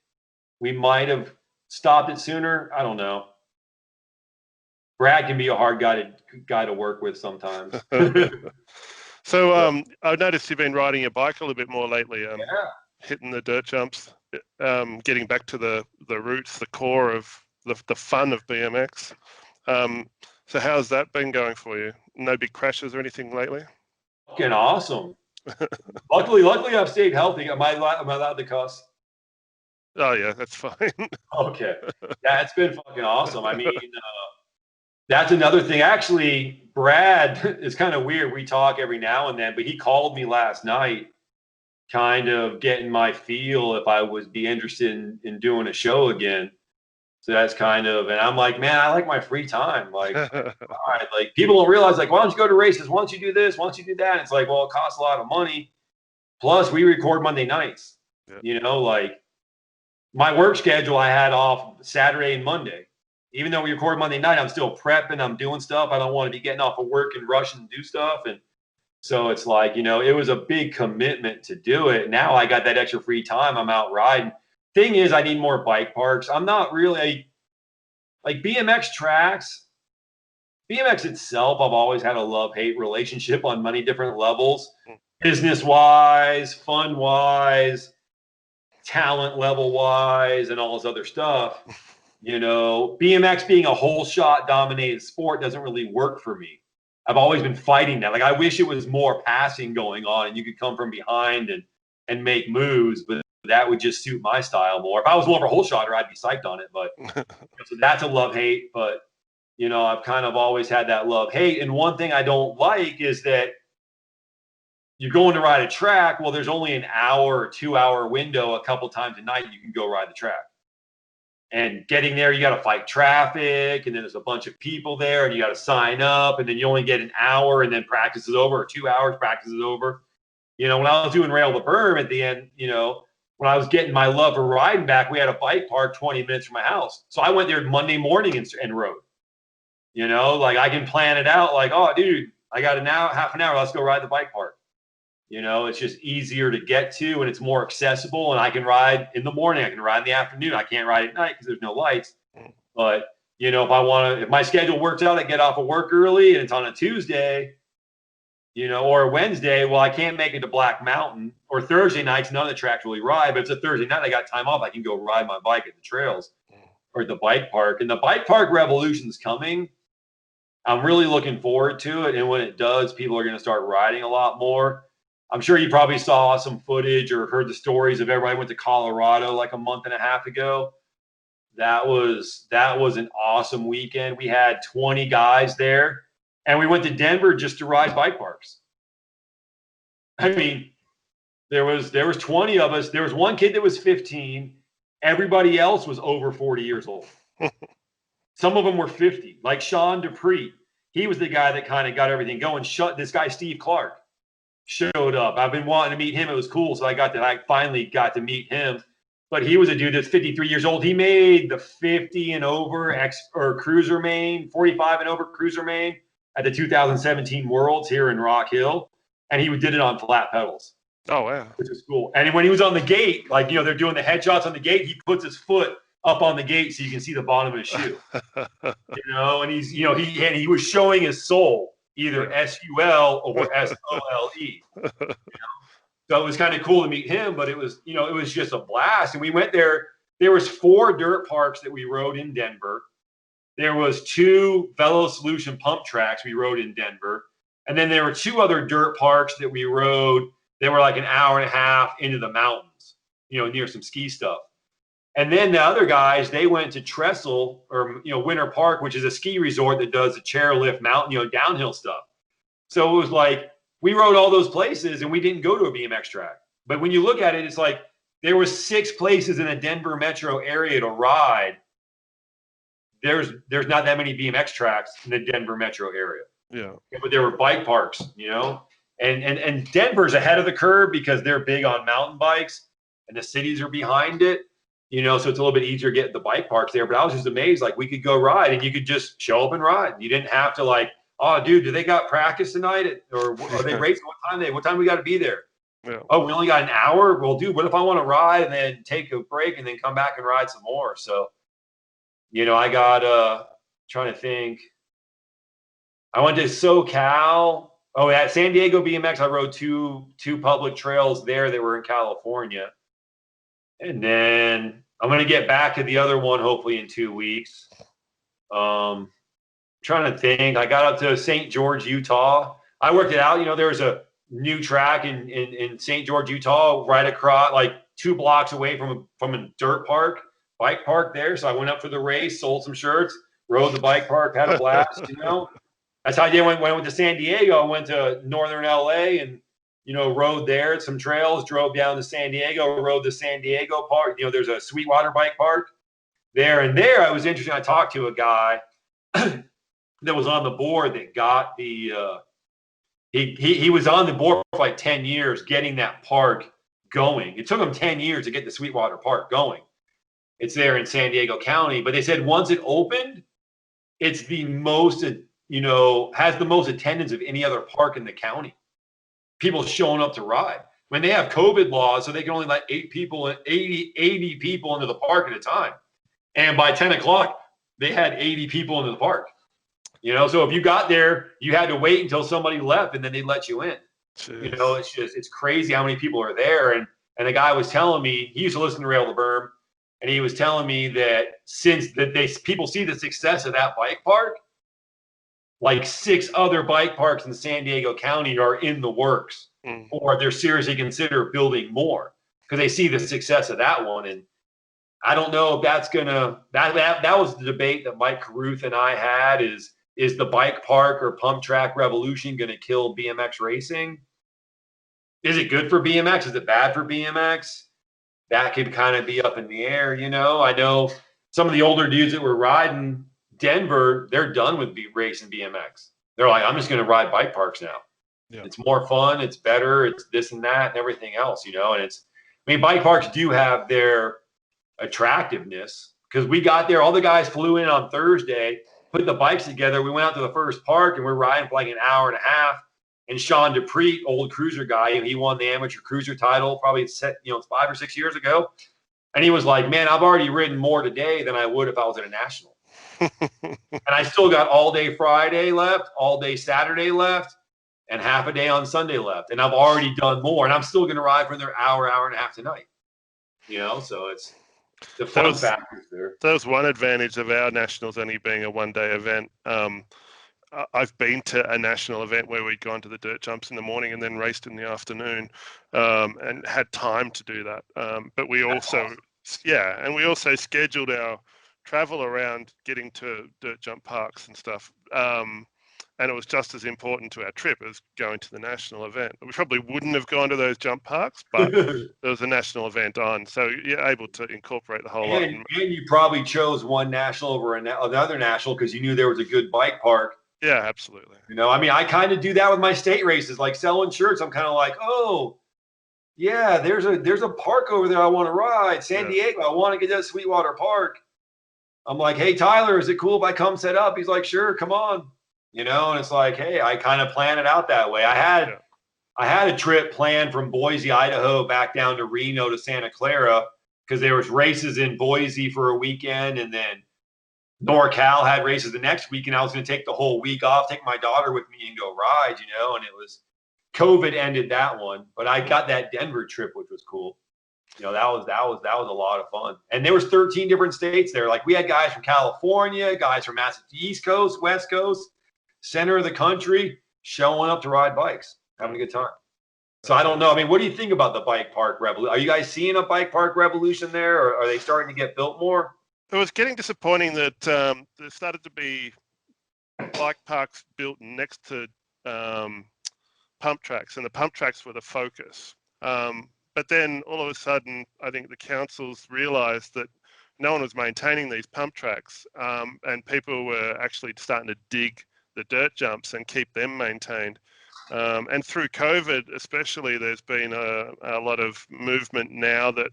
we might have stopped it sooner. I don't know. Brad can be a hard guy to work with sometimes. So I've noticed you've been riding your bike a little bit more lately, Yeah. hitting the dirt jumps, getting back to the roots, the core of the fun of BMX. So how's that been going for you? No big crashes or anything lately? Fucking awesome. Luckily, I've stayed healthy. Am I allowed to cuss? Oh yeah, that's fine. Okay. Yeah, it's been fucking awesome. I mean, that's another thing. Actually, Brad is kind of weird. We talk every now and then, but he called me last night, kind of getting my feel if I would be interested in doing a show again. So that's kind of, and I'm like, man, I like my free time. Like, all right, like people don't realize, like, why don't you go to races? Why don't you do this? Why don't you do that? And it's like, well, it costs a lot of money. Plus, we record Monday nights. Yeah. You know, like my work schedule, I had off Saturday and Monday. Even though we record Monday night, I'm still prepping. I'm doing stuff. I don't want to be getting off of work and rushing to do stuff. And so it's like, you know, it was a big commitment to do it. Now I got that extra free time. I'm out riding. Thing is, I need more bike parks. I'm not really like BMX tracks. BMX itself, I've always had a love-hate relationship on many different levels, business-wise, fun-wise, talent level-wise, and all this other stuff. You know, BMX being a whole shot dominated sport doesn't really work for me. I've always been fighting that. Like, I wish it was more passing going on and you could come from behind and make moves, but that would just suit my style more. If I was more of a whole shotter, I'd be psyched on it. But so that's a love hate. But you know, I've kind of always had that love hate. And one thing I don't like is that you're going to ride a track. Well, there's only an hour or 2 hour window a couple times a night you can go ride the track. And getting there, you got to fight traffic, and then there's a bunch of people there, and you got to sign up, and then you only get an hour, and then practice is over, or 2 hours, practice is over. You know, when I was doing Rail The Berm at the end, you know, when I was getting my love for riding back, we had a bike park 20 minutes from my house. So I went there Monday morning and rode. You know, like I can plan it out like, oh, dude, I got an hour, half an hour, let's go ride the bike park. You know, it's just easier to get to and it's more accessible. And I can ride in the morning, I can ride in the afternoon. I can't ride at night because there's no lights. But, you know, if my schedule works out, I get off of work early and it's on a Tuesday, you know, or a Wednesday, well, I can't make it to Black Mountain, or Thursday nights, none of the tracks really ride. But if it's a Thursday night, I got time off, I can go ride my bike at the trails or at the bike park. And the bike park revolution's coming. I'm really looking forward to it. And when it does, people are going to start riding a lot more. I'm sure you probably saw some footage or heard the stories of everybody went to Colorado like a month and a half ago. That was an awesome weekend. We had 20 guys there, and we went to Denver just to ride bike parks. I mean, there was 20 of us. There was one kid that was 15. Everybody else was over 40 years old. Some of them were 50, like Sean Dupree. He was the guy that kind of got everything going. This guy, Steve Clark, showed up. I've been wanting to meet him. It was cool. So I finally got to meet him. But he was a dude that's 53 years old. He made the 50 and over cruiser main, 45 and over cruiser main at the 2017 Worlds here in Rock Hill. And he did it on flat pedals. Oh, wow. Which is cool. And when he was on the gate, like, you know, they're doing the headshots on the gate, he puts his foot up on the gate so you can see the bottom of his shoe. You know, and he was showing his soul, either SUL or SOLE. You know? So it was kind of cool to meet him, but it was just a blast. And we went there. There was 4 dirt parks that we rode in Denver. There was 2 Velo Solution pump tracks we rode in Denver. And then there were 2 other dirt parks that we rode. They were like an hour and a half into the mountains, you know, near some ski stuff. And then the other guys, they went to Trestle or, you know, Winter Park, which is a ski resort that does the chairlift mountain, you know, downhill stuff. So it was like, we rode all those places and we didn't go to a BMX track. But when you look at it, it's like there were 6 places in the Denver metro area to ride. There's not that many BMX tracks in the Denver metro area. Yeah. But there were bike parks, you know, and Denver's ahead of the curve because they're big on mountain bikes and the cities are behind it, you know, so it's a little bit easier to get the bike parks there. But I was just amazed, like we could go ride and you could just show up and ride. You didn't have to like, oh, dude, do they got practice tonight? Or are they racing? What time we got to be there? Yeah. Oh, we only got an hour? Well, dude, what if I want to ride and then take a break and then come back and ride some more? So, you know, I got, trying to think. I went to SoCal. Oh, at San Diego BMX, I rode two public trails there that were in California. And then I'm going to get back to the other one hopefully in 2 weeks. Trying to think. I got up to St. George, Utah. I worked it out. There's a new track in St. George, Utah, right across, like 2 blocks away from a dirt park, bike park there. So I went up for the race, sold some shirts, rode the bike park, had a blast. That's how I did when I went to San Diego. I went to northern LA and rode there, some trails, drove down to San Diego, rode the San Diego park. There's a Sweetwater bike park there. And there, I was interesting. I talked to a guy that was on the board that got the he was on the board for like 10 years getting that park going. It took him 10 years to get the Sweetwater Park going. It's there in San Diego County, but they said once it opened, it's the most, has the most attendance of any other park in the county. People showing up to ride. When they have COVID laws, so they can only let 80 people into the park at a time. And by 10 o'clock, they had 80 people into the park. So if you got there, you had to wait until somebody left and then they'd let you in. Jeez. It's crazy how many people are there. And the guy was telling me, he used to listen to Rail The Berm, and he was telling me that since people see the success of that bike park, like 6 other bike parks in San Diego County are in the works, or they're seriously consider building more because they see the success of that one. And I don't know if that's gonna that was the debate that Mike Carruth and I had is the bike park or pump track revolution going to kill BMX racing? Is it good for BMX? Is it bad for BMX? That could kind of be up in the air. I know some of the older dudes that were riding Denver, they're done with racing BMX. They're like, I'm just going to ride bike parks now. Yeah. It's more fun. It's better. It's this and that and everything else, and bike parks do have their attractiveness because we got there. All the guys flew in on Thursday, put the bikes together. We went out to the first park and we're riding for like an hour and a half. And Sean Dupree, old cruiser guy, he won the amateur cruiser title probably 5 or 6 years ago. And he was like, man, I've already ridden more today than I would if I was at a national. And I still got all day Friday left, all day Saturday left, and half a day on Sunday left. And I've already done more. And I'm still going to ride for another hour and a half tonight. So it's the fun factors there. That was one advantage of our nationals only being a one-day event. I've been to a national event where we'd gone to the dirt jumps in the morning and then raced in the afternoon, and had time to do that. But we also, and we also scheduled our travel around getting to dirt jump parks and stuff. And it was just as important to our trip as going to the national event. We probably wouldn't have gone to those jump parks, but there was a national event on. So you're able to incorporate the whole lot. And you probably chose one national over another national because you knew there was a good bike park. Yeah, absolutely. I kind of do that with my state races, like selling shirts. I'm kind of like, oh, yeah, there's a park over there I want to ride. San Diego, I want to get to Sweetwater Park. I'm like, hey, Tyler, is it cool if I come set up? He's like, sure, come on. And it's like, hey, I kind of plan it out that way. I had a trip planned from Boise, Idaho, back down to Reno to Santa Clara because there was races in Boise for a weekend, and then NorCal had races the next week, and I was going to take the whole week off, take my daughter with me, and go ride. And it was COVID ended that one, but I got that Denver trip, which was cool. That was a lot of fun, and there was 13 different states there. Like we had guys from California, guys from East Coast, West Coast, center of the country showing up to ride bikes, having a good time. So I don't know. What do you think about the bike park revolution? Are you guys seeing a bike park revolution there, or are they starting to get built more? It was getting disappointing that there started to be bike parks built next to pump tracks, and the pump tracks were the focus. But then all of a sudden, I think the councils realised that no one was maintaining these pump tracks, and people were actually starting to dig the dirt jumps and keep them maintained. And through COVID, especially, there's been a lot of movement now that,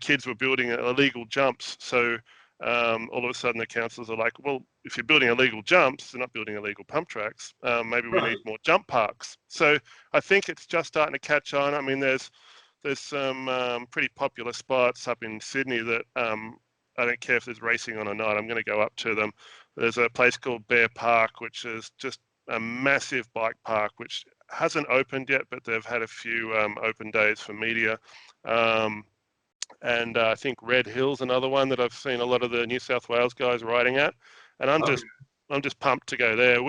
kids were building illegal jumps. So all of a sudden the councils are like, well, if you're building illegal jumps, they're not building illegal pump tracks. Maybe we need more jump parks. So I think it's just starting to catch on. There's some pretty popular spots up in Sydney that I don't care if there's racing on or not, I'm going to go up to them. There's a place called Bear Park, which is just a massive bike park, which hasn't opened yet, but they've had a few open days for media. And I think Red Hill's another one that I've seen a lot of the New South Wales guys riding at, and I'm just pumped to go there.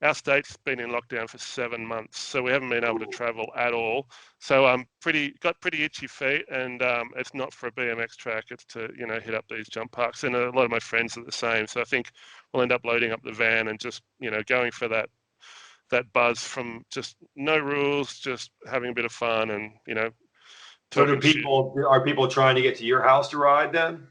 Our state's been in lockdown for 7 months, so we haven't been able to travel at all. So I'm got pretty itchy feet, and it's not for a BMX track. It's to hit up these jump parks, and a lot of my friends are the same. So I think we'll end up loading up the van and just going for that buzz from just no rules, just having a bit of fun, and So are people trying to get to your house to ride then?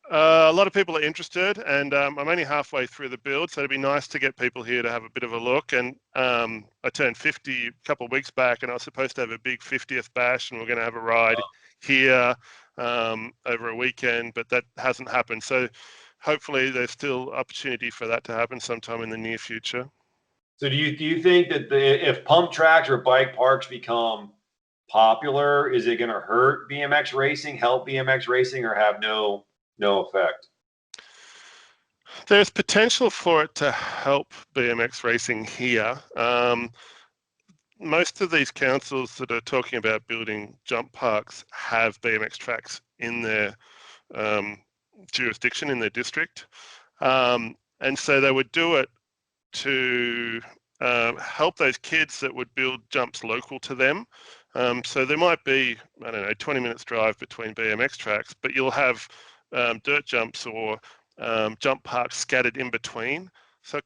A lot of people are interested, and I'm only halfway through the build, so it'd be nice to get people here to have a bit of a look. And I turned 50 a couple of weeks back, and I was supposed to have a big 50th bash, and we're going to have a ride here over a weekend, but that hasn't happened. So hopefully there's still opportunity for that to happen sometime in the near future. So do you think that if pump tracks or bike parks become popular, is it going to hurt BMX racing, help BMX racing, or have no effect? There's potential for it to help BMX racing here. Most of these councils that are talking about building jump parks have BMX tracks in their jurisdiction, in their district. And so they would do it to help those kids that would build jumps local to them. So there might be, 20 minutes drive between BMX tracks, but you'll have dirt jumps or jump parks scattered in between. So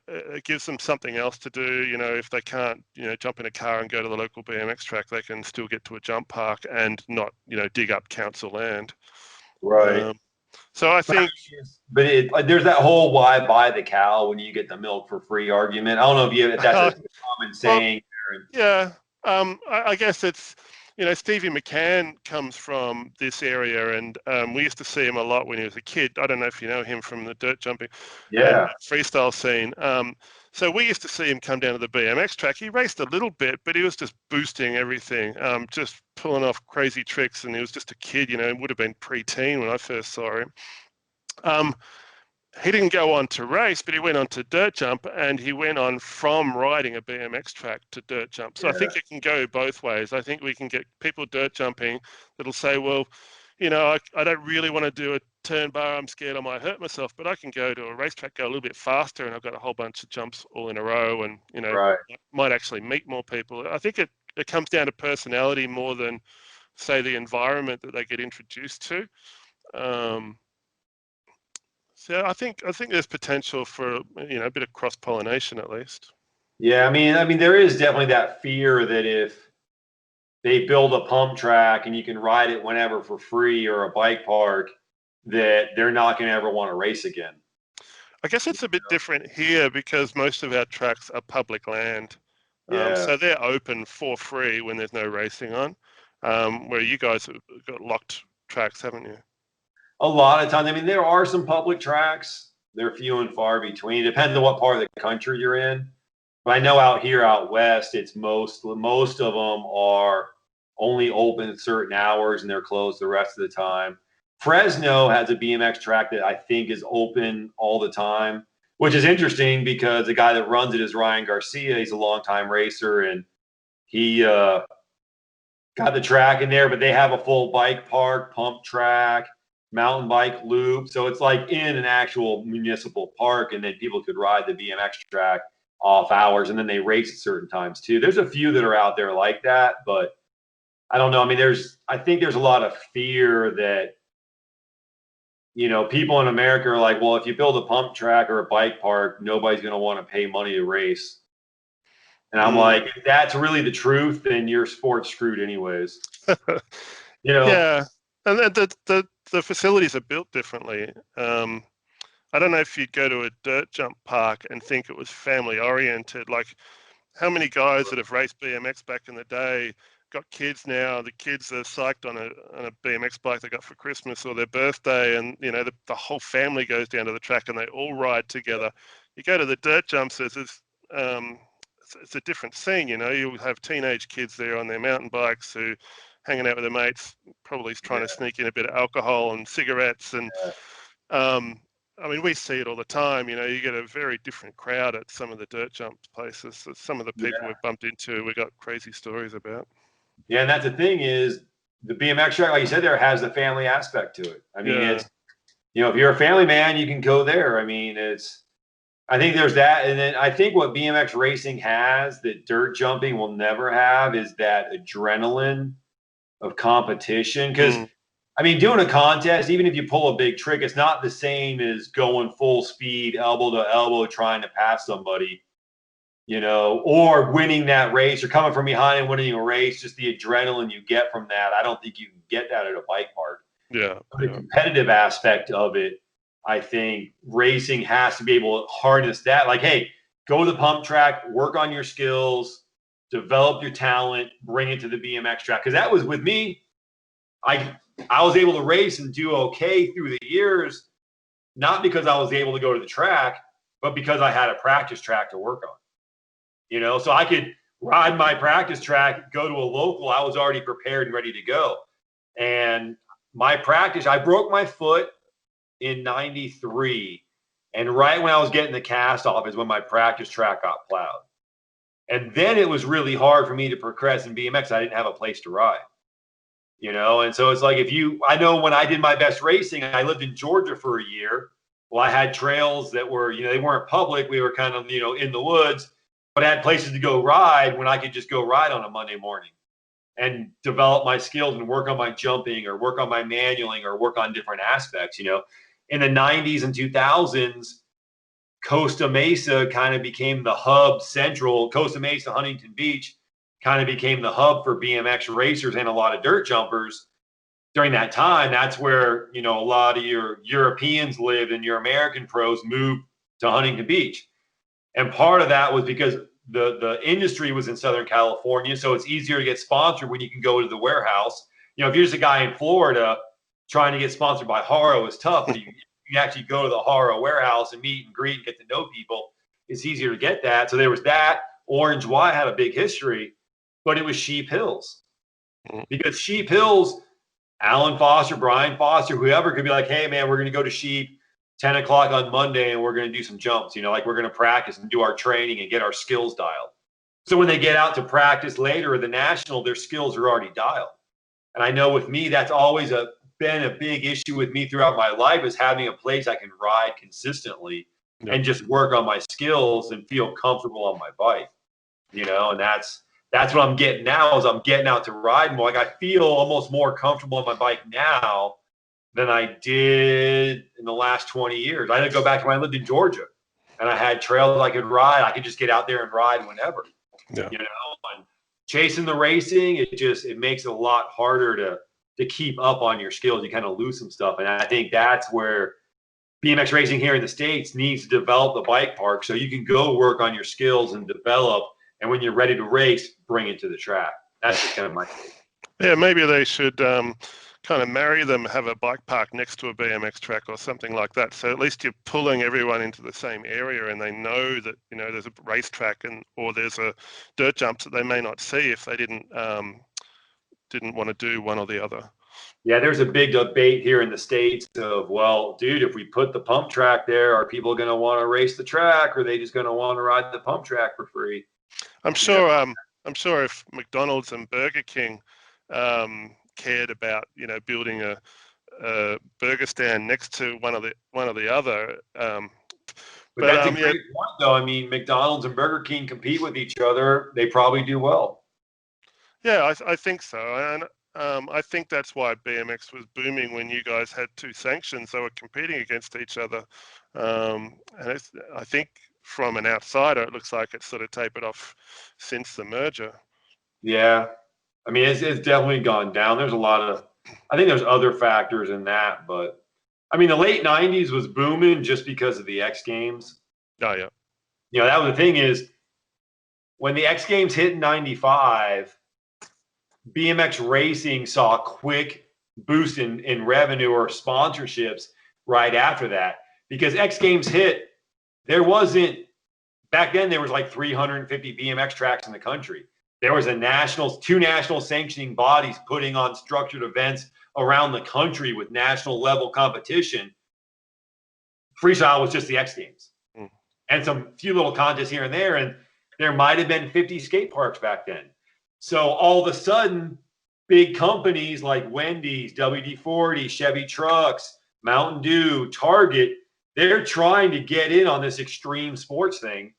it gives them something else to do. If they can't, jump in a car and go to the local BMX track, they can still get to a jump park and not, dig up council land. Right. So I think, but there's that whole why buy the cow when you get the milk for free argument. I don't know if that's a common saying. Yeah, I guess it's, Stevie McCann comes from this area, and we used to see him a lot when he was a kid. I don't know if you know him from the dirt jumping and freestyle scene. So we used to see him come down to the BMX track. He raced a little bit, but he was just boosting everything, just pulling off crazy tricks, and he was just a kid, would have been pre-teen when I first saw him. He didn't go on to race, but he went on to dirt jump, and he went on from riding a BMX track to dirt jump. So I think it can go both ways. I think we can get people dirt jumping that'll say, well, I don't really want to do a turn bar. I'm scared I might hurt myself, but I can go to a racetrack, go a little bit faster, and I've got a whole bunch of jumps all in a row, and, might actually meet more people. I think it comes down to personality more than, say, the environment that they get introduced to. So I think there's potential for a bit of cross-pollination at least. Yeah, I mean there is definitely that fear that if they build a pump track and you can ride it whenever for free, or a bike park, that they're not going to ever want to race again. I guess it's a bit different here because most of our tracks are public land. Yeah. So they're open for free when there's no racing on, where you guys have got locked tracks, haven't you? A lot of times, I mean, there are some public tracks. They're few and far between. It depends on what part of the country you're in. But I know out west, it's most of them are only open at certain hours and they're closed the rest of the time. Fresno has a BMX track that I think is open all the time, which is interesting because the guy that runs it is Ryan Garcia. He's a longtime racer, and he got the track in there, but they have a full bike park, pump track, mountain bike loop. So it's like in an actual municipal park, and then people could ride the BMX track off hours, and then they race at certain times too. There's a few that are out there like that, but I don't know. I mean, I think there's a lot of fear that, people in America are like, well, if you build a pump track or a bike park, nobody's going to want to pay money to race. And I'm like, if that's really the truth, then your sport's screwed anyways. Yeah, and the facilities are built differently. I don't know if you'd go to a dirt jump park and think it was family oriented. Like, how many guys that have raced BMX back in the day got kids now? The kids are psyched on a BMX bike they got for Christmas or their birthday, and the whole family goes down to the track and they all ride together. You go to the dirt jumps, it's a different scene. You'll have teenage kids there on their mountain bikes who hanging out with their mates, probably trying to sneak in a bit of alcohol and cigarettes, and I mean, we see it all the time. You get a very different crowd at some of the dirt jump places. So some of the people Yeah. we've bumped into, we got crazy stories about. Yeah, and that's the thing is the BMX track, like you said, there has the family aspect to it. I mean, Yeah. it's if you're a family man, you can go there. I mean, I think there's that, and then I think what BMX racing has that dirt jumping will never have is that adrenaline of competition. Because Mm, I mean, doing a contest, even if you pull a big trick, it's not the same as going full speed, elbow to elbow, trying to pass somebody, or winning that race or coming from behind and winning a race. Just the adrenaline you get from that. I don't think you can get that at a bike park. yeah. The competitive aspect of it, I think racing has to be able to harness that. Like, hey, go to the pump track, work on your skills, develop your talent, bring it to the BMX track. Because that was with me. I was able to race and do okay through the years, not because I was able to go to the track, but because I had a practice track to work on. So I could ride my practice track, go to a local. I was already prepared and ready to go. And my practice, I broke my foot in 93. And right when I was getting the cast off is when my practice track got plowed. And then it was really hard for me to progress in BMX. I didn't have a place to ride, And so it's like I know when I did my best racing, I lived in Georgia for a year. Well, I had trails that were, they weren't public. We were kind of, in the woods, but I had places to go ride when I could just go ride on a Monday morning and develop my skills and work on my jumping or work on my manualing or work on different aspects. In the 90s and 2000s, Costa Mesa kind of became the hub central. Costa Mesa, Huntington Beach kind of became the hub for BMX racers and a lot of dirt jumpers. During that time, that's where, a lot of your Europeans lived and your American pros moved to Huntington Beach. And part of that was because the industry was in Southern California, so it's easier to get sponsored when you can go to the warehouse. If you're just a guy in Florida trying to get sponsored by Haro is tough, but you actually go to the Haro warehouse and meet and greet and get to know people. It's easier to get that. So there was that. Orange Y had a big history, but it was Sheep Hills. Because Sheep Hills, Alan Foster, Brian Foster, whoever could be like, hey, man, we're going to go to Sheep 10 o'clock on Monday and we're going to do some jumps, like we're going to practice and do our training and get our skills dialed. So when they get out to practice later at the national, their skills are already dialed. And I know with me, that's always been a big issue with me throughout my life is having a place I can ride consistently and just work on my skills and feel comfortable on my bike, and that's what I'm getting now is I'm getting out to ride more. Like I feel almost more comfortable on my bike now than I did in the last 20 years. I had to go back to when I lived in Georgia and I had trails I could ride. I could just get out there and ride whenever, and chasing the racing, it makes it a lot harder to keep up on your skills. You kind of lose some stuff. And I think that's where BMX racing here in the States needs to develop the bike park so you can go work on your skills and develop. And when you're ready to race, bring it to the track. That's just kind of my take. Yeah, maybe they should kind of marry them, have a bike park next to a BMX track or something like that. So at least you're pulling everyone into the same area and they know that, there's a racetrack or there's a dirt jumps that they may not see if they didn't want to do one or the other. Yeah, there's a big debate here in the States of, well, dude, if we put the pump track there, are people going to want to race the track or are they just going to want to ride the pump track for free? I'm sure if McDonald's and Burger King cared about building a burger stand next to one or the other. But that's a great point, though. I mean, McDonald's and Burger King compete with each other. They probably do well. Yeah, I think so, and I think that's why BMX was booming when you guys had two sanctions. They were competing against each other, and I think from an outsider, it looks like it's sort of tapered off since the merger. Yeah. I mean, it's definitely gone down. There's I think there's other factors in that, but I mean, the late 90s was booming just because of the X Games. Oh, yeah. That was the thing is when the X Games hit in 95, BMX racing saw a quick boost in revenue or sponsorships right after that because X Games hit. Back then there was like 350 BMX tracks in the country. There was two national sanctioning bodies putting on structured events around the country with national level competition. freestyle was just the X Games Mm. and some few little contests here and there. And there might have been 50 skate parks back then. So all of a sudden, big companies like Wendy's, WD-40, Chevy Trucks, Mountain Dew, Target, they're trying to get in on this extreme sports thing.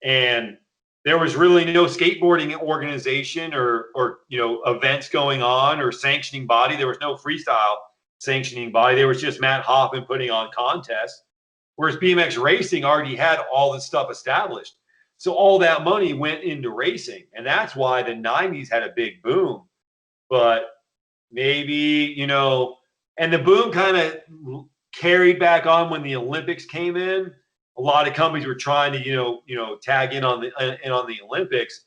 And there was really no skateboarding organization or events going on or sanctioning body. There was no freestyle sanctioning body. There was just Matt Hoffman putting on contests. Whereas BMX racing already had all this stuff established. So all that money went into racing. And that's why the 90s had a big boom. But maybe, and the boom kind of carried back on when the Olympics came in. A lot of companies were trying to, tag in on the Olympics.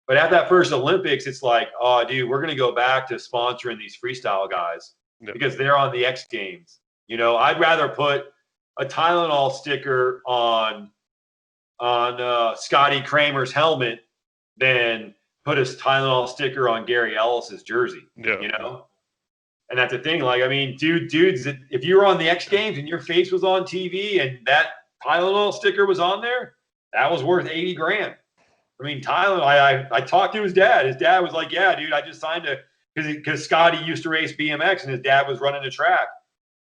But at that first Olympics, it's like, oh, dude, we're going to go back to sponsoring these freestyle guys because they're on the X Games. I'd rather put a Tylenol sticker on Scotty Kramer's helmet than put a Tylenol sticker on Gary Ellis's jersey. And that's the thing. Like, I mean, dudes, if you were on the X Games and your face was on TV and that Tylenol sticker was on there, that was worth $80,000. I mean, Tylenol. I talked to his dad. His dad was like, "Yeah, dude, I just signed because Scotty used to race BMX and his dad was running the track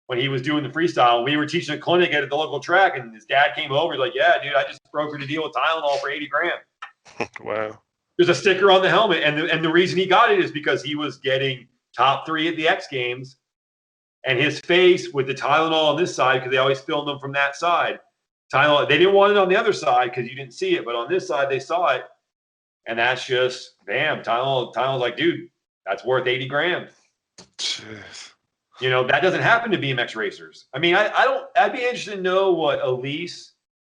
when he was doing the freestyle. We were teaching a clinic at the local track, and his dad came over. He's like, "Yeah, dude, I just brokered a deal with Tylenol for $80,000." Wow. There's a sticker on the helmet, and the reason he got it is because he was getting top 3 at the X Games, and his face with the Tylenol on this side because they always filmed them from that side. Tylenol, they didn't want it on the other side because you didn't see it, but on this side they saw it, and that's just bam. Tylenol's like, dude, that's worth $80,000. Jeez. That doesn't happen to BMX racers. I mean, I'd be interested to know what Elise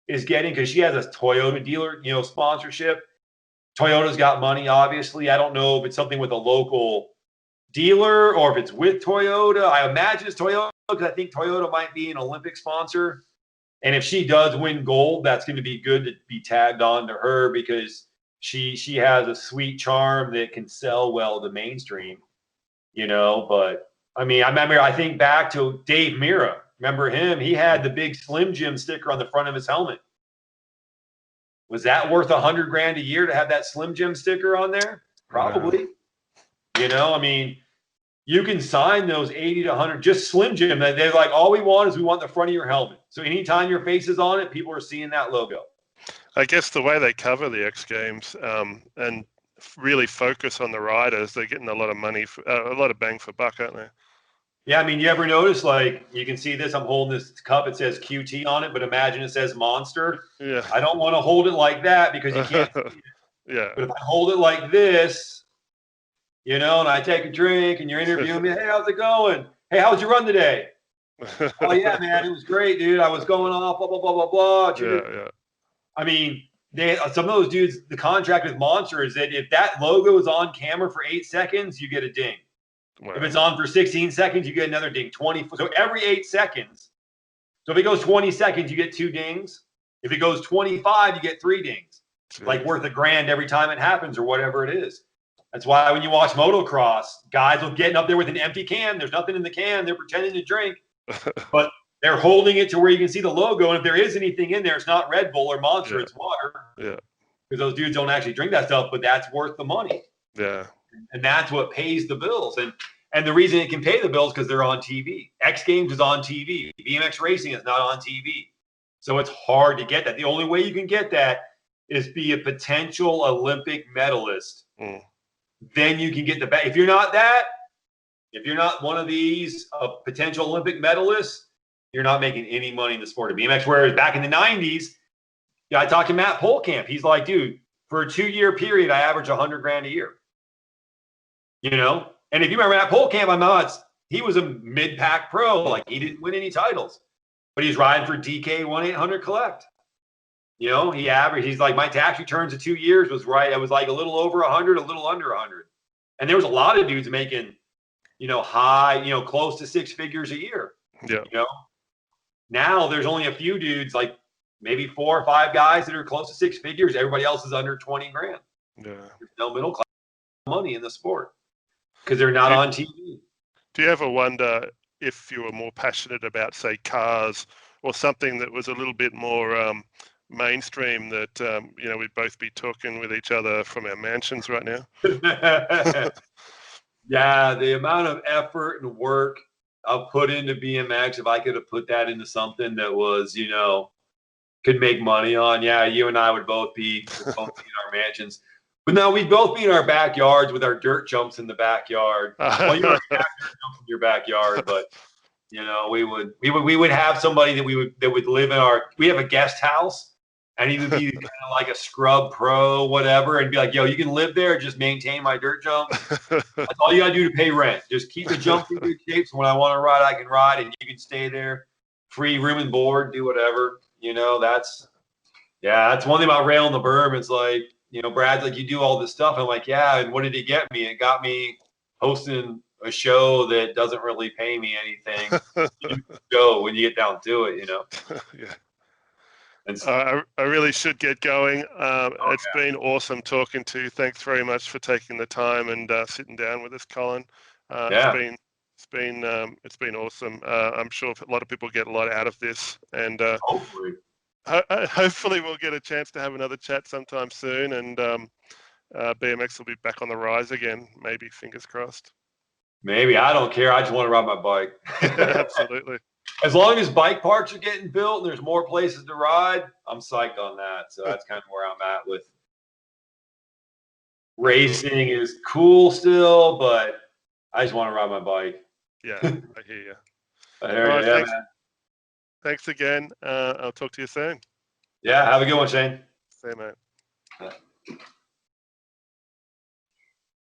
is getting because she has a Toyota dealer, sponsorship. Toyota's got money, obviously. I don't know if it's something with a local dealer or if it's with Toyota. I imagine it's Toyota because I think Toyota might be an Olympic sponsor. And if she does win gold, that's going to be good to be tagged on to her because she has a sweet charm that can sell well to mainstream, But I mean, I think back to Dave Mira. Remember him? He had the big Slim Jim sticker on the front of his helmet. Was that worth $100,000 a year to have that Slim Jim sticker on there? Probably. I mean, you can sign those 80 to 100, just Slim Jim. They're like, all we want is we want the front of your helmet. So anytime your face is on it, people are seeing that logo. I guess the way they cover the X Games and really focus on the riders, they're getting a lot of money, a lot of bang for buck, aren't they? Yeah, I mean, you ever notice, like, you can see this, I'm holding this cup, it says QT on it, but imagine it says Monster. Yeah. I don't want to hold it like that because you can't see it. Yeah. But if I hold it like this, and I take a drink and you're interviewing me, hey, how's it going? Hey, how was your run today? Oh, yeah, man, it was great, dude. I was going off, blah, blah, blah, blah, blah. Yeah. I mean, some of those dudes, the contract with Monster is that if that logo is on camera for 8 seconds, you get a ding. Wow. If it's on for 16 seconds, you get another ding. So every 8 seconds. So if it goes 20 seconds, you get 2 dings. If it goes 25, you get 3 dings. Jeez. Like worth $1,000 every time it happens or whatever it is. That's why when you watch motocross, guys will get up there with an empty can. There's nothing in the can. They're pretending to drink. But they're holding it to where you can see the logo. And if there is anything in there, it's not Red Bull or Monster, it's water. Yeah. Because those dudes don't actually drink that stuff, but that's worth the money. Yeah. And that's what pays the bills. And the reason it can pay the bills because they're on TV. X Games is on TV. BMX racing is not on TV. So it's hard to get that. The only way you can get that is be a potential Olympic medalist. Then you can get the back. If you're not one of these potential Olympic medalists, you're not making any money in the sport of BMX. Whereas back in the 90s, I talked to Matt Polkamp. He's like, dude, for a 2-year period, I average $100,000 a year. And if you remember Matt Polkamp, he was a mid-pack pro. Like, he didn't win any titles. But he's riding for DK 1-800 Collect. He's like, my tax returns of 2 years was right. It was like a little over 100, a little under 100. And there was a lot of dudes making, high, close to 6 figures a year. Yeah. Now there's only a few dudes, like maybe 4 or 5 guys that are close to 6 figures. Everybody else is under 20 grand. Yeah. There's no middle class money in the sport because they're not on TV. Do you ever wonder if you were more passionate about, say, cars or something that was a little bit more mainstream that we'd both be talking with each other from our mansions right now. Yeah, the amount of effort and work I'll put into BMX, if I could have put that into something that was, could make money on, yeah, you and I would both be in our mansions. But no, we'd both be in our backyards with our dirt jumps in the backyard. Well, you already have dirt jumps in your backyard, but we would have somebody that would live in we have a guest house, and he would be kind of like a scrub pro, whatever, and be like, yo, you can live there, just maintain my dirt jump. That's all you gotta do to pay rent. Just keep the jump in good shape, so when I want to ride, I can ride, and you can stay there, free room and board, do whatever. That's one thing about Rail The Berm. It's like, Brad's like, you do all this stuff. I'm like, yeah, and what did it get me? It got me hosting a show that doesn't really pay me anything. Show when you get down to it, Yeah. And so, I really should get going. It's been awesome talking to you. Thanks very much for taking the time and sitting down with us, Colin. It's been awesome. I'm sure a lot of people get a lot out of this, and hopefully. Hopefully we'll get a chance to have another chat sometime soon, and BMX will be back on the rise again. Maybe, fingers crossed. Maybe. I don't care. I just want to ride my bike. Absolutely. As long as bike parks are getting built and there's more places to ride, I'm psyched on that. So that's kind of where I'm at with racing. Is cool still, but I just want to ride my bike. Yeah, I hear you. I hear you, thanks. man. Thanks again. I'll talk to you soon. Yeah, have a good one, Shane. See you, mate. Yeah.